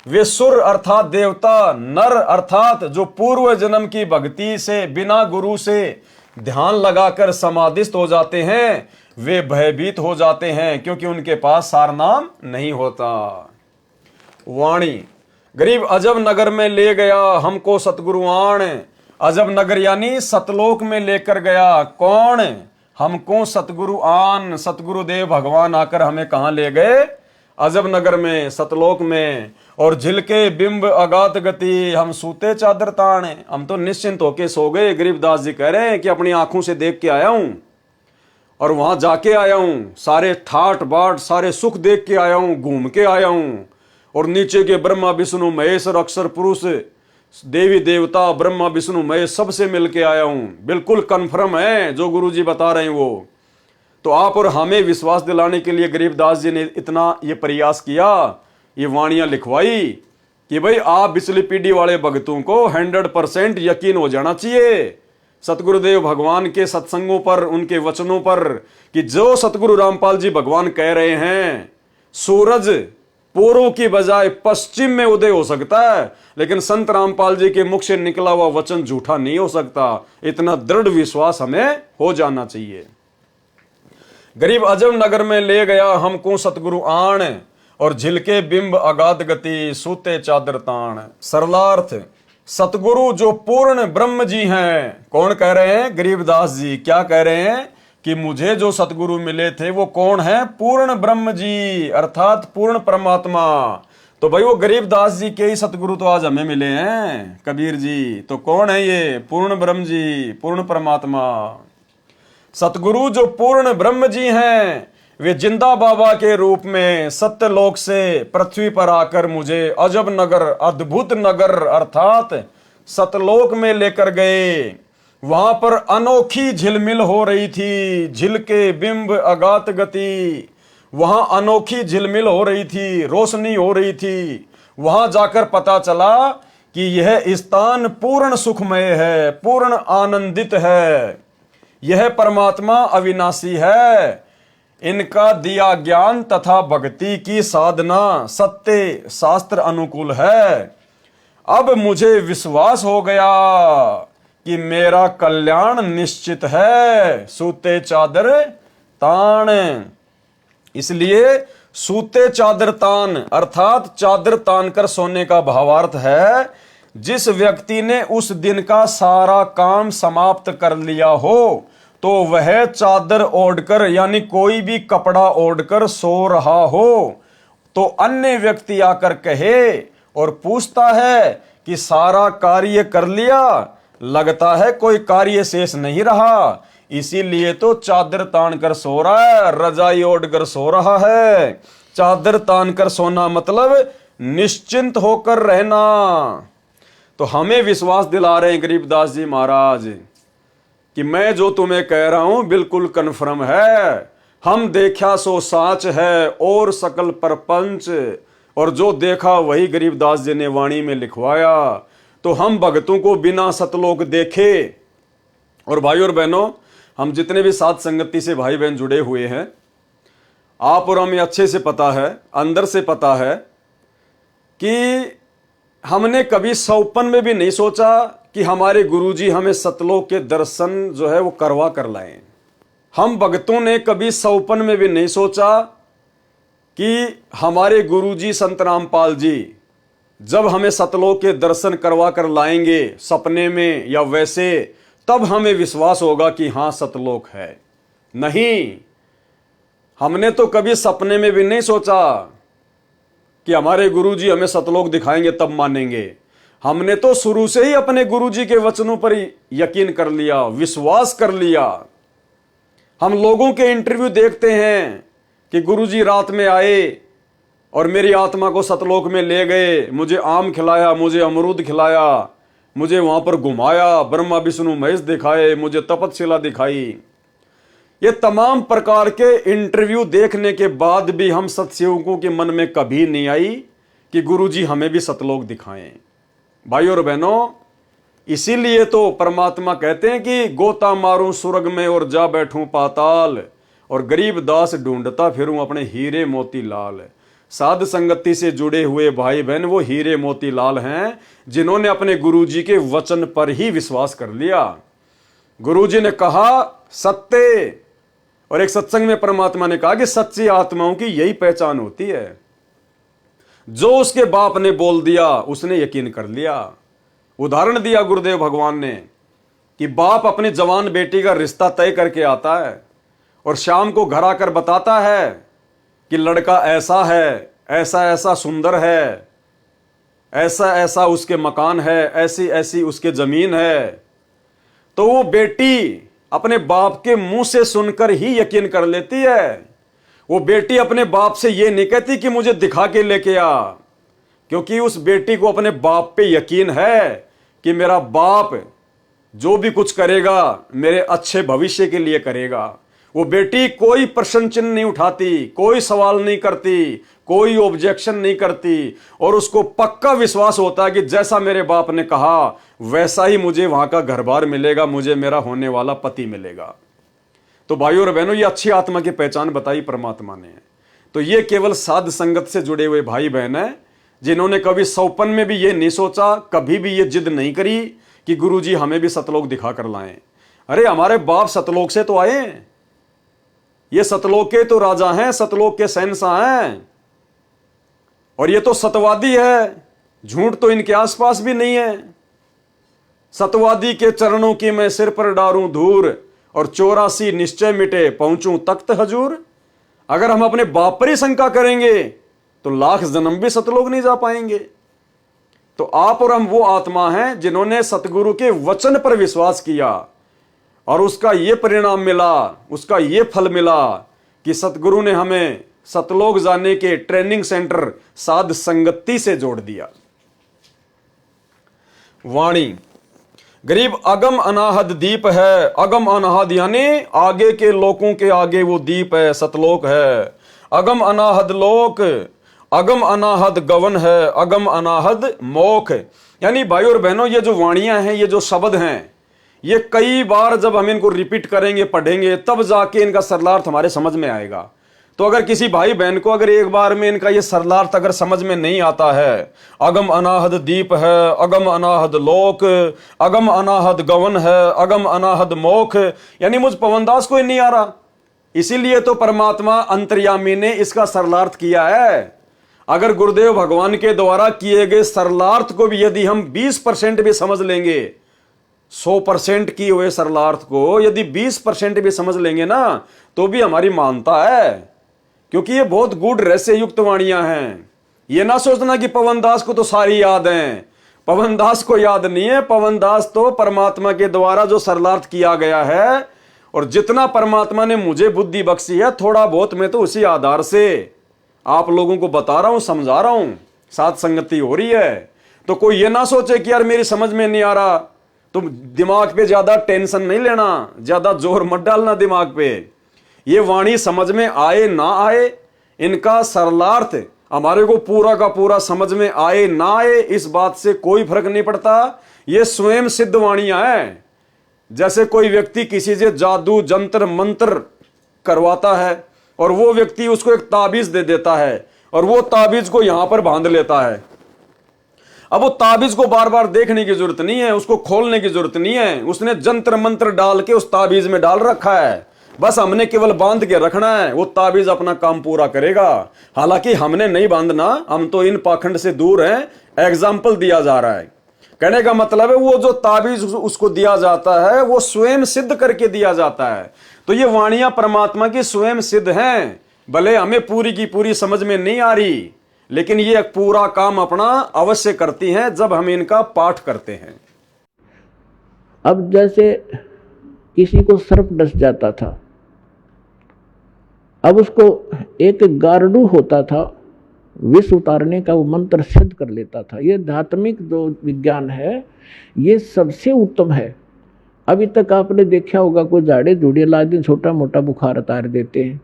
वे सुर अर्थात देवता, नर अर्थात जो पूर्व जन्म की भक्ति से बिना गुरु से ध्यान लगाकर समाधिस्थ हो जाते हैं, वे भयभीत हो जाते हैं क्योंकि उनके पास सार नाम नहीं होता। वाणी। गरीब अजब नगर में ले गया हमको सतगुरुआन, अजब नगर यानी सतलोक में लेकर गया कौन? हमको सतगुरु आन, सतगुरुदेव भगवान आकर हमें कहां ले गए? अजब नगर में सतलोक में, और झिलके बिंब अगात गति, हम सूते चादर तान। हम तो निश्चिंत होके सो गए। गरीबदास जी कह रहे हैं कि अपनी आंखों से देख के आया हूं और वहां जाके आया हूं, सारे ठाट बाट सारे सुख देख के आया हूं, घूम के आया हूं, और नीचे के ब्रह्मा विष्णु महेश और अक्षर पुरुष देवी देवता ब्रह्मा विष्णु महेश सबसे मिल के आया हूं। बिल्कुल कन्फर्म है जो गुरुजी बता रहे हैं वो। तो आप और हमें विश्वास दिलाने के लिए गरीबदास जी ने इतना ये प्रयास किया, ये वाणियां लिखवाई कि भाई आप पिछली पीढ़ी वाले भक्तों को 100% यकीन हो जाना चाहिए सतगुरुदेव भगवान के सत्संगों पर, उनके वचनों पर, कि जो सतगुरु रामपाल जी भगवान कह रहे हैं, सूरज पूर्व की बजाय पश्चिम में उदय हो सकता है, लेकिन संत रामपाल जी के मुख से निकला हुआ वचन झूठा नहीं हो सकता। इतना दृढ़ विश्वास हमें हो जाना चाहिए। गरीब अजब नगर में ले गया हमको सतगुरु आण, और झिलके बिंब अगाध गति, सूते चादर ताण। सरलार्थ, सतगुरु जो पूर्ण ब्रह्म जी हैं। कौन कह रहे हैं? गरीबदास जी। क्या कह रहे हैं? कि मुझे जो सतगुरु मिले थे वो कौन है? पूर्ण ब्रह्म जी, अर्थात पूर्ण परमात्मा। तो भाई वो गरीबदास जी के ही सतगुरु तो आज हमें मिले हैं, कबीर जी। तो कौन है ये? पूर्ण ब्रह्म जी, पूर्ण परमात्मा। सतगुरु जो पूर्ण ब्रह्म जी हैं, वे जिंदा बाबा के रूप में सत्यलोक से पृथ्वी पर आकर मुझे अजब नगर, अद्भुत नगर अर्थात सतलोक में लेकर गए। वहां पर अनोखी झिलमिल हो रही थी, झिलके बिंब अगात गति। वहां अनोखी झिलमिल हो रही थी, रोशनी हो रही थी। वहां जाकर पता चला कि यह स्थान पूर्ण सुखमय है, पूर्ण आनंदित है। यह परमात्मा अविनाशी है। इनका दिया ज्ञान तथा भक्ति की साधना सत्य शास्त्र अनुकूल है। अब मुझे विश्वास हो गया कि मेरा कल्याण निश्चित है। सूते चादर तान, इसलिए सूते चादर तान अर्थात चादर तान कर सोने का भावार्थ है जिस व्यक्ति ने उस दिन का सारा काम समाप्त कर लिया हो, तो वह चादर ओढ़कर यानी कोई भी कपड़ा ओढ़कर सो रहा हो, तो अन्य व्यक्ति आकर कहे और पूछता है कि सारा कार्य कर लिया? लगता है कोई कार्य शेष नहीं रहा, इसीलिए तो चादर तान कर सो रहा है, रजाई ओढ़ कर सो रहा है। चादर तान कर सोना मतलब निश्चिंत होकर रहना। तो हमें विश्वास दिला रहे हैं गरीबदास जी महाराज कि मैं जो तुम्हें कह रहा हूं बिल्कुल कन्फर्म है। हम देखा सो साच है और सकल परपंच, और जो देखा वही गरीबदास जी ने वाणी में लिखवाया। तो हम भक्तों को बिना सतलोक देखे, और भाई और बहनों हम जितने भी साथ संगति से भाई बहन जुड़े हुए हैं, आप और हमें अच्छे से पता है, अंदर से पता है कि हमने कभी सौपन में भी नहीं सोचा कि हमारे गुरुजी हमें सतलोक के दर्शन जो है वो करवा कर लाएं। हम भक्तों ने कभी सौपन में भी नहीं सोचा कि हमारे गुरुजी संत रामपाल जी जब हमें सतलोक के दर्शन करवा कर लाएंगे सपने में या वैसे, तब हमें विश्वास होगा कि हाँ सतलोक है। नहीं, हमने तो कभी सपने में भी नहीं सोचा कि हमारे गुरुजी हमें सतलोक दिखाएंगे तब मानेंगे। हमने तो शुरू से ही अपने गुरुजी के वचनों पर यकीन कर लिया, विश्वास कर लिया। हम लोगों के इंटरव्यू देखते हैं कि गुरुजी रात में आए और मेरी आत्मा को सतलोक में ले गए, मुझे आम खिलाया, मुझे अमरूद खिलाया, मुझे वहां पर घुमाया, ब्रह्मा विष्णु महेश दिखाए, मुझे तपतशिला दिखाई। ये तमाम प्रकार के इंटरव्यू देखने के बाद भी हम सत्सेवकों के मन में कभी नहीं आई कि गुरुजी हमें भी सतलोक दिखाएं। भाई और बहनों, इसीलिए तो परमात्मा कहते हैं कि गोता मारूं सुर्ग में और जा बैठूं पाताल, और गरीब दास ढूंढता फिरूं अपने हीरे मोती लाल। साध संगति से जुड़े हुए भाई बहन वो हीरे मोती लाल हैं जिन्होंने अपने गुरुजी के वचन पर ही विश्वास कर लिया। गुरुजी ने कहा सत्य, और एक सत्संग में परमात्मा ने कहा कि सच्ची आत्माओं की यही पहचान होती है। जो उसके बाप ने बोल दिया उसने यकीन कर लिया। उदाहरण दिया गुरुदेव भगवान ने कि बाप अपनी जवान बेटी का रिश्ता तय करके आता है और शाम को घर आकर बताता है कि लड़का ऐसा है, ऐसा ऐसा सुंदर है, ऐसा ऐसा उसके मकान है, ऐसी ऐसी उसके जमीन है, तो वो बेटी अपने बाप के मुंह से सुनकर ही यकीन कर लेती है। वो बेटी अपने बाप से ये नहीं कहती कि मुझे दिखा के लेके आ, क्योंकि उस बेटी को अपने बाप पे यकीन है कि मेरा बाप जो भी कुछ करेगा मेरे अच्छे भविष्य के लिए करेगा। वो बेटी कोई प्रश्न चिन्ह नहीं उठाती, कोई सवाल नहीं करती, कोई ऑब्जेक्शन नहीं करती, और उसको पक्का विश्वास होता है कि जैसा मेरे बाप ने कहा वैसा ही मुझे वहां का घर बार मिलेगा, मुझे मेरा होने वाला पति मिलेगा। तो भाइयों और बहनों, ये अच्छी आत्मा की पहचान बताई परमात्मा ने। तो ये केवल साध संगत से जुड़े हुए भाई बहन हैं, जिन्होंने कभी सौपन में भी ये नहीं सोचा, कभी भी ये जिद नहीं करी कि गुरुजी हमें भी सतलोक दिखा कर लाएं। अरे हमारे बाप सतलोक से तो आए, ये सतलोक के तो राजा हैं, सतलोक के शहंशाह हैं, और ये तो सतवादी है, झूठ तो इनके आसपास भी नहीं है। सतवादी के चरणों की मैं सिर पर डारूं धूर, और 84 निश्चय मिटे पहुंचूं तख्त हजूर। अगर हम अपने बाप पर ही शंका करेंगे तो लाख जन्म भी सतलोक नहीं जा पाएंगे। तो आप और हम वो आत्मा हैं जिन्होंने सतगुरु के वचन पर विश्वास किया, और उसका ये परिणाम मिला, उसका ये फल मिला कि सतगुरु ने हमें सतलोक जाने के ट्रेनिंग सेंटर साध संगति से जोड़ दिया। वाणी गरीब अगम अनाहद दीप है, अगम अनाहद यानी आगे के लोगों के आगे वो दीप है, सतलोक है। अगम अनाहद लोक, अगम अनाहद गवन है, अगम अनाहद मोख। यानी भाइयों और बहनों, ये जो वाणियां हैं, ये जो शब्द हैं, ये कई बार जब हम इनको रिपीट करेंगे, पढ़ेंगे, तब जाके इनका सरलार्थ हमारे समझ में आएगा। तो अगर किसी भाई बहन को अगर एक बार में इनका ये सरलार्थ अगर समझ में नहीं आता है, अगम अनाहद दीप है, अगम अनाहद लोक, अगम अनाहद गवन है, अगम अनाहद मोख, यानी मुझ पवनदास को ही नहीं आ रहा। इसीलिए तो परमात्मा अंतर्यामी ने इसका सरलार्थ किया है। अगर गुरुदेव भगवान के द्वारा किए गए सरलार्थ को भी यदि हम 20% भी समझ लेंगे, 100% किए हुए सरलार्थ को यदि 20% भी समझ लेंगे ना, तो भी हमारी मानता है, क्योंकि ये बहुत गूढ़ रहस्य युक्त वाणियां हैं। ये ना सोचना कि पवनदास को तो सारी याद हैं, पवनदास को याद नहीं है। पवनदास तो परमात्मा के द्वारा जो सरलार्थ किया गया है, और जितना परमात्मा ने मुझे बुद्धि बख्शी है, थोड़ा बहुत मैं तो उसी आधार से आप लोगों को बता रहा हूं, समझा रहा हूं, साथ संगति हो रही है। तो कोई ये ना सोचे कि यार मेरी समझ में नहीं आ रहा, तुम दिमाग पे ज्यादा टेंशन नहीं लेना, ज्यादा जोर मत डालना दिमाग पे। ये वाणी समझ में आए ना आए, इनका सरलार्थ हमारे को पूरा का पूरा समझ में आए ना आए, इस बात से कोई फर्क नहीं पड़ता। ये स्वयं सिद्ध वाणियां हैं। जैसे कोई व्यक्ति किसी से जादू जंत्र मंत्र करवाता है, और वो व्यक्ति उसको एक ताबीज दे देता है, और वो ताबीज को यहां पर बांध लेता है। अब वो ताबीज को बार बार देखने की जरूरत नहीं है, उसको खोलने की जरूरत नहीं है, उसने जंत्र मंत्र डाल के उस ताबीज में डाल रखा है, बस हमने केवल बांध के रखना है, वो ताबीज अपना काम पूरा करेगा। हालांकि हमने नहीं बांधना, हम तो इन पाखंड से दूर हैं। एग्जाम्पल दिया जा रहा है, कहने का मतलब है वो जो ताबीज उसको दिया जाता है वो स्वयं सिद्ध करके दिया जाता है। तो ये वाणियां परमात्मा की स्वयं सिद्ध हैं, भले हमें पूरी की पूरी समझ में नहीं आ रही, लेकिन ये पूरा काम अपना अवश्य करती हैं जब हम इनका पाठ करते हैं। अब जैसे किसी को सर्प डस जाता था, अब उसको एक गारडू होता था, विष उतारने का वो मंत्र सिद्ध कर लेता था। ये धात्मिक जो विज्ञान है ये सबसे उत्तम है। अभी तक आपने देखा होगा कोई झाड़े झूड़े ला दिन छोटा मोटा बुखार उतार देते हैं,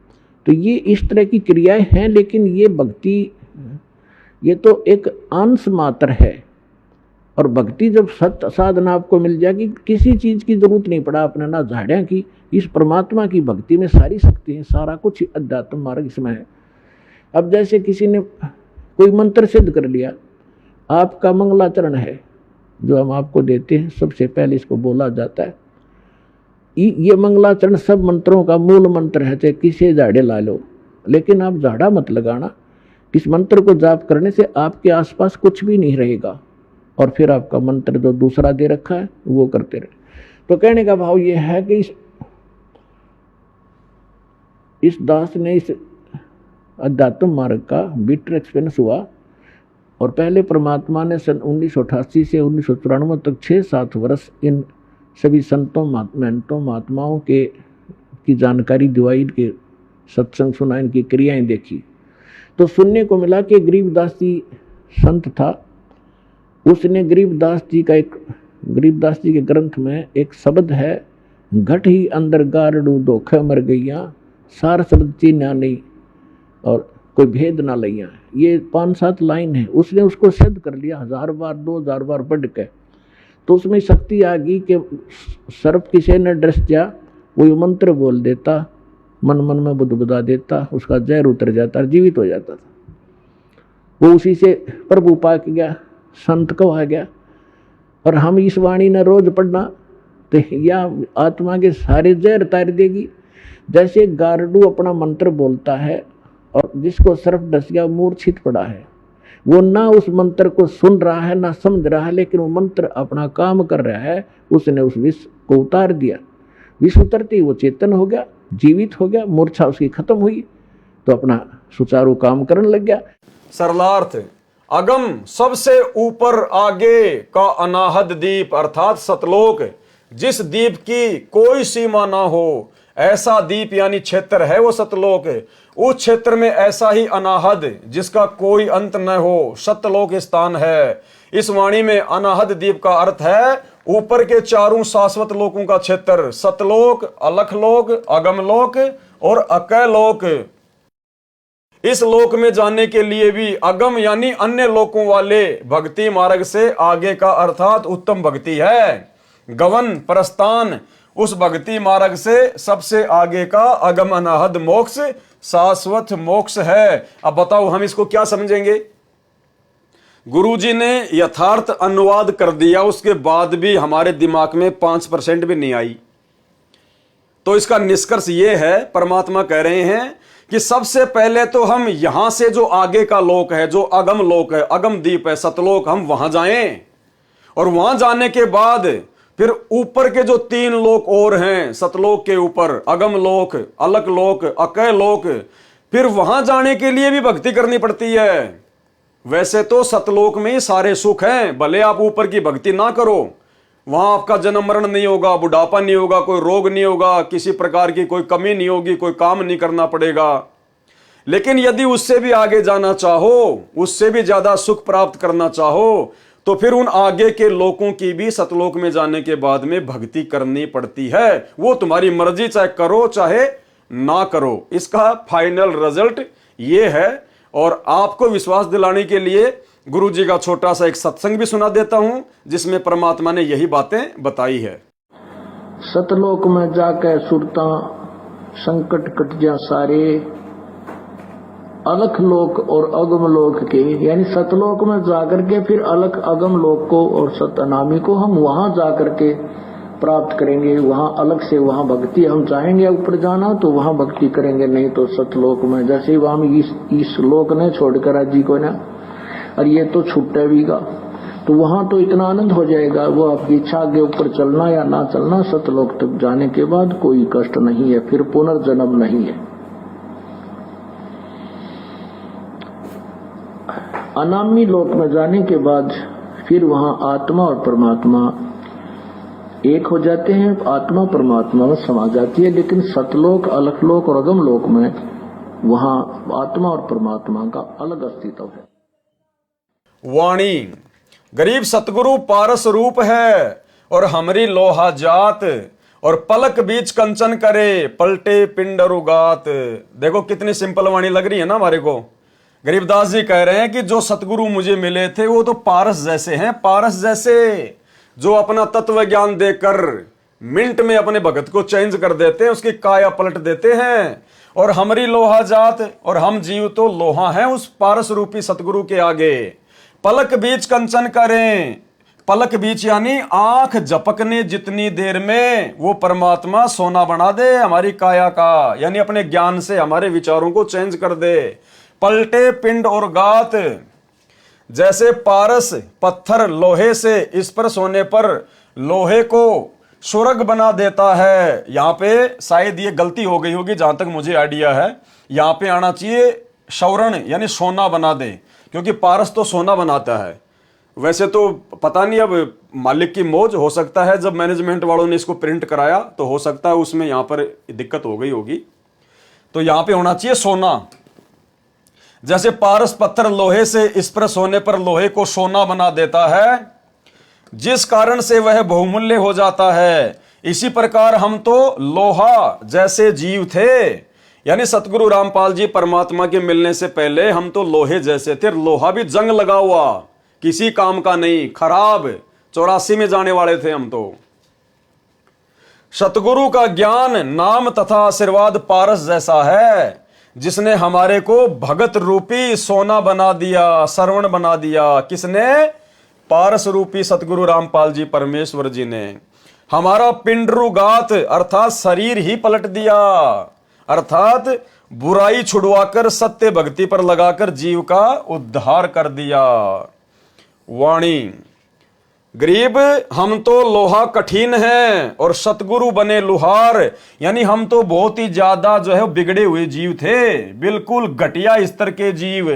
तो ये इस तरह की क्रियाएं हैं, लेकिन ये भक्ति ये तो एक अंश मात्र है। और भक्ति जब सत्य साधना आपको मिल जाएगी, किसी चीज़ की जरूरत नहीं पड़ा आपने, ना झाड़ियाँ की, इस परमात्मा की भक्ति में सारी शक्ति है, सारा कुछ अध्यात्म मार्ग इसमें है। अब जैसे किसी ने कोई मंत्र सिद्ध कर लिया, आपका मंगलाचरण है जो हम आपको देते हैं, सबसे पहले इसको बोला जाता है। ये मंगलाचरण सब मंत्रों का मूल मंत्र है, चाहे किसी झाड़े ला लो, लेकिन आप झाड़ा मत लगाना। इस मंत्र को जाप करने से आपके आसपास कुछ भी नहीं रहेगा, और फिर आपका मंत्र जो दूसरा दे रखा है वो करते रहे। तो कहने का भाव ये है कि इस दास ने इस अध्यात्म मार्ग का बिटर एक्सपीरियंस हुआ। और पहले परमात्मा ने सन 1988 से 1994 तक 6-7 वर्ष इन सभी संतों महंतों महात्माओं के की जानकारी दिवाई, इनके सत्संग सुना, इनकी क्रियाएं देखी, तो सुनने को मिला कि गरीबदास जी संत था। उसने गरीबदास जी के ग्रंथ में एक शब्द है, घट ही अंदर गारड़ू धोखे मर गईया, सार शब्द चीन्या नहीं और कोई भेद ना लैया। ये 5-7 लाइन है, उसने उसको सिद्ध कर लिया 1000 बार 2000 बार पढ़ के। तो उसमें शक्ति आ गई कि सर्प किसी ने ड्रेस दिया, वो मंत्र बोल देता, मन मन में बुदबुदा देता, उसका जहर उतर जाता, जीवित हो जाता था। वो उसी से प्रभु पा के गया, संत कहा गया। और हम इस वाणी ने रोज पढ़ना तो या आत्मा के सारे जहर तार देगी। जैसे गारडू अपना मंत्र बोलता है और जिसको सर्प डस गया, मूर्छित पड़ा है, वो ना उस मंत्र को सुन रहा है ना समझ रहा है, लेकिन वो मंत्र अपना काम कर रहा है। उसने उस विष को उतार दिया, विष उतरते ही वो चेतन हो गया, जीवित हो गया, मूर्छा उसकी खत्म हुई, तो अपना सुचारू काम करने लग गया। सरलार्थ, अगम सबसे ऊपर आगे का अनाहद दीप अर्थात सतलोक, जिस दीप की कोई सीमा ना हो, ऐसा दीप यानी क्षेत्र है वो सतलोक। उस क्षेत्र में ऐसा ही अनाहद जिसका कोई अंत न हो, सतलोक स्थान है। इस वाणी में अनाहद दीप का अर्थ है ऊपर के चारों शाश्वत लोकों का क्षेत्र, सतलोक, अलखलोक, अगमलोक और अकैलोक। इस लोक में जाने के लिए भी अगम यानी अन्य लोकों वाले भक्ति मार्ग से आगे का अर्थात उत्तम भक्ति है। गवन प्रस्थान उस भक्ति मार्ग से सबसे आगे का अगम अनाहद मोक्ष शाश्वत मोक्ष है। अब बताओ हम इसको क्या समझेंगे? गुरुजी ने यथार्थ अनुवाद कर दिया, उसके बाद भी हमारे दिमाग में 5% भी नहीं आई। तो इसका निष्कर्ष ये है, परमात्मा कह रहे हैं कि सबसे पहले तो हम यहां से जो आगे का लोक है, जो अगम लोक है, अगम दीप है, सतलोक, हम वहां जाएं। और वहां जाने के बाद फिर ऊपर के जो 3 लोक और हैं, सतलोक के ऊपर अगम लोक, अलक लोक, अकय लोक, फिर वहां जाने के लिए भी भक्ति करनी पड़ती है। वैसे तो सतलोक में ही सारे सुख हैं, भले आप ऊपर की भक्ति ना करो, वहां आपका जन्म मरण नहीं होगा, बुढ़ापा नहीं होगा, कोई रोग नहीं होगा, किसी प्रकार की कोई कमी नहीं होगी, कोई काम नहीं करना पड़ेगा। लेकिन यदि उससे भी आगे जाना चाहो, उससे भी ज्यादा सुख प्राप्त करना चाहो, तो फिर उन आगे के लोकों की भी सतलोक में जाने के बाद में भक्ति करनी पड़ती है। वो तुम्हारी मर्जी, चाहे करो चाहे ना करो, इसका फाइनल रिजल्ट ये है। और आपको विश्वास दिलाने के लिए गुरु जी का छोटा सा एक सत्संग भी सुना देता हूं, जिसमें परमात्मा ने यही बातें बताई है। सतलोक में जाकर सुरता संकट कट जा सारे, अलख लोक और अगम लोक के, यानी सतलोक में जाकर के फिर अलख अगम लोक को और सतनामी को हम वहां जाकर के प्राप्त करेंगे। वहां अलग से वहां भक्ति, हम चाहेंगे ऊपर जाना तो वहां भक्ति करेंगे, नहीं तो सतलोक में। जैसे वहां इस लोक ने छोड़कर आज जी को ना, और ये तो छूटे भीगा, तो वहां तो इतना आनंद हो जाएगा, वो आपकी इच्छा आगे ऊपर चलना या ना चलना, सतलोक तक जाने के बाद कोई कष्ट नहीं है, फिर पुनर्जन्म नहीं है। अनामी लोक में जाने के बाद फिर वहां आत्मा और परमात्मा एक हो जाते हैं, आत्मा परमात्मा में समा जाती है। लेकिन सतलोक, अलखलोक और अगम लोक में वहां आत्मा और परमात्मा का अलग अस्तित्व है। वाणी गरीब सतगुरु पारस रूप है और हमरी लोहा जात, और पलक बीच कंचन करे पलटे पिंड रुगात। देखो कितनी सिंपल वाणी लग रही है ना हमारे को। गरीबदास जी कह रहे हैं कि जो सतगुरु मुझे मिले थे वो तो पारस जैसे हैं, पारस जैसे, जो अपना तत्व ज्ञान देकर मिनट में अपने भगत को चेंज कर देते हैं, उसकी काया पलट देते हैं। और हमारी लोहा जात, और हम जीव तो लोहा हैं उस पारस रूपी सतगुरु के आगे। पलक बीच कंचन करें, पलक बीच यानी आंख झपकने जितनी देर में वो परमात्मा सोना बना दे हमारी काया का, यानी अपने ज्ञान से हमारे विचारों को चेंज कर दे। पलटे पिंड और गात, जैसे पारस पत्थर लोहे से स्पर्श होने पर लोहे को सुरग बना देता है। यहां पे शायद ये गलती हो गई होगी, जहां तक मुझे आइडिया है, यहां पे आना चाहिए स्वर्ण यानी सोना बना दे, क्योंकि पारस तो सोना बनाता है। वैसे तो पता नहीं, अब मालिक की मौज, हो सकता है जब मैनेजमेंट वालों ने इसको प्रिंट कराया तो हो सकता है उसमें यहाँ पर दिक्कत हो गई होगी, तो यहाँ पे होना चाहिए सोना। जैसे पारस पत्थर लोहे से स्पर्श होने पर लोहे को सोना बना देता है, जिस कारण से वह बहुमूल्य हो जाता है, इसी प्रकार हम तो लोहा जैसे जीव थे। यानी सतगुरु रामपाल जी परमात्मा के मिलने से पहले हम तो लोहे जैसे थे, लोहा भी जंग लगा हुआ, किसी काम का नहीं, खराब, 84 में जाने वाले थे हम तो। सतगुरु का ज्ञान, नाम तथा आशीर्वाद पारस जैसा है, जिसने हमारे को भगत रूपी सोना बना दिया, श्रवण बना दिया। किसने? पारस रूपी सतगुरु रामपाल जी परमेश्वर जी ने हमारा पिंडरुगात अर्थात शरीर ही पलट दिया, अर्थात बुराई छुड़वाकर सत्य भक्ति पर लगाकर जीव का उद्धार कर दिया। वाणी, गरीब हम तो लोहा कठिन है और सतगुरु बने लुहार। यानी हम तो बहुत ही ज्यादा जो है बिगड़े हुए जीव थे, बिल्कुल घटिया स्तर के जीव,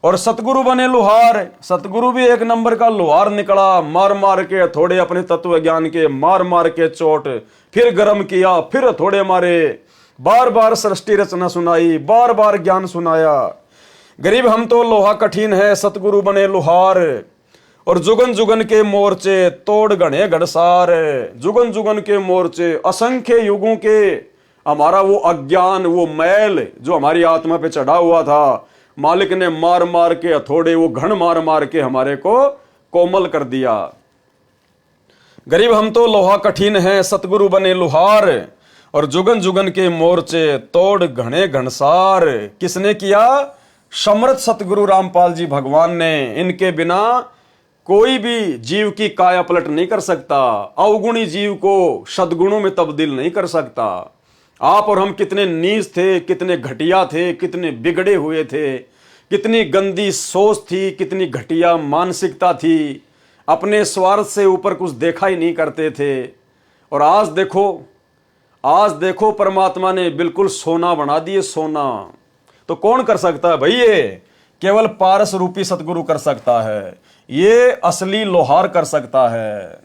और सतगुरु बने लुहार। सतगुरु भी एक नंबर का लुहार निकला, मार मार के थोड़े अपने तत्व ज्ञान के, मार मार के चोट, फिर गर्म किया, फिर थोड़े मारे, बार बार सृष्टि रचना सुनाई, बार बार ज्ञान सुनाया। गरीब हम तो लोहा कठिन है, सतगुरु बने लुहार, और जुगन जुगन के मोर्चे तोड़ गणे गढ़सार। जुगन जुगन के मोर्चे, असंख्य युगों के हमारा वो अज्ञान, वो मैल जो हमारी आत्मा पे चढ़ा हुआ था, मालिक ने मार मार के हथौड़े, वो घण मार मार के हमारे को कोमल कर दिया। गरीब हम तो लोहा कठिन है, सतगुरु बने लुहार, और जुगन जुगन के मोर्चे तोड़ घणे घनसार। किसने किया? समर्थ सतगुरु रामपाल जी भगवान ने। इनके बिना कोई भी जीव की काया पलट नहीं कर सकता, अवगुणी जीव को सद्गुणों में तब्दील नहीं कर सकता। आप और हम कितने नीच थे, कितने घटिया थे, कितने बिगड़े हुए थे, कितनी गंदी सोच थी, कितनी घटिया मानसिकता थी, अपने स्वार्थ से ऊपर कुछ देखा ही नहीं करते थे। और आज देखो परमात्मा ने बिल्कुल सोना बना दिए, सोना। तो कौन कर सकता है भाई? ये केवल पारस रूपी सतगुरु कर सकता है, ये असली लोहार कर सकता है।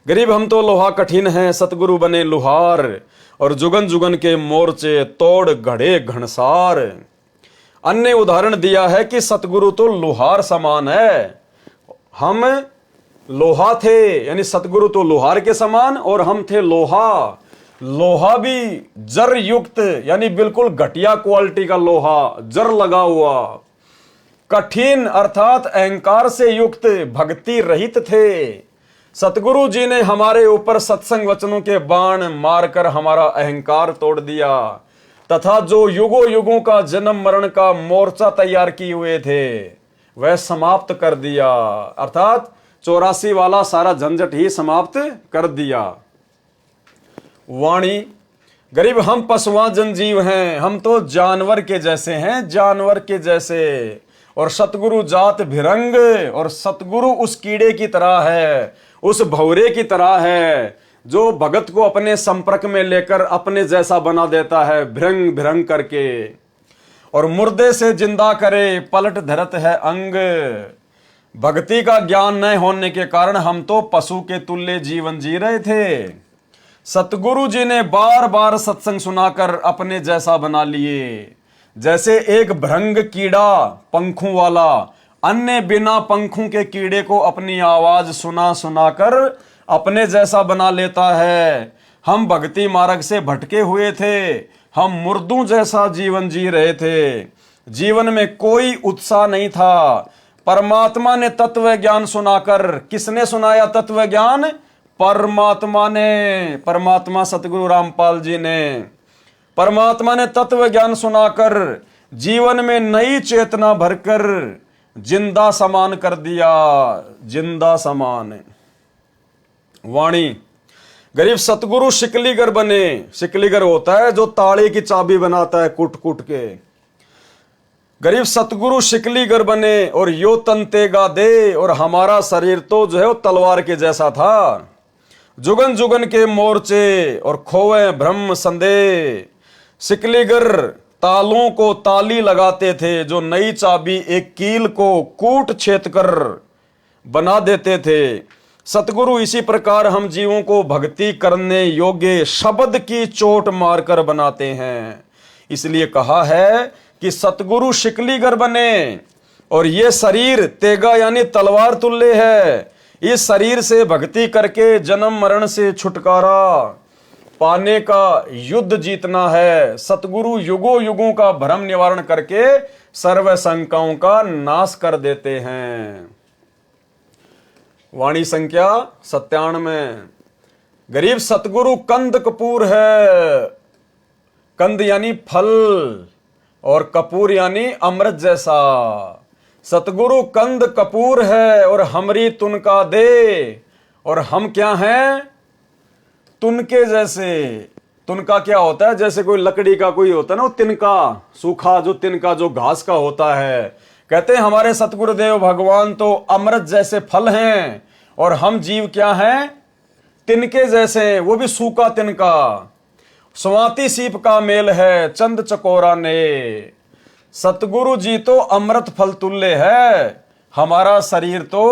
गरीब हम तो लोहा कठिन है, सतगुरु बने लुहार, और जुगन जुगन के मोर्चे तोड़ घड़े घनसार। अन्य उदाहरण दिया है कि सतगुरु तो लोहार समान है, हम लोहा थे, यानी सतगुरु तो लोहार के समान और हम थे लोहा। लोहा भी जर युक्त, यानी बिल्कुल घटिया क्वालिटी का लोहा, जर लगा हुआ। कठिन अर्थात अहंकार से युक्त, भक्ति रहित थे। सतगुरु जी ने हमारे ऊपर सत्संग वचनों के बाण मारकर हमारा अहंकार तोड़ दिया, तथा जो युगों युगों का जन्म मरण का मोर्चा तैयार किए हुए थे वह समाप्त कर दिया, अर्थात 84 वाला सारा झंझट ही समाप्त कर दिया। वाणी, गरीब हम पशुआं जनजीव हैं, हम तो जानवर के जैसे हैं, जानवर के जैसे। और सतगुरु जात भिरंग, और सतगुरु उस कीड़े की तरह है, उस भौरे की तरह है, जो भगत को अपने संपर्क में लेकर अपने जैसा बना देता है, भिरंग भिरंग करके। और मुर्दे से जिंदा करे, पलट धरत है अंग। भक्ति का ज्ञान न होने के कारण हम तो पशु के तुल्य जीवन जी रहे थे। सतगुरु जी ने बार बार सत्संग सुनाकर अपने जैसा बना लिए। जैसे एक भृंग कीड़ा पंखों वाला अन्य बिना पंखों के कीड़े को अपनी आवाज सुना सुनाकर अपने जैसा बना लेता है। हम भक्ति मार्ग से भटके हुए थे, हम मुर्दों जैसा जीवन जी रहे थे, जीवन में कोई उत्साह नहीं था। परमात्मा ने तत्व ज्ञान सुनाकर, किसने सुनाया तत्व ज्ञान? परमात्मा ने, परमात्मा सतगुरु रामपाल जी ने। परमात्मा ने तत्व ज्ञान सुनाकर जीवन में नई चेतना भरकर जिंदा समान कर दिया, जिंदा समान। वाणी, गरीब सतगुरु शिकलीगर बने। शिकलीगर होता है जो ताले की चाबी बनाता है कुट कुट के। गरीब सतगुरु शिकलीगर बने और यो तंतेगा दे, और हमारा शरीर तो जो है वो तलवार के जैसा था। जुगन जुगन के मोर्चे और खोए ब्रह्म संदेह। शिकलीगर तालों को ताली लगाते थे, जो नई चाबी एक कील को कूट छेद कर बना देते थे। सतगुरु इसी प्रकार हम जीवों को भक्ति करने योग्य शब्द की चोट मारकर बनाते हैं। इसलिए कहा है कि सतगुरु शिकलीगर बने, और ये शरीर तेगा यानी तलवार तुल्य है। इस शरीर से भक्ति करके जन्म मरण से छुटकारा पाने का युद्ध जीतना है। सतगुरु युगों युगों का भ्रम निवारण करके सर्व शंकाओं का नाश कर देते हैं। वाणी संख्या 97। गरीब सतगुरु कंद कपूर है। कंद यानी फल और कपूर यानी अमृत जैसा। सतगुरु कंद कपूर है और हमरी तुनका दे, और हम क्या हैं? तुनके जैसे। तुनका क्या होता है? जैसे कोई लकड़ी का कोई होता है ना, वो तिनका, सूखा जो तिनका जो घास का होता है। कहते हैं हमारे सतगुरुदेव भगवान तो अमृत जैसे फल हैं, और हम जीव क्या हैं? तिनके जैसे, वो भी सूखा तिनका। स्वाति सीप का मेल है चंद चकोरा ने। सतगुरु जी तो अमृत फल तुल्य है, हमारा शरीर तो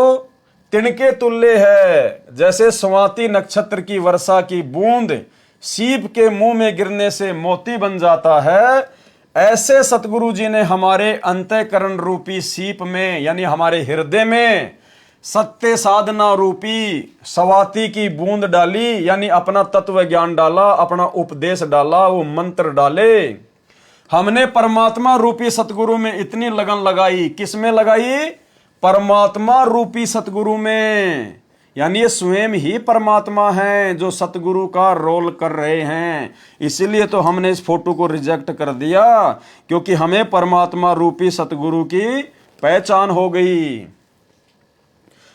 तिनके तुल्य है। जैसे स्वाति नक्षत्र की वर्षा की बूंद सीप के मुंह में गिरने से मोती बन जाता है, ऐसे सतगुरु जी ने हमारे अंतःकरण रूपी सीप में यानी हमारे हृदय में सत्य साधना रूपी स्वाति की बूंद डाली, यानी अपना तत्व ज्ञान डाला, अपना उपदेश डाला, वो मंत्र डाले। हमने परमात्मा रूपी सतगुरु में इतनी लगन लगाई। किस में लगाई? परमात्मा रूपी सतगुरु में। यानी ये स्वयं ही परमात्मा हैं जो सतगुरु का रोल कर रहे हैं। इसीलिए तो हमने इस फोटो को रिजेक्ट कर दिया, क्योंकि हमें परमात्मा रूपी सतगुरु की पहचान हो गई।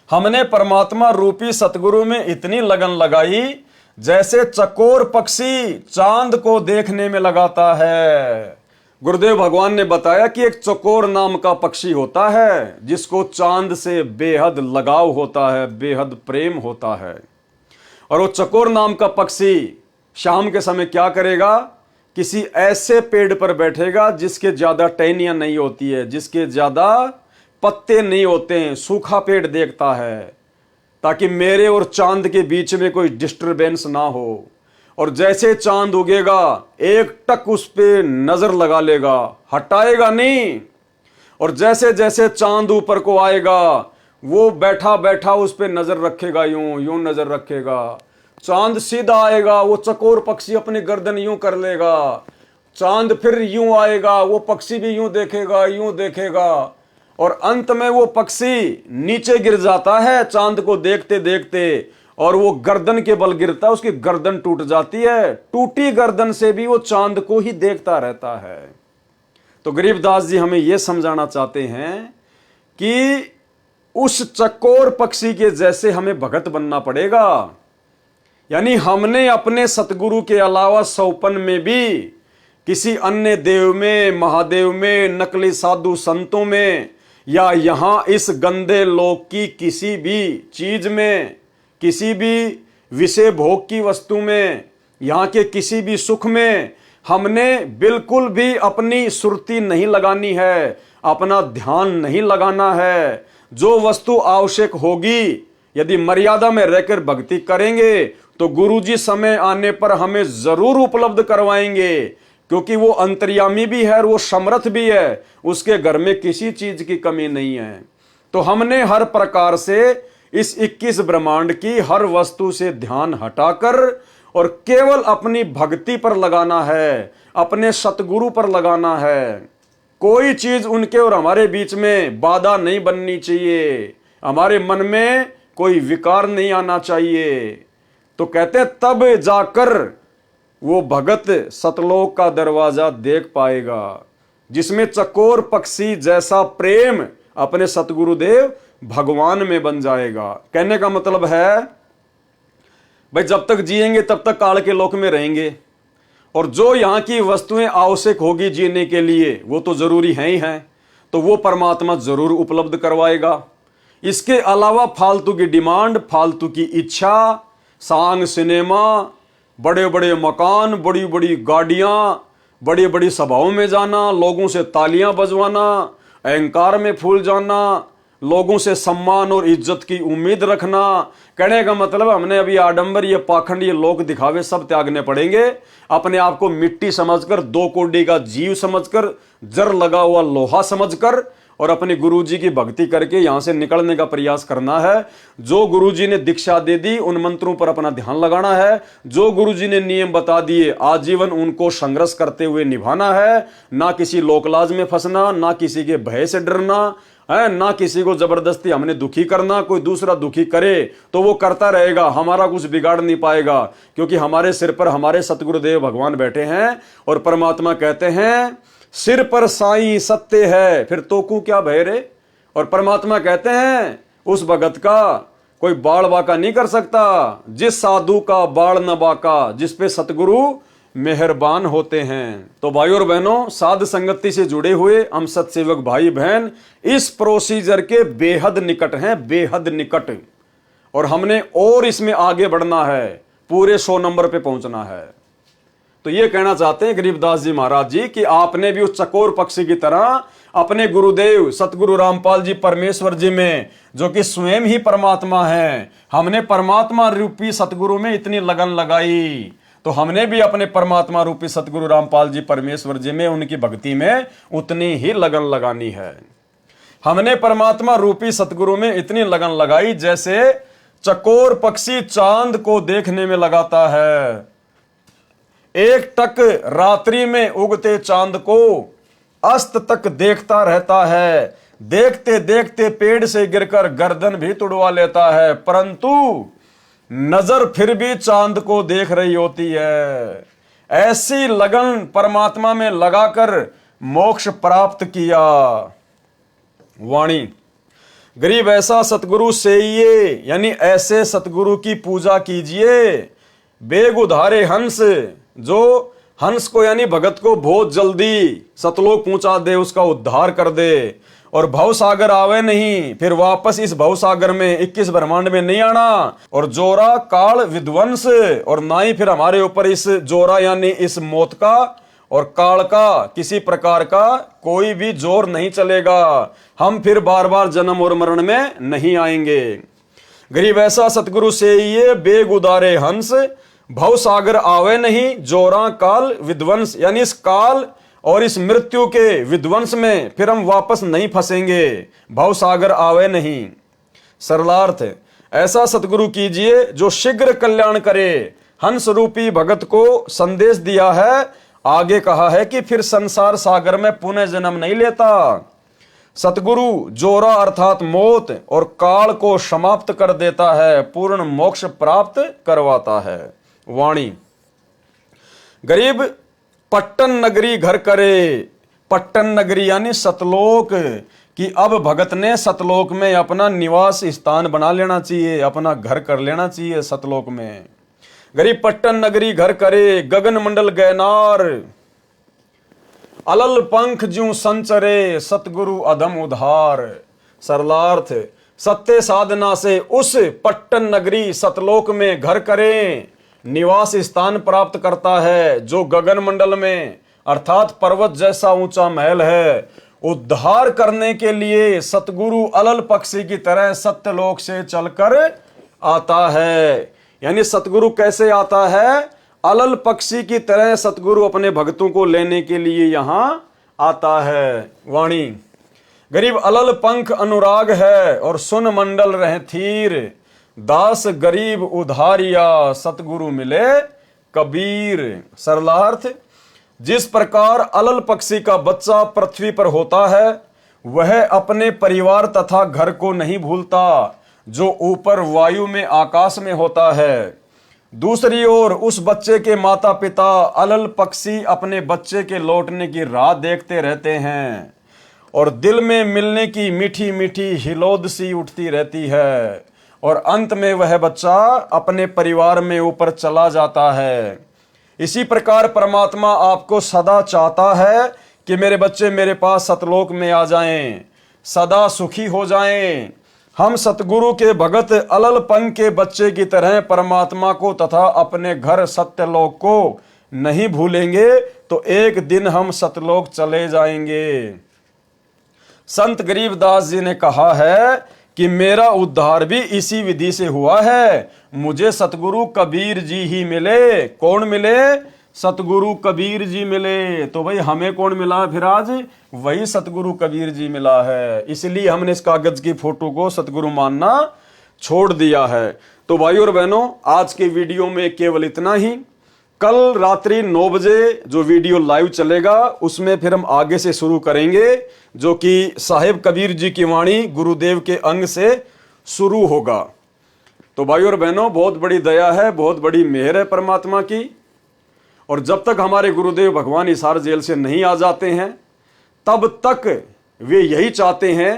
हमने परमात्मा रूपी सतगुरु में इतनी लगन लगाई जैसे चकोर पक्षी चांद को देखने में लगाता है। गुरुदेव भगवान ने बताया कि एक चकोर नाम का पक्षी होता है जिसको चांद से बेहद लगाव होता है, बेहद प्रेम होता है। और वो चकोर नाम का पक्षी शाम के समय क्या करेगा? किसी ऐसे पेड़ पर बैठेगा जिसके ज्यादा टहनियां नहीं होती है, जिसके ज्यादा पत्ते नहीं होते हैं, सूखा पेड़ देखता है, ताकि मेरे और चांद के बीच में कोई डिस्टरबेंस ना हो। और जैसे चांद उगेगा एक टक उस पे नजर लगा लेगा, हटाएगा नहीं। और जैसे जैसे चांद ऊपर को आएगा वो बैठा बैठा उस पे नजर रखेगा, यूं यूं नजर रखेगा। चांद सीधा आएगा, वो चकोर पक्षी अपनी गर्दन यूं कर लेगा। चांद फिर यूं आएगा, वो पक्षी भी यूं देखेगा, यूं देखेगा। और अंत में वो पक्षी नीचे गिर जाता है चांद को देखते देखते, और वो गर्दन के बल गिरता है, उसकी गर्दन टूट जाती है। टूटी गर्दन से भी वो चांद को ही देखता रहता है। तो गरीबदास जी हमें यह समझाना चाहते हैं कि उस चकोर पक्षी के जैसे हमें भगत बनना पड़ेगा। यानी हमने अपने सतगुरु के अलावा सौपन में भी किसी अन्य देव में, महादेव में, नकली साधु संतों में, या यहां इस गंदे लोक की किसी भी चीज में, किसी भी विषय भोग की वस्तु में, यहां के किसी भी सुख में हमने बिल्कुल भी अपनी सुरती नहीं लगानी है, अपना ध्यान नहीं लगाना है। जो वस्तु आवश्यक होगी, यदि मर्यादा में रहकर भक्ति करेंगे तो गुरुजी समय आने पर हमें जरूर उपलब्ध करवाएंगे, क्योंकि वो अंतर्यामी भी है और वो समर्थ भी है, उसके घर में किसी चीज की कमी नहीं है। तो हमने हर प्रकार से इस 21 ब्रह्मांड की हर वस्तु से ध्यान हटाकर और केवल अपनी भक्ति पर लगाना है, अपने सतगुरु पर लगाना है। कोई चीज उनके और हमारे बीच में बाधा नहीं बननी चाहिए, हमारे मन में कोई विकार नहीं आना चाहिए। तो कहते तब जाकर वो भगत सतलोक का दरवाजा देख पाएगा, जिसमें चकोर पक्षी जैसा प्रेम अपने सतगुरुदेव भगवान में बन जाएगा। कहने का मतलब है भाई जब तक जिएंगे तब तक काल के लोक में रहेंगे, और जो यहाँ की वस्तुएं आवश्यक होगी जीने के लिए वो तो जरूरी हैं ही हैं, तो वो परमात्मा जरूर उपलब्ध करवाएगा। इसके अलावा फालतू की डिमांड, फालतू की इच्छा, सांग सिनेमा, बड़े बड़े मकान, बड़ी बड़ी गाड़ियां, बड़ी बड़ी सभाओं में जाना, लोगों से तालियां बजवाना, अहंकार में फूल जाना, लोगों से सम्मान और इज्जत की उम्मीद रखना। कहने का मतलब हमने अभी आडंबर, ये पाखंड, ये लोक दिखावे सब त्यागने पड़ेंगे। अपने आप को मिट्टी समझकर, दो कोडी का जीव समझकर, जर लगा हुआ लोहा समझकर और अपने गुरुजी की भक्ति करके यहां से निकलने का प्रयास करना है। जो गुरुजी ने दीक्षा दे दी उन मंत्रों पर अपना ध्यान लगाना है। जो गुरुजी ने नियम बता दिए आजीवन उनको संघर्ष करते हुए निभाना है। ना किसी लोकलाज में फंसना, ना किसी के भय से डरना है, ना किसी को जबरदस्ती हमने दुखी करना। कोई दूसरा दुखी करे तो वो करता रहेगा, हमारा कुछ बिगाड़ नहीं पाएगा, क्योंकि हमारे सिर पर हमारे सतगुरुदेव भगवान बैठे हैं। और परमात्मा कहते हैं सिर पर साईं सत्य है, फिर तो को क्या भय रे। और परमात्मा कहते हैं उस भगत का कोई बाल बाका नहीं कर सकता, जिस साधु का बाल न बाका, जिस पे सतगुरु मेहरबान होते हैं। तो भाई और बहनों, साध संगति से जुड़े हुए हम सत्सेवक भाई बहन इस प्रोसीजर के बेहद निकट हैं, बेहद निकट। और हमने और इसमें आगे बढ़ना है, पूरे 100 नंबर पे पहुंचना है। तो ये कहना चाहते हैं गरीबदास जी महाराज जी कि आपने भी उस चकोर पक्षी की तरह अपने गुरुदेव सतगुरु रामपाल जी परमेश्वर जी में, जो कि स्वयं ही परमात्मा हैं, हमने परमात्मा रूपी सतगुरु में इतनी लगन लगाई, तो हमने भी अपने परमात्मा रूपी सतगुरु रामपाल जी परमेश्वर जी में, उनकी भक्ति में उतनी ही लगन लगानी है। हमने परमात्मा रूपी सतगुरु में इतनी लगन लगाई जैसे चकोर पक्षी चांद को देखने में लगाता है। एक टक रात्रि में उगते चांद को अस्त तक देखता रहता है, देखते देखते पेड़ से गिरकर गर्दन भी तुड़वा लेता है, परंतु नजर फिर भी चांद को देख रही होती है। ऐसी लगन परमात्मा में लगाकर मोक्ष प्राप्त किया। वाणी गरीब ऐसा सतगुरु सेइये, यानी ऐसे सतगुरु की पूजा कीजिए। बेग उधारे हंस, जो हंस को यानी भगत को बहुत जल्दी सतलोक पहुंचा दे, उसका उद्धार कर दे। और भव सागर आवे नहीं, फिर वापस इस भव सागर में 21 ब्रह्मांड में नहीं आना। और जोरा काल विध्वंस, और ना ही फिर हमारे ऊपर इस जोरा यानी इस मौत का और काल का किसी प्रकार का कोई भी जोर नहीं चलेगा। हम फिर बार बार जन्म और मरण में नहीं आएंगे। गरीब ऐसा सतगुरु से ये बेग उदारे हंस, भव सागर आवे नहीं, जोरा काल विध्वंस, यानी इस काल और इस मृत्यु के विध्वंस में फिर हम वापस नहीं फंसेंगे। भव सागर आवे नहीं। सरलार्थ ऐसा सतगुरु कीजिए जो शीघ्र कल्याण करे। हंस रूपी भगत को संदेश दिया है, आगे कहा है कि फिर संसार सागर में पुनः जन्म नहीं लेता। सतगुरु जोरा अर्थात मौत और काल को समाप्त कर देता है, पूर्ण मोक्ष प्राप्त करवाता है। वाणी गरीब पट्टन नगरी घर करे, पट्टन नगरी यानी सतलोक, कि अब भगत ने सतलोक में अपना निवास स्थान बना लेना चाहिए, अपना घर कर लेना चाहिए सतलोक में। गरीब पट्टन नगरी घर करे, गगन मंडल गैनार, अलल पंख ज्यों संचरे, सतगुरु अधम उधार। सरलार्थ सत्य साधना से उस पट्टन नगरी सतलोक में घर करें, निवास स्थान प्राप्त करता है, जो गगन मंडल में अर्थात पर्वत जैसा ऊंचा महल है। उद्धार करने के लिए सतगुरु अलल पक्षी की तरह सत्यलोक से चलकर आता है। यानी सतगुरु कैसे आता है? अलल पक्षी की तरह सतगुरु अपने भक्तों को लेने के लिए यहां आता है। वाणी गरीब अलल पंख अनुराग है और सुन मंडल रहे थीर, दास गरीब उधारिया सतगुरु मिले कबीर। सरलार्थ जिस प्रकार अलल पक्षी का बच्चा पृथ्वी पर होता है, वह अपने परिवार तथा घर को नहीं भूलता जो ऊपर वायु में आकाश में होता है। दूसरी ओर उस बच्चे के माता पिता अलल पक्षी अपने बच्चे के लौटने की राह देखते रहते हैं और दिल में मिलने की मीठी मीठी हिलोद सी उठती रहती है, और अंत में वह बच्चा अपने परिवार में ऊपर चला जाता है। इसी प्रकार परमात्मा आपको सदा चाहता है कि मेरे बच्चे मेरे पास सतलोक में आ जाएं, सदा सुखी हो जाएं। हम सतगुरु के भगत अलल पंख के बच्चे की तरह परमात्मा को तथा अपने घर सत्यलोक को नहीं भूलेंगे तो एक दिन हम सतलोक चले जाएंगे। संत गरीबदास जी ने कहा है कि मेरा उद्धार भी इसी विधि से हुआ है। मुझे सतगुरु कबीर जी ही मिले। कौन मिले? सतगुरु कबीर जी मिले। तो भाई हमें कौन मिला फिर आज? वही सतगुरु कबीर जी मिला है। इसलिए हमने इस कागज की फोटो को सतगुरु मानना छोड़ दिया है। तो भाई और बहनों, आज के वीडियो में केवल इतना ही। कल रात्रि 9 बजे जो वीडियो लाइव चलेगा उसमें फिर हम आगे से शुरू करेंगे, जो कि साहिब कबीर जी की वाणी गुरुदेव के अंग से शुरू होगा। तो भाई और बहनों, बहुत बड़ी दया है, बहुत बड़ी मेहर है परमात्मा की। और जब तक हमारे गुरुदेव भगवान हिसार जेल से नहीं आ जाते हैं तब तक वे यही चाहते हैं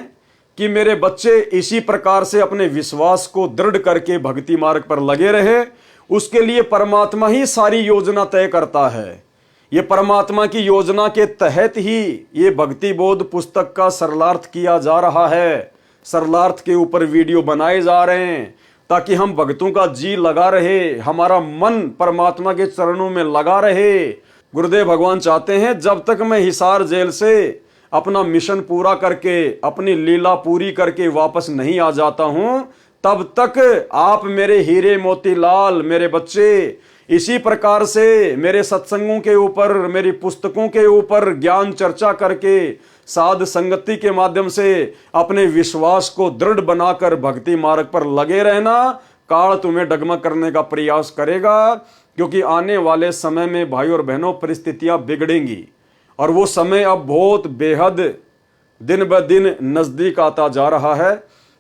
कि मेरे बच्चे इसी प्रकार से अपने विश्वास को दृढ़ करके भक्ति मार्ग पर लगे रहे। उसके लिए परमात्मा ही सारी योजना तय करता है। ये परमात्मा की योजना के तहत ही ये भक्ति बोध पुस्तक का सरलार्थ किया जा रहा है। सरलार्थ के ऊपर वीडियो बनाए जा रहे हैं ताकि हम भक्तों का जी लगा रहे, हमारा मन परमात्मा के चरणों में लगा रहे। गुरुदेव भगवान चाहते हैं जब तक मैं हिसार जेल से अपना मिशन पूरा करके, अपनी लीला पूरी करके वापस नहीं आ जाता हूं, तब तक आप मेरे हीरे मोती लाल, मेरे बच्चे इसी प्रकार से मेरे सत्संगों के ऊपर, मेरी पुस्तकों के ऊपर ज्ञान चर्चा करके, साध संगति के माध्यम से अपने विश्वास को दृढ़ बनाकर भक्ति मार्ग पर लगे रहना। काल तुम्हें डगमग करने का प्रयास करेगा, क्योंकि आने वाले समय में भाई और बहनों परिस्थितियां बिगड़ेंगी और वो समय अब बहुत बेहद दिन ब दिन नजदीक आता जा रहा है।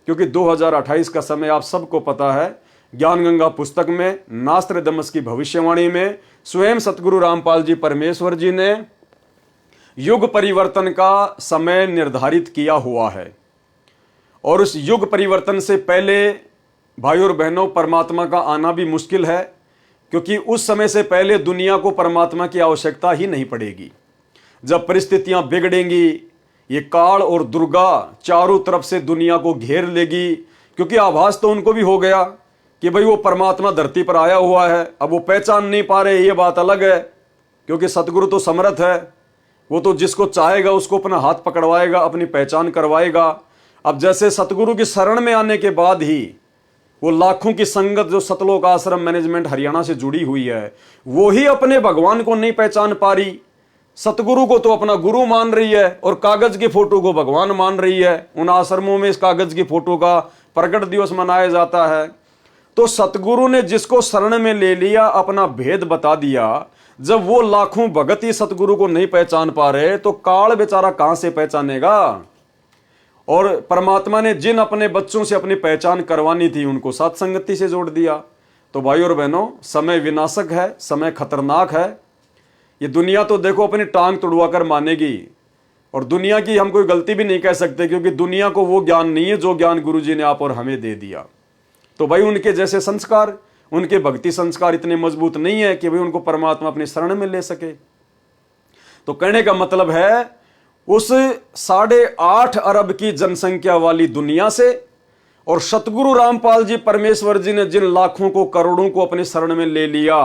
क्योंकि 2028 का समय आप सबको पता है। ज्ञान गंगा पुस्तक में नास्त्रदमस की भविष्यवाणी में स्वयं सतगुरु रामपाल जी परमेश्वर जी ने युग परिवर्तन का समय निर्धारित किया हुआ है। और उस युग परिवर्तन से पहले भाई और बहनों परमात्मा का आना भी मुश्किल है, क्योंकि उस समय से पहले दुनिया को परमात्मा की आवश्यकता ही नहीं पड़ेगी। जब परिस्थितियां बिगड़ेंगी, ये काल और दुर्गा चारों तरफ से दुनिया को घेर लेगी। क्योंकि आभास तो उनको भी हो गया कि भाई वो परमात्मा धरती पर आया हुआ है। अब वो पहचान नहीं पा रहे, ये बात अलग है, क्योंकि सतगुरु तो समर्थ है। वो तो जिसको चाहेगा उसको अपना हाथ पकड़वाएगा, अपनी पहचान करवाएगा। अब जैसे सतगुरु की शरण में आने के बाद ही वो लाखों की संगत जो सतलोक आश्रम मैनेजमेंट हरियाणा से जुड़ी हुई है, वो ही अपने भगवान को नहीं पहचान पा रही। सतगुरु को तो अपना गुरु मान रही है और कागज की फोटो को भगवान मान रही है। उन आश्रमों में इस कागज की फोटो का प्रकट दिवस मनाया जाता है। तो सतगुरु ने जिसको शरण में ले लिया, अपना भेद बता दिया। जब वो लाखों भगत ही सतगुरु को नहीं पहचान पा रहे तो काल बेचारा कहां से पहचानेगा। और परमात्मा ने जिन अपने बच्चों से अपनी पहचान करवानी थी उनको सत्संगति से जोड़ दिया। तो भाई और बहनों, समय विनाशक है, समय खतरनाक है। ये दुनिया तो देखो अपनी टांग तुड़वा कर मानेगी, और दुनिया की हम कोई गलती भी नहीं कह सकते, क्योंकि दुनिया को वो ज्ञान नहीं है जो ज्ञान गुरुजी ने आप और हमें दे दिया। तो भाई उनके जैसे संस्कार, उनके भक्ति संस्कार इतने मजबूत नहीं है कि भाई उनको परमात्मा अपनी शरण में ले सके। तो कहने का मतलब है उस 8.5 अरब की जनसंख्या वाली दुनिया से और सतगुरु रामपाल जी परमेश्वर जी ने जिन लाखों को, करोड़ों को अपनी शरण में ले लिया,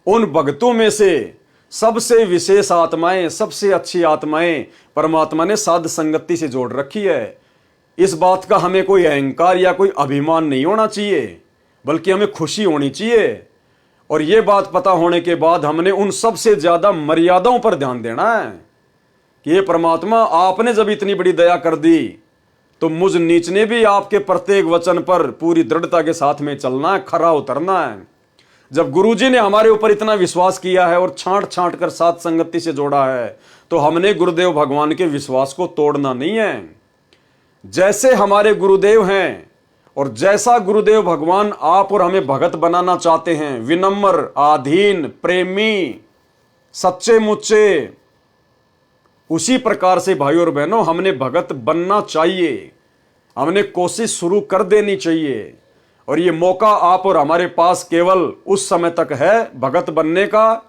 उन भक्तों में से सबसे विशेष आत्माएं, सबसे अच्छी आत्माएं परमात्मा ने साध संगति से जोड़ रखी है। इस बात का हमें कोई अहंकार या कोई अभिमान नहीं होना चाहिए, बल्कि हमें खुशी होनी चाहिए। और यह बात पता होने के बाद हमने उन सबसे ज्यादा मर्यादाओं पर ध्यान देना है कि ये परमात्मा, आपने जब इतनी बड़ी दया कर दी तो मुझ नीच ने भी आपके प्रत्येक वचन पर पूरी दृढ़ता के साथ में चलना है, खरा उतरना है। जब गुरुजी ने हमारे ऊपर इतना विश्वास किया है और छांट छांट कर साथ संगति से जोड़ा है, तो हमने गुरुदेव भगवान के विश्वास को तोड़ना नहीं है। जैसे हमारे गुरुदेव हैं और जैसा गुरुदेव भगवान आप और हमें भगत बनाना चाहते हैं, विनम्र, आधीन, प्रेमी, सच्चे मुच्चे, उसी प्रकार से भाई और बहनों हमने भगत बनना चाहिए। हमने कोशिश शुरू कर देनी चाहिए। और ये मौका आप और हमारे पास केवल उस समय तक है भगत बनने का,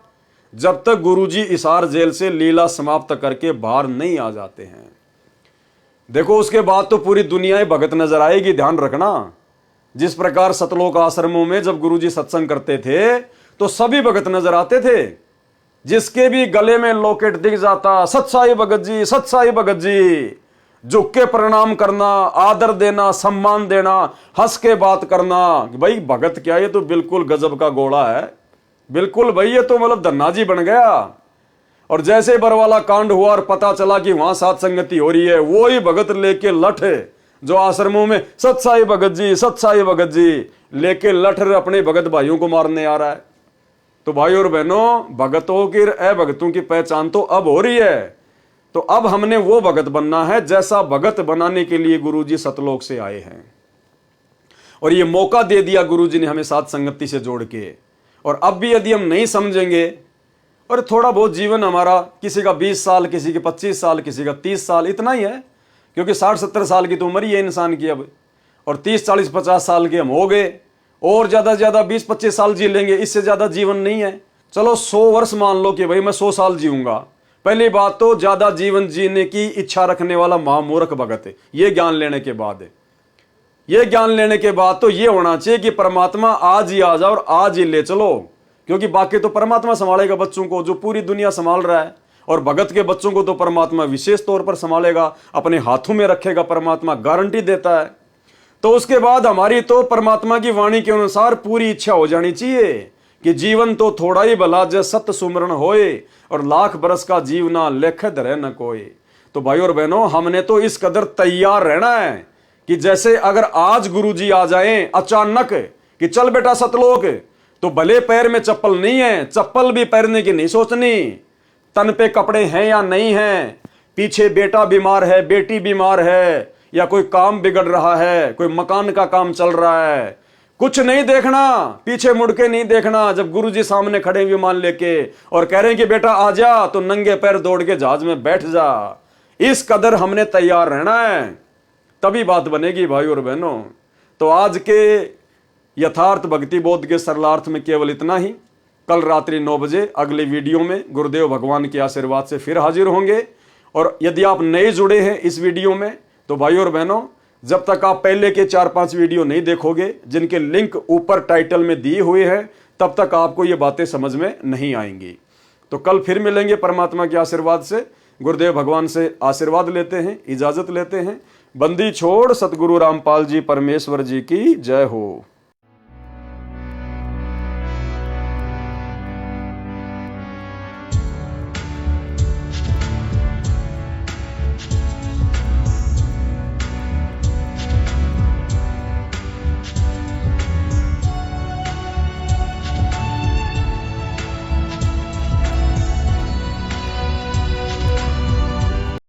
जब तक गुरुजी हिसार जेल से लीला समाप्त करके बाहर नहीं आ जाते हैं। देखो उसके बाद तो पूरी दुनिया भगत नजर आएगी, ध्यान रखना। जिस प्रकार सतलोक आश्रमों में जब गुरुजी सत्संग करते थे तो सभी भगत नजर आते थे। जिसके भी गले में लॉकेट दिख जाता, सत्साई भगत जी, सत्साई भगत जी, झुक के प्रणाम करना, आदर देना, सम्मान देना, हंस के बात करना। भाई भगत क्या, ये तो बिल्कुल गजब का घोड़ा है, बिल्कुल भाई ये तो मतलब धन्ना जी बन गया। और जैसे बरवाला कांड हुआ और पता चला कि वहां साथ संगति हो रही है, वो ही भगत लेके लठ जो आश्रमों में सत्साई भगत जी, सत्साई भगत जी लेके लठ अपने भगत भाइयों को मारने आ रहा है। तो भाई और बहनों, भगतों की अभगतों की पहचान तो अब हो रही है। तो अब हमने वो भगत बनना है जैसा भगत बनाने के लिए गुरुजी सतलोक से आए हैं, और ये मौका दे दिया गुरुजी ने हमें साथ संगति से जोड़ के। और अब भी यदि हम नहीं समझेंगे, और थोड़ा बहुत जीवन हमारा, किसी का 20 साल, किसी के 25 साल, किसी का 30 साल, इतना ही है, क्योंकि 60-70 साल की तो उम्र ही है इंसान की अब, और 30-40-50 साल के हम हो गए, और ज्यादा से ज्यादा 20-25 साल जी लेंगे, इससे ज्यादा जीवन नहीं है। चलो 100 वर्ष मान लो कि भाई मैं 100 साल जीऊंगा। पहली बात तो ज्यादा जीवन जीने की इच्छा रखने वाला महामूर्ख भगत है। ये ज्ञान लेने के बाद तो ये होना चाहिए कि परमात्मा आज ही आ जाओ और आज ही ले चलो, क्योंकि बाकी तो परमात्मा संभालेगा बच्चों को, जो पूरी दुनिया संभाल रहा है। और भगत के बच्चों को तो परमात्मा विशेष तौर पर संभालेगा, अपने हाथों में रखेगा, परमात्मा गारंटी देता है। तो उसके बाद हमारी तो परमात्मा की वाणी के अनुसार पूरी इच्छा हो जानी चाहिए कि जीवन तो थोड़ा ही भला जय सत सुमरण होए, और लाख बरस का जीवना लेख धरे न कोई। तो भाई और बहनों, हमने तो इस कदर तैयार रहना है कि जैसे अगर आज गुरुजी आ जाएं अचानक कि चल बेटा सतलोक, तो भले पैर में चप्पल नहीं है, चप्पल भी पहनने की नहीं सोचनी, तन पे कपड़े हैं या नहीं हैं, पीछे बेटा बीमार है, बेटी बीमार है, या कोई काम बिगड़ रहा है, कोई मकान का काम चल रहा है, कुछ नहीं देखना, पीछे मुड़ के नहीं देखना। जब गुरुजी सामने खड़े विमान लेके और कह रहे हैं कि बेटा आ जा, तो नंगे पैर दौड़ के जहाज में बैठ जा। इस कदर हमने तैयार रहना है, तभी बात बनेगी भाई और बहनों। तो आज के यथार्थ भक्ति बोध के सरलार्थ में केवल इतना ही। कल रात्रि 9 बजे अगले वीडियो में गुरुदेव भगवान के आशीर्वाद से फिर हाजिर होंगे। और यदि आप नए जुड़े हैं इस वीडियो में, तो भाई और बहनों, जब तक आप पहले के 4-5 वीडियो नहीं देखोगे, जिनके लिंक ऊपर टाइटल में दिए हुए हैं, तब तक आपको ये बातें समझ में नहीं आएंगी। तो कल फिर मिलेंगे परमात्मा के आशीर्वाद से। गुरुदेव भगवान से आशीर्वाद लेते हैं, इजाजत लेते हैं। बंदी छोड़ सतगुरु रामपाल जी परमेश्वर जी की जय हो।